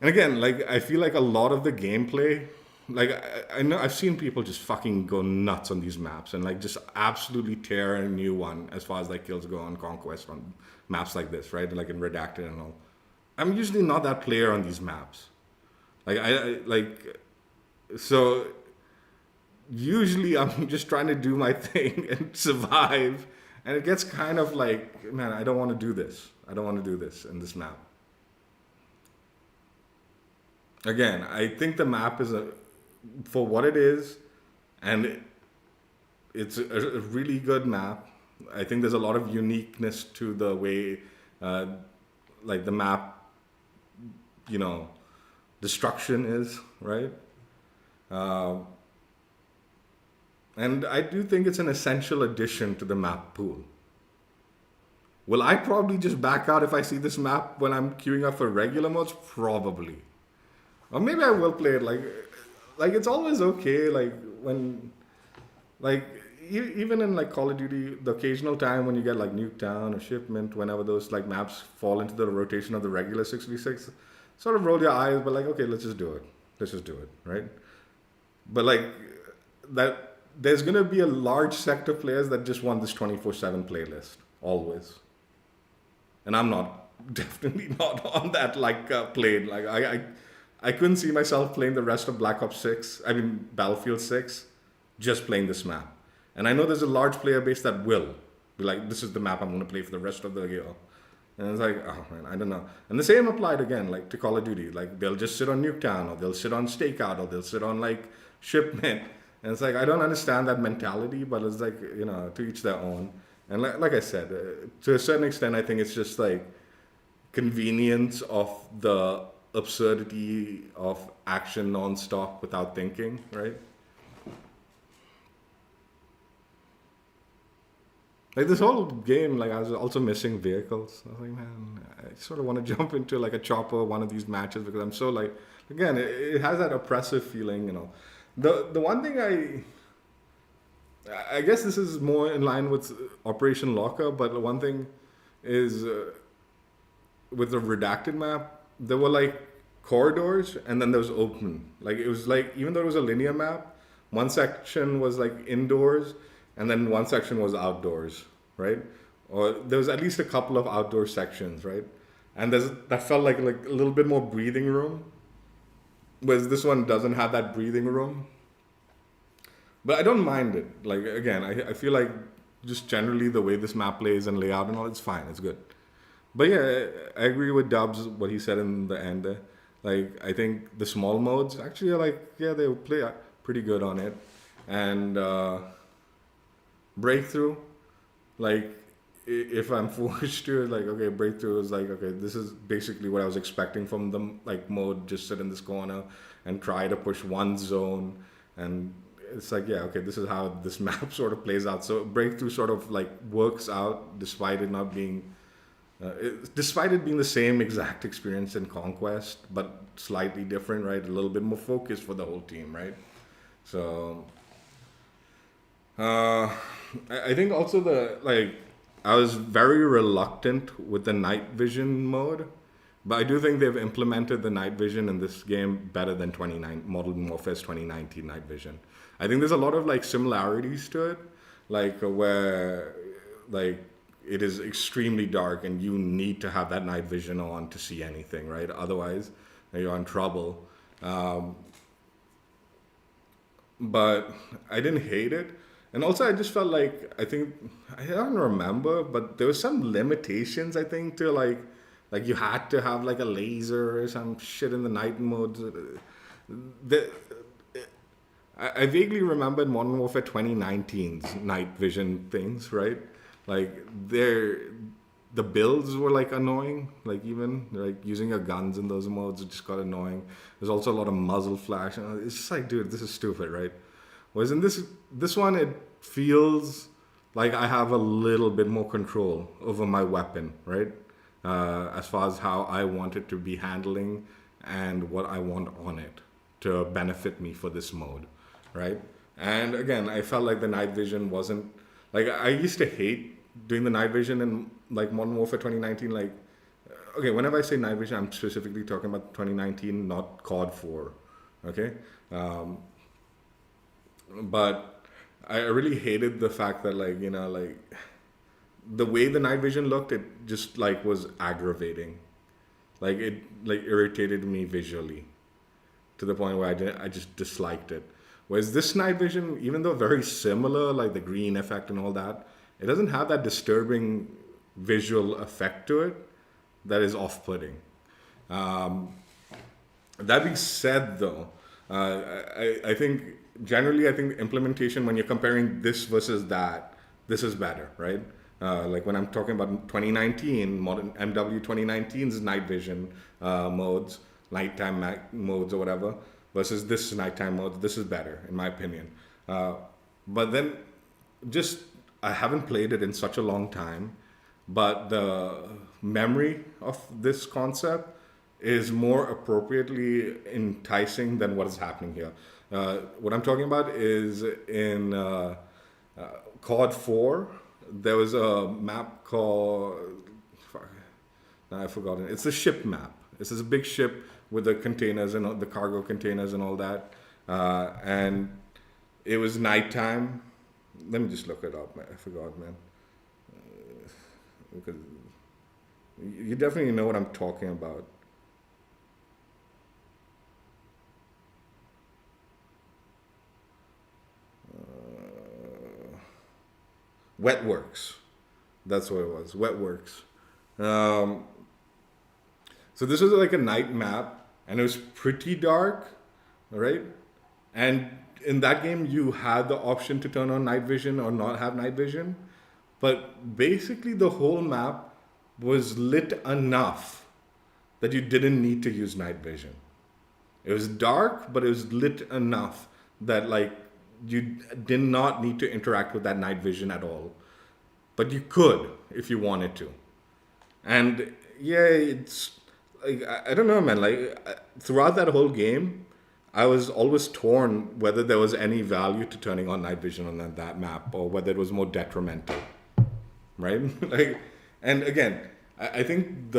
[SPEAKER 1] And again, like I feel like a lot of the gameplay, like I know I've seen people just fucking go nuts on these maps and like just absolutely tear a new one as far as like kills go on Conquest on maps like this, right? Like in Redacted and all. I'm usually not that player on these maps. So usually I'm just trying to do my thing and survive. And it gets kind of like, man, I don't want to do this. I don't want to do this in this map. Again, I think the map is for what it is, and it's a really good map. I think there's a lot of uniqueness to the way, like the map, you know, destruction is, right? Uh, and I do think it's an essential addition to the map pool. Will I probably just back out if I see this map when I'm queuing up for regular modes? Probably. Or maybe I will play it like it's always okay. Like when, like even in like Call of Duty, the occasional time when you get like Nuketown or Shipment, whenever those like maps fall into the rotation of the regular 6v6, sort of roll your eyes, but like okay, let's just do it. Let's just do it, right? But like that, there's gonna be a large sector of players that just want this 24/7 playlist always, and I'm not, definitely not on that like plane. Like I couldn't see myself playing the rest of Black Ops 6. I mean Battlefield 6, just playing this map. And I know there's a large player base that will be like, this is the map I'm going to play for the rest of the year. And it's like, oh man, I don't know. And the same applied again, like to Call of Duty. Like they'll just sit on Nuketown, or they'll sit on Stakeout, or they'll sit on like Shipment. And it's like, I don't understand that mentality, but it's like, you know, to each their own. And like I said, to a certain extent, I think it's just like convenience of the absurdity of action non-stop without thinking, right? Like this whole game, like I was also missing vehicles. I was like, man, I sort of want to jump into like a chopper one of these matches because I'm so like, again, it has that oppressive feeling, you know. The one thing I guess this is more in line with Operation Locker, but the one thing is with the redacted map, there were like corridors and then there was open. Like it was like, even though it was a linear map, one section was like indoors and then one section was outdoors, right? Or there was at least a couple of outdoor sections, right? And that felt like a little bit more breathing room, whereas this one doesn't have that breathing room. But I don't mind it. Like again, I feel like just generally the way this map plays and layout and all, it's fine, it's good. But yeah, I agree with Dubs, what he said in the end there. Like, I think the small modes actually are like, yeah, they play pretty good on it. And Breakthrough, like, if I'm forced to, like, okay, Breakthrough is like, okay, this is basically what I was expecting from the, like, mode, just sit in this corner and try to push one zone. And it's like, yeah, okay, this is how this map sort of plays out. So Breakthrough sort of, like, works out despite it not being... despite it being the same exact experience in Conquest, but slightly different, right? A little bit more focused for the whole team, right? So, I think also I was very reluctant with the night vision mode, but I do think they've implemented the night vision in this game better than Modern Warfare's 2019 night vision. I think there's a lot of like similarities to it, like where like it is extremely dark and you need to have that night vision on to see anything, right? Otherwise, you're in trouble. But I didn't hate it. And also I just felt like, I don't remember, but there was some limitations, I think, to like you had to have like a laser or some shit in the night mode. I vaguely remembered Modern Warfare 2019's night vision things, right? Like the builds were like annoying, like even like using your guns in those modes, it just got annoying. There's also a lot of muzzle flash, and it's just like, dude, this is stupid, right? Whereas in this one, it feels like I have a little bit more control over my weapon, right? As far as how I want it to be handling and what I want on it to benefit me for this mode, right? And again, I felt like the night vision wasn't, like I used to hate doing the night vision in like Modern Warfare 2019. Like, okay, whenever I say night vision, I'm specifically talking about 2019, not COD 4, okay? But I really hated the fact that like, you know, like the way the night vision looked, it just like was aggravating. Like it like irritated me visually to the point where I just disliked it. Whereas this night vision, even though very similar, like the green effect and all that, it doesn't have that disturbing visual effect to it that is off-putting. That being said, though, I think generally, I think implementation, when you're comparing this versus that, this is better, right? Like when I'm talking about 2019, modern MW 2019's night vision modes, nighttime modes or whatever, versus this nighttime mode, this is better in my opinion. But then just I haven't played it in such a long time, but the memory of this concept is more appropriately enticing than what is happening here. What I'm talking about is in COD 4, there was a map called, fuck, now I've forgotten. It's a ship map. This is a big ship with the containers and the cargo containers and all that. And it was nighttime. Let me just look it up, man. I forgot, man. Because you definitely know what I'm talking about. Wetworks. That's what it was. Wetworks. So this was like a night map, and it was pretty dark, right? And in that game, you had the option to turn on night vision or not have night vision. But basically, the whole map was lit enough that you didn't need to use night vision. It was dark, but it was lit enough that like you did not need to interact with that night vision at all. But you could if you wanted to. And yeah, it's like I don't know, man. Like throughout that whole game, I was always torn whether there was any value to turning on night vision on that map or whether it was more detrimental, right? Like, and again, I think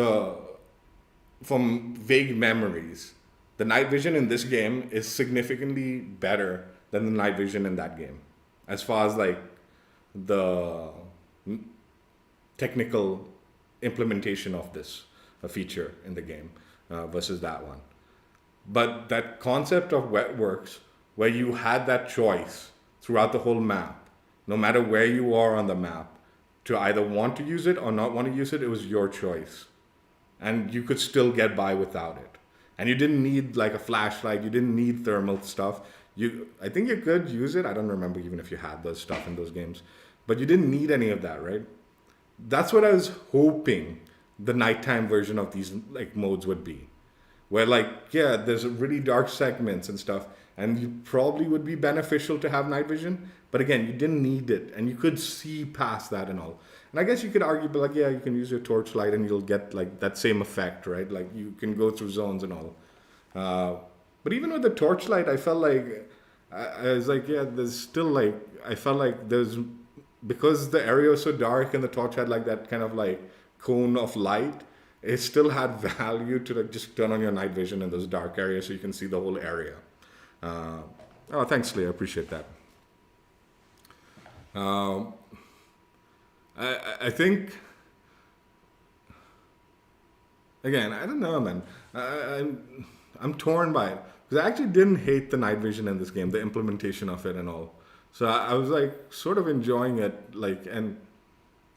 [SPEAKER 1] from vague memories, the night vision in this game is significantly better than the night vision in that game, as far as like the technical implementation of this a feature in the game versus that one. But that concept of Wetworks, where you had that choice throughout the whole map, no matter where you are on the map, to either want to use it or not want to use it, it was your choice. And you could still get by without it. And you didn't need like a flashlight, you didn't need thermal stuff. I think you could use it. I don't remember even if you had those stuff in those games. But you didn't need any of that, right? That's what I was hoping the nighttime version of these like modes would be. Where like, yeah, there's really dark segments and stuff, and you probably would be beneficial to have night vision, but again, you didn't need it, and you could see past that and all. And I guess you could argue, but like, yeah, you can use your torchlight and you'll get like that same effect, right? Like you can go through zones and all. But even with the torchlight, I felt like, I was like, yeah, there's still like, I felt like because the area was so dark and the torch had like that kind of like cone of light, it still had value to like just turn on your night vision in those dark areas so you can see the whole area. Oh, thanks, Leah. I appreciate that. I think, again, I don't know, man. I'm torn by it because I actually didn't hate the night vision in this game, the implementation of it and all. So I was like sort of enjoying it, like, and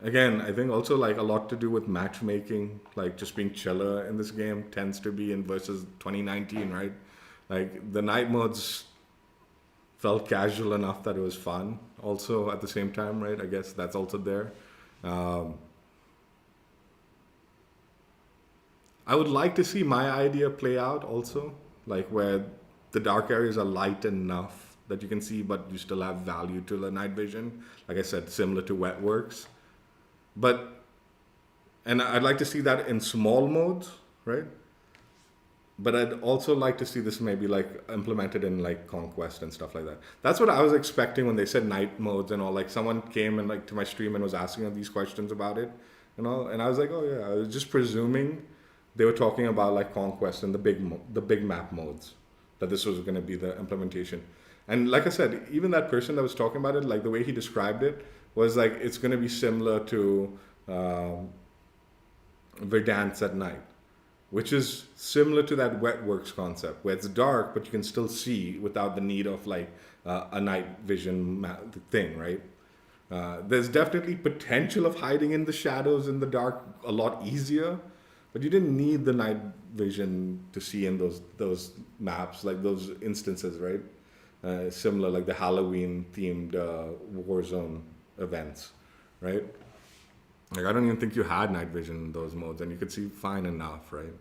[SPEAKER 1] again, I think also like a lot to do with matchmaking, like just being chiller in this game tends to be in versus 2019, right? Like the night modes felt casual enough that it was fun also at the same time, right? I guess that's also there. I would like to see my idea play out also, like where the dark areas are light enough that you can see, but you still have value to the night vision. Like I said, similar to Wetworks. And I'd like to see that in small modes, right? But I'd also like to see this maybe like implemented in like Conquest and stuff like that. That's what I was expecting when they said night modes and all. Like someone came and like to my stream and was asking these questions about it, and all. And I was like, oh yeah, I was just presuming they were talking about like Conquest and the big map modes, that this was going to be the implementation. And like I said, even that person that was talking about it, like the way he described it was like it's going to be similar to Verdansk at night, which is similar to that Wetworks concept where it's dark but you can still see without the need of like a night vision thing, right? There's definitely potential of hiding in the shadows in the dark a lot easier, but you didn't need the night vision to see in those maps, like those instances, right? Similar like the Halloween themed Warzone events. right? Like I don't even think you had night vision in those modes, and you could see fine enough, right?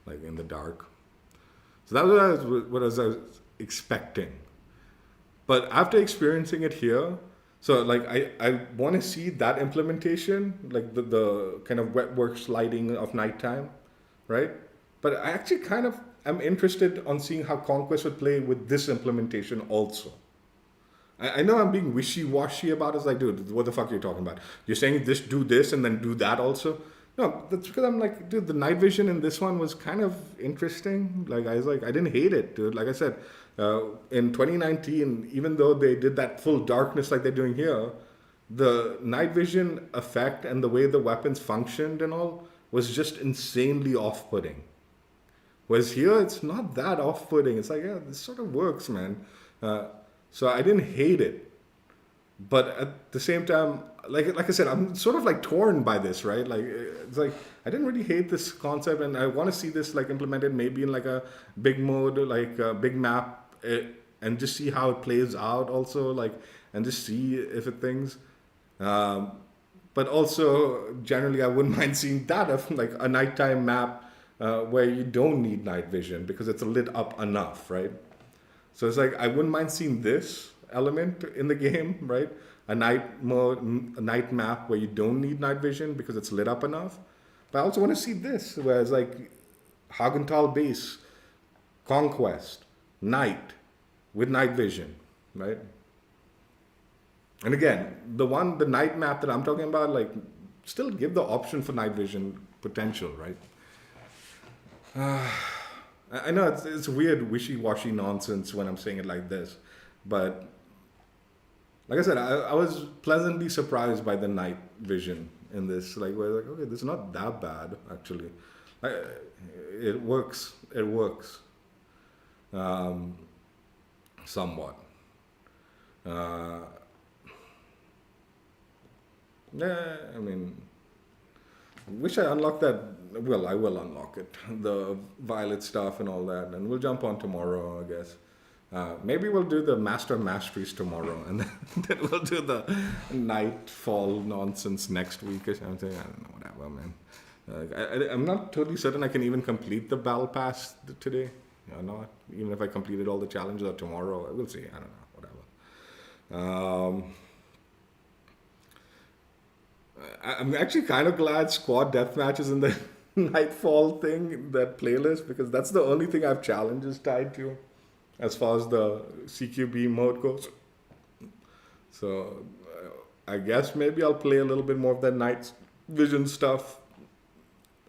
[SPEAKER 1] Like in the dark. So that was what I was expecting. But after experiencing it here, so like I want to see that implementation, like the kind of wet works lighting of nighttime, right? But I actually kind of am interested on seeing how Conquest would play with this implementation also. I know I'm being wishy-washy about it. It's like, dude, what the fuck are you talking about? You're saying this, do this, and then do that also? No, that's because I'm like, dude, the night vision in this one was kind of interesting. Like, I was like, I didn't hate it, dude. Like I said, in 2019, even though they did that full darkness like they're doing here, the night vision effect and the way the weapons functioned and all was just insanely off-putting. Whereas here, it's not that off-putting. It's like, yeah, this sort of works, man. So I didn't hate it, but at the same time, like I said, I'm sort of like torn by this, right? Like it's like I didn't really hate this concept, and I want to see this like implemented maybe in like a big mode, like a big map, and just see how it plays out. Also, like and just see if it things. But also, generally, I wouldn't mind seeing that of like a nighttime map where you don't need night vision because it's lit up enough, right? So it's like I wouldn't mind seeing this element in the game, right? A night mode, a night map where you don't need night vision because it's lit up enough. But I also want to see this, where it's like Hagental Base, Conquest, night with night vision, right? And again, the night map that I'm talking about, like, still give the option for night vision potential, right? I know it's weird, wishy-washy nonsense when I'm saying it like this, but like I said, I was pleasantly surprised by the night vision in this. Like, we're like, okay, this is not that bad actually. It works. It works. Somewhat. Yeah, I mean, wish I unlocked that. Well, I will unlock it. The violet stuff and all that. And we'll jump on tomorrow, I guess. Maybe we'll do the Master Masteries tomorrow. And then we'll do the Nightfall nonsense next week or something. I don't know, whatever, man. I'm not totally certain I can even complete the Battle Pass today. Or not. Even if I completed all the challenges or tomorrow. We'll see. I don't know. Whatever. I'm actually kind of glad squad deathmatch is in the Nightfall thing, that playlist, because that's the only thing I have challenges tied to as far as the CQB mode goes. So I guess maybe I'll play a little bit more of that night vision stuff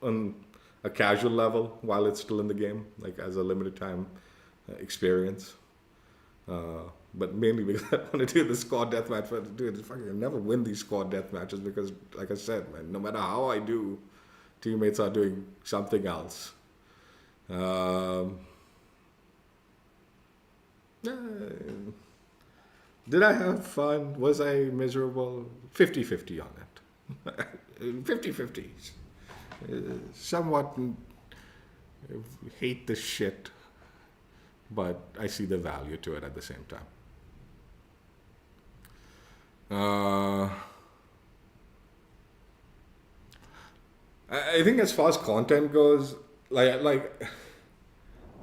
[SPEAKER 1] on a casual level while it's still in the game, like as a limited time experience. But mainly because I want to do the squad deathmatch. Dude, fucking I never win these squad deathmatches because, like I said, man, no matter how I do, teammates are doing something else. Yeah. Did I have fun? Was I miserable? 50-50 on it. 50-50. Somewhat hate the shit, but I see the value to it at the same time. I think as far as content goes, like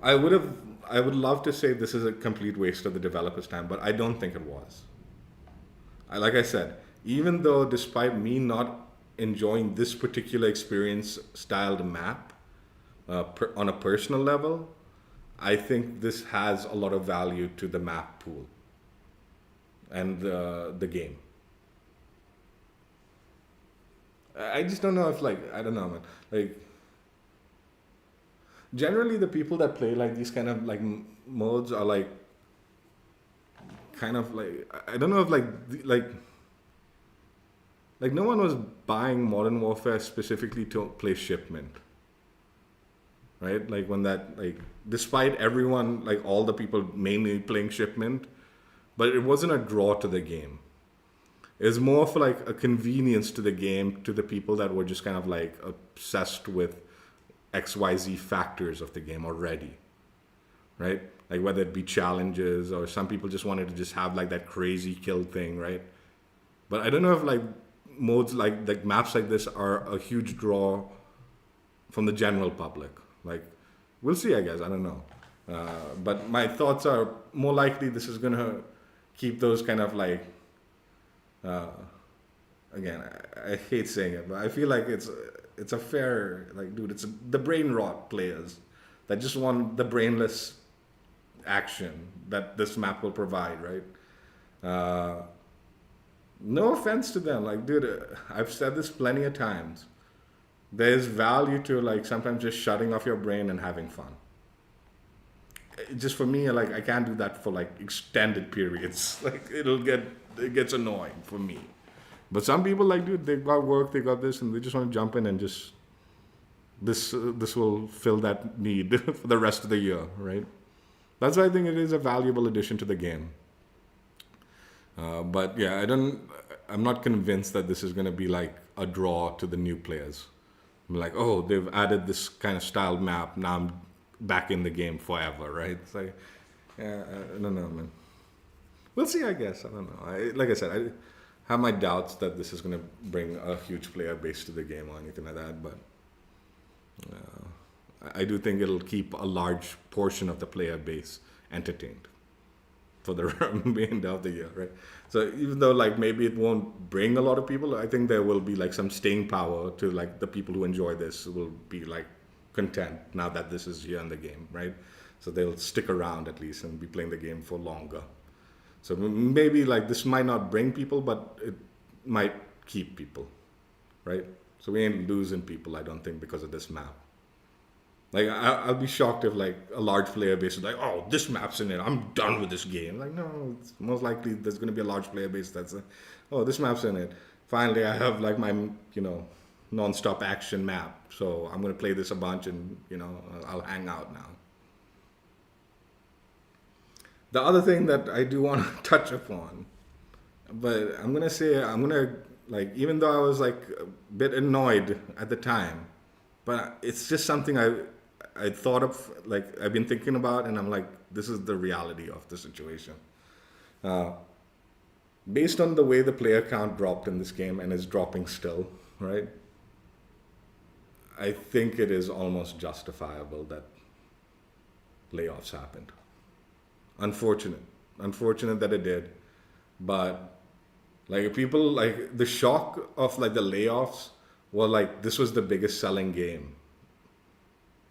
[SPEAKER 1] I would love to say this is a complete waste of the developer's time, but I don't think it was. Like I said, even though despite me not enjoying this particular experience styled map on a personal level, I think this has a lot of value to the map pool and the game. I just don't know if I don't know, man. Like, generally the people that play like these kind of like modes are like, kind of like, I don't know if like no one was buying Modern Warfare specifically to play Shipment. Right? Like when that, like, despite everyone, like all the people mainly playing Shipment, but it wasn't a draw to the game. It was more for like a convenience to the game, to the people that were just kind of like obsessed with XYZ factors of the game already. Right? Like whether it be challenges or some people just wanted to just have like that crazy kill thing, right? But I don't know if like modes like maps like this are a huge draw from the general public. Like, we'll see, I guess. I don't know. But my thoughts are more likely this is gonna keep those kind of like. Again, I hate saying it, but I feel like it's a fair, like, dude, the brain rot players that just want the brainless action that this map will provide, right? No offense to them, like, dude, I've said this plenty of times. There's value to like sometimes just shutting off your brain and having fun. Just for me, like, I can't do that for like extended periods. Like, it gets annoying for me. But some people, like, dude, they got work, they got this, and they just want to jump in and just this will fill that need for the rest of the year, right? That's why I think it is a valuable addition to the game. But yeah, I'm not convinced that this is going to be like a draw to the new players. I'm like, oh, they've added this kind of styled map. Now I'm back in the game forever, right? It's like, yeah, I don't know, man. We'll see, I guess. I don't know. Like I said, I have my doubts that this is going to bring a huge player base to the game or anything like that. But I do think it'll keep a large portion of the player base entertained for the remainder of the year, right? So even though like maybe it won't bring a lot of people, I think there will be like some staying power to like the people who enjoy this will be like content now that this is here in the game, right? So they'll stick around at least and be playing the game for longer. So maybe like this might not bring people, but it might keep people, right? So we ain't losing people, I don't think, because of this map. Like, I'll be shocked if like a large player base is like, oh, this map's in it, I'm done with this game. Like, no, it's most likely there's going to be a large player base that's like, oh, this map's in it. Finally, I have like my, non-stop action map. So I'm going to play this a bunch and, I'll hang out now. The other thing that I do want to touch upon, but I'm going to like, even though I was like a bit annoyed at the time, but it's just something I thought of, like, I've been thinking about, and I'm like, this is the reality of the situation. Based on the way the player count dropped in this game and is dropping still, right? I think it is almost justifiable that layoffs happened. Unfortunate that it did, but like people, like the shock of like the layoffs were like, this was the biggest selling game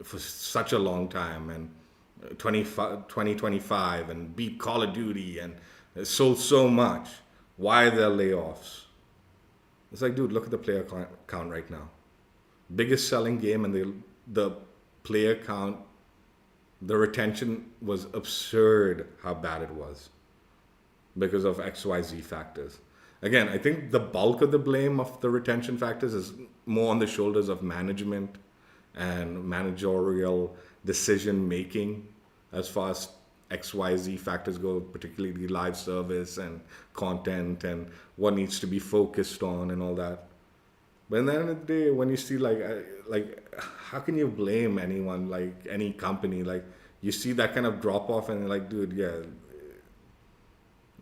[SPEAKER 1] for such a long time, and 2025 and beat Call of Duty and it sold so much. Why are there layoffs? It's like, dude, look at the player count right now. Biggest selling game, and the player count, the retention was absurd how bad it was because of XYZ factors. Again, I think the bulk of the blame of the retention factors is more on the shoulders of management and managerial decision making as far as XYZ factors go, particularly live service and content and what needs to be focused on and all that. But at the end of the day, when you see like how can you blame anyone, like any company? Like, you see that kind of drop off and you're like, dude, yeah,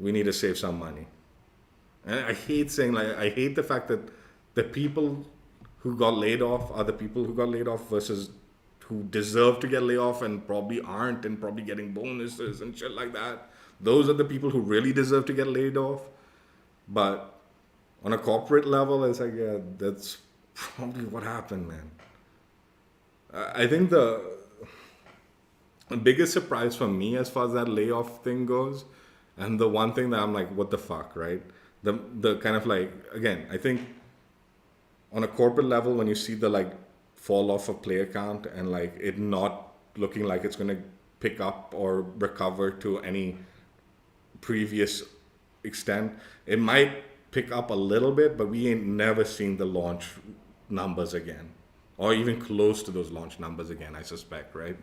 [SPEAKER 1] we need to save some money. And I hate saying, like, I hate the fact that the people who got laid off are the people who got laid off versus who deserve to get laid off and probably aren't and probably getting bonuses and shit like that. Those are the people who really deserve to get laid off. But on a corporate level, it's like, yeah, that's probably what happened, man. I think the biggest surprise for me as far as that layoff thing goes, and the one thing that I'm like, what the fuck, right? The kind of like, again, I think on a corporate level, when you see the like fall off of player count and like it not looking like it's going to pick up or recover to any previous extent, it might pick up a little bit, but we ain't never seen the launch numbers again, or even close to those launch numbers again, I suspect, right?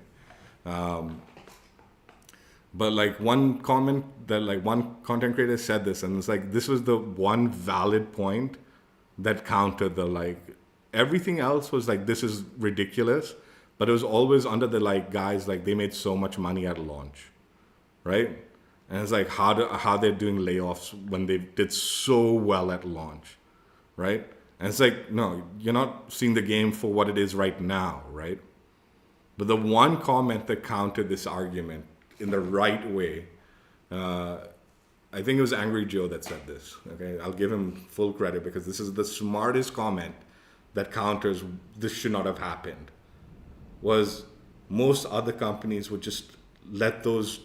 [SPEAKER 1] But like one comment that like one content creator said this, and it's like, this was the one valid point that countered the like, everything else was like, this is ridiculous, but it was always under the like, guys, like they made so much money at launch, right? And it's like, how they're doing layoffs when they did so well at launch. right? And it's like, no, you're not seeing the game for what it is right now, right? But the one comment that countered this argument in the right way, I think it was Angry Joe that said this. Okay, I'll give him full credit because this is the smartest comment that counters this should not have happened. Was most other companies would just let those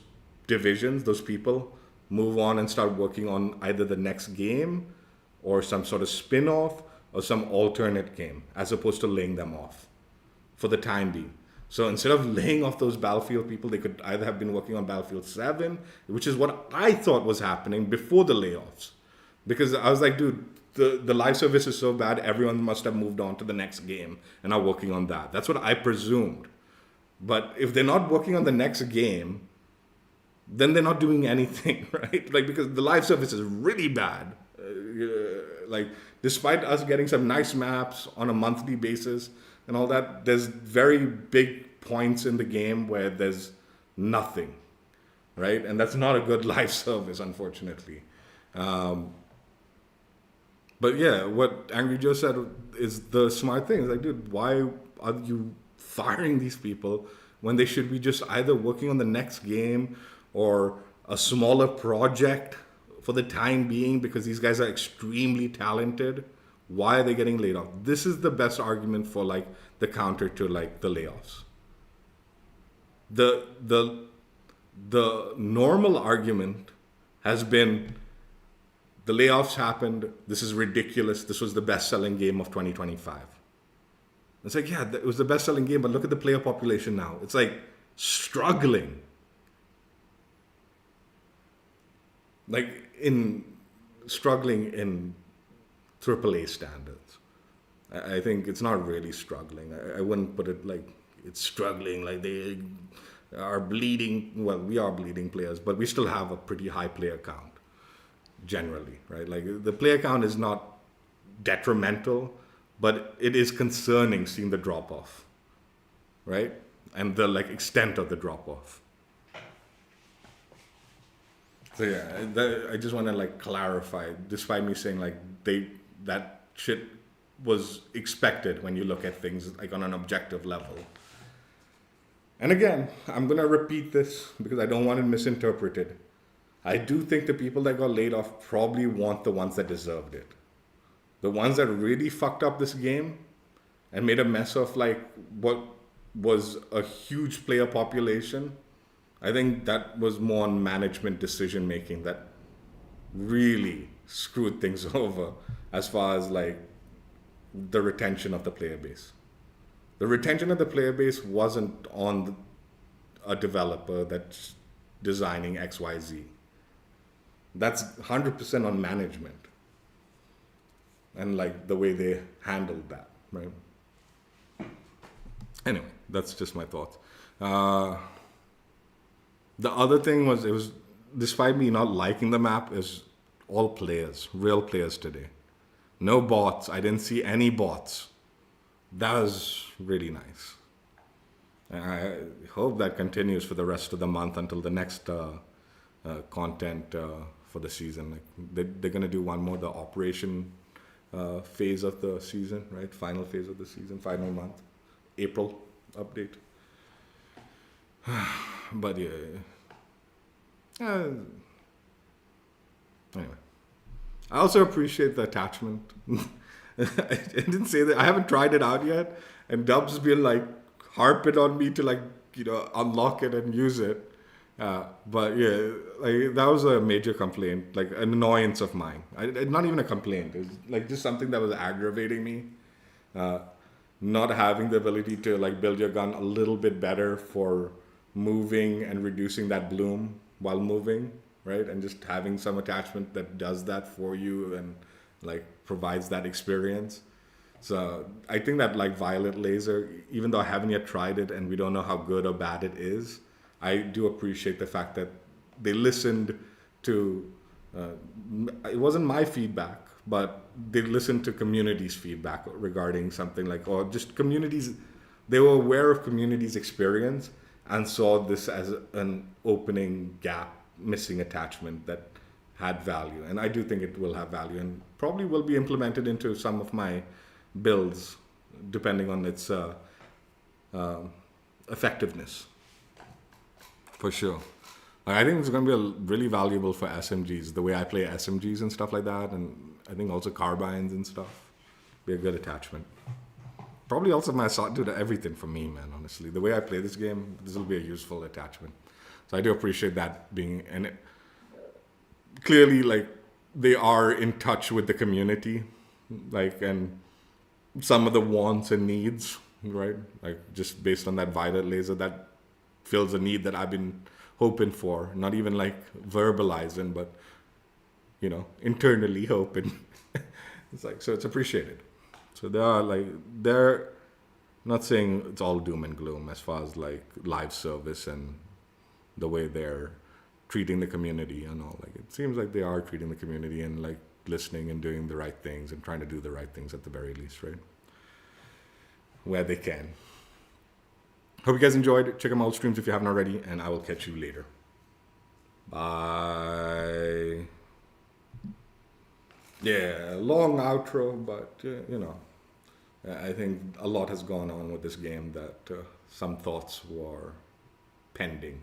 [SPEAKER 1] divisions, those people, move on and start working on either the next game or some sort of spin-off or some alternate game, as opposed to laying them off for the time being. So instead of laying off those Battlefield people, they could either have been working on Battlefield 7, which is what I thought was happening before the layoffs. Because I was like, dude, the live service is so bad, everyone must have moved on to the next game and are working on that. That's what I presumed. But if they're not working on the next game, then they're not doing anything, right? Like, because the live service is really bad. Like, despite us getting some nice maps on a monthly basis and all that, there's very big points in the game where there's nothing, right? And that's not a good live service, unfortunately. But yeah, what Angry Joe said is the smart thing. It's like, dude, why are you firing these people when they should be just either working on the next game or a smaller project for the time being, because these guys are extremely talented? Why are they getting laid off? This is the best argument for like the counter to like the layoffs. The normal argument has been the layoffs happened, this is ridiculous, this was the best-selling game of 2025. It's like, yeah, it was the best-selling game, but look at the player population now. It's like struggling. Struggling in AAA standards. I think it's not really struggling. I wouldn't put it like it's struggling, like they are bleeding. Well, we are bleeding players, but we still have a pretty high player count, generally, right? Like, the player count is not detrimental, but it is concerning seeing the drop-off, right? And the like extent of the drop-off. So yeah, I just want to like clarify, despite me saying like that shit was expected when you look at things like on an objective level. And again, I'm gonna repeat this because I don't want it misinterpreted. I do think the people that got laid off probably want the ones that deserved it. The ones that really fucked up this game and made a mess of like what was a huge player population. I think that was more on management decision making that really screwed things over as far as like the retention of the player base. The retention of the player base wasn't on a developer that's designing XYZ. That's 100% on management and like the way they handled that, right? Anyway, that's just my thoughts. The other thing was, it was, despite me not liking the map, is all players, real players today. No bots. I didn't see any bots. That was really nice. And I hope that continues for the rest of the month until the next content for the season. Like, they're going to do one more, the operation phase of the season, right? Final phase of the season, final month, April update. But yeah. Anyway, I also appreciate the attachment. I didn't say that. I haven't tried it out yet, and Dub's been like harping on me to like unlock it and use it. But yeah, like that was a major complaint, like an annoyance of mine. Not even a complaint. It was like just something that was aggravating me. Not having the ability to like build your gun a little bit better for moving and reducing that bloom while moving, right? And just having some attachment that does that for you and like provides that experience. So I think that like Violet Laser, even though I haven't yet tried it and we don't know how good or bad it is, I do appreciate the fact that they listened to, it wasn't my feedback, but they listened to community's feedback regarding something like, or just communities, they were aware of community's experience and saw this as an opening gap, missing attachment that had value, and I do think it will have value, and probably will be implemented into some of my builds, depending on its effectiveness. For sure. I think it's going to be really valuable for SMGs, the way I play SMGs and stuff like that, and I think also carbines and stuff. Be a good attachment. Probably also my assault to everything for me, man, honestly. The way I play this game, this will be a useful attachment. So I do appreciate that being, and it, clearly, like, they are in touch with the community, like, and some of the wants and needs, right? Like, just based on that violet laser, that fills a need that I've been hoping for, not even like verbalizing, but, you know, internally hoping. It's like, so it's appreciated. So they're not saying it's all doom and gloom as far as like live service and the way they're treating the community and all. Like, it seems like they are treating the community and like listening and doing the right things and trying to do the right things at the very least, right? Where they can. Hope you guys enjoyed. Check out my old streams if you haven't already, and I will catch you later. Bye. Yeah, long outro, but you know, I think a lot has gone on with this game that some thoughts were pending.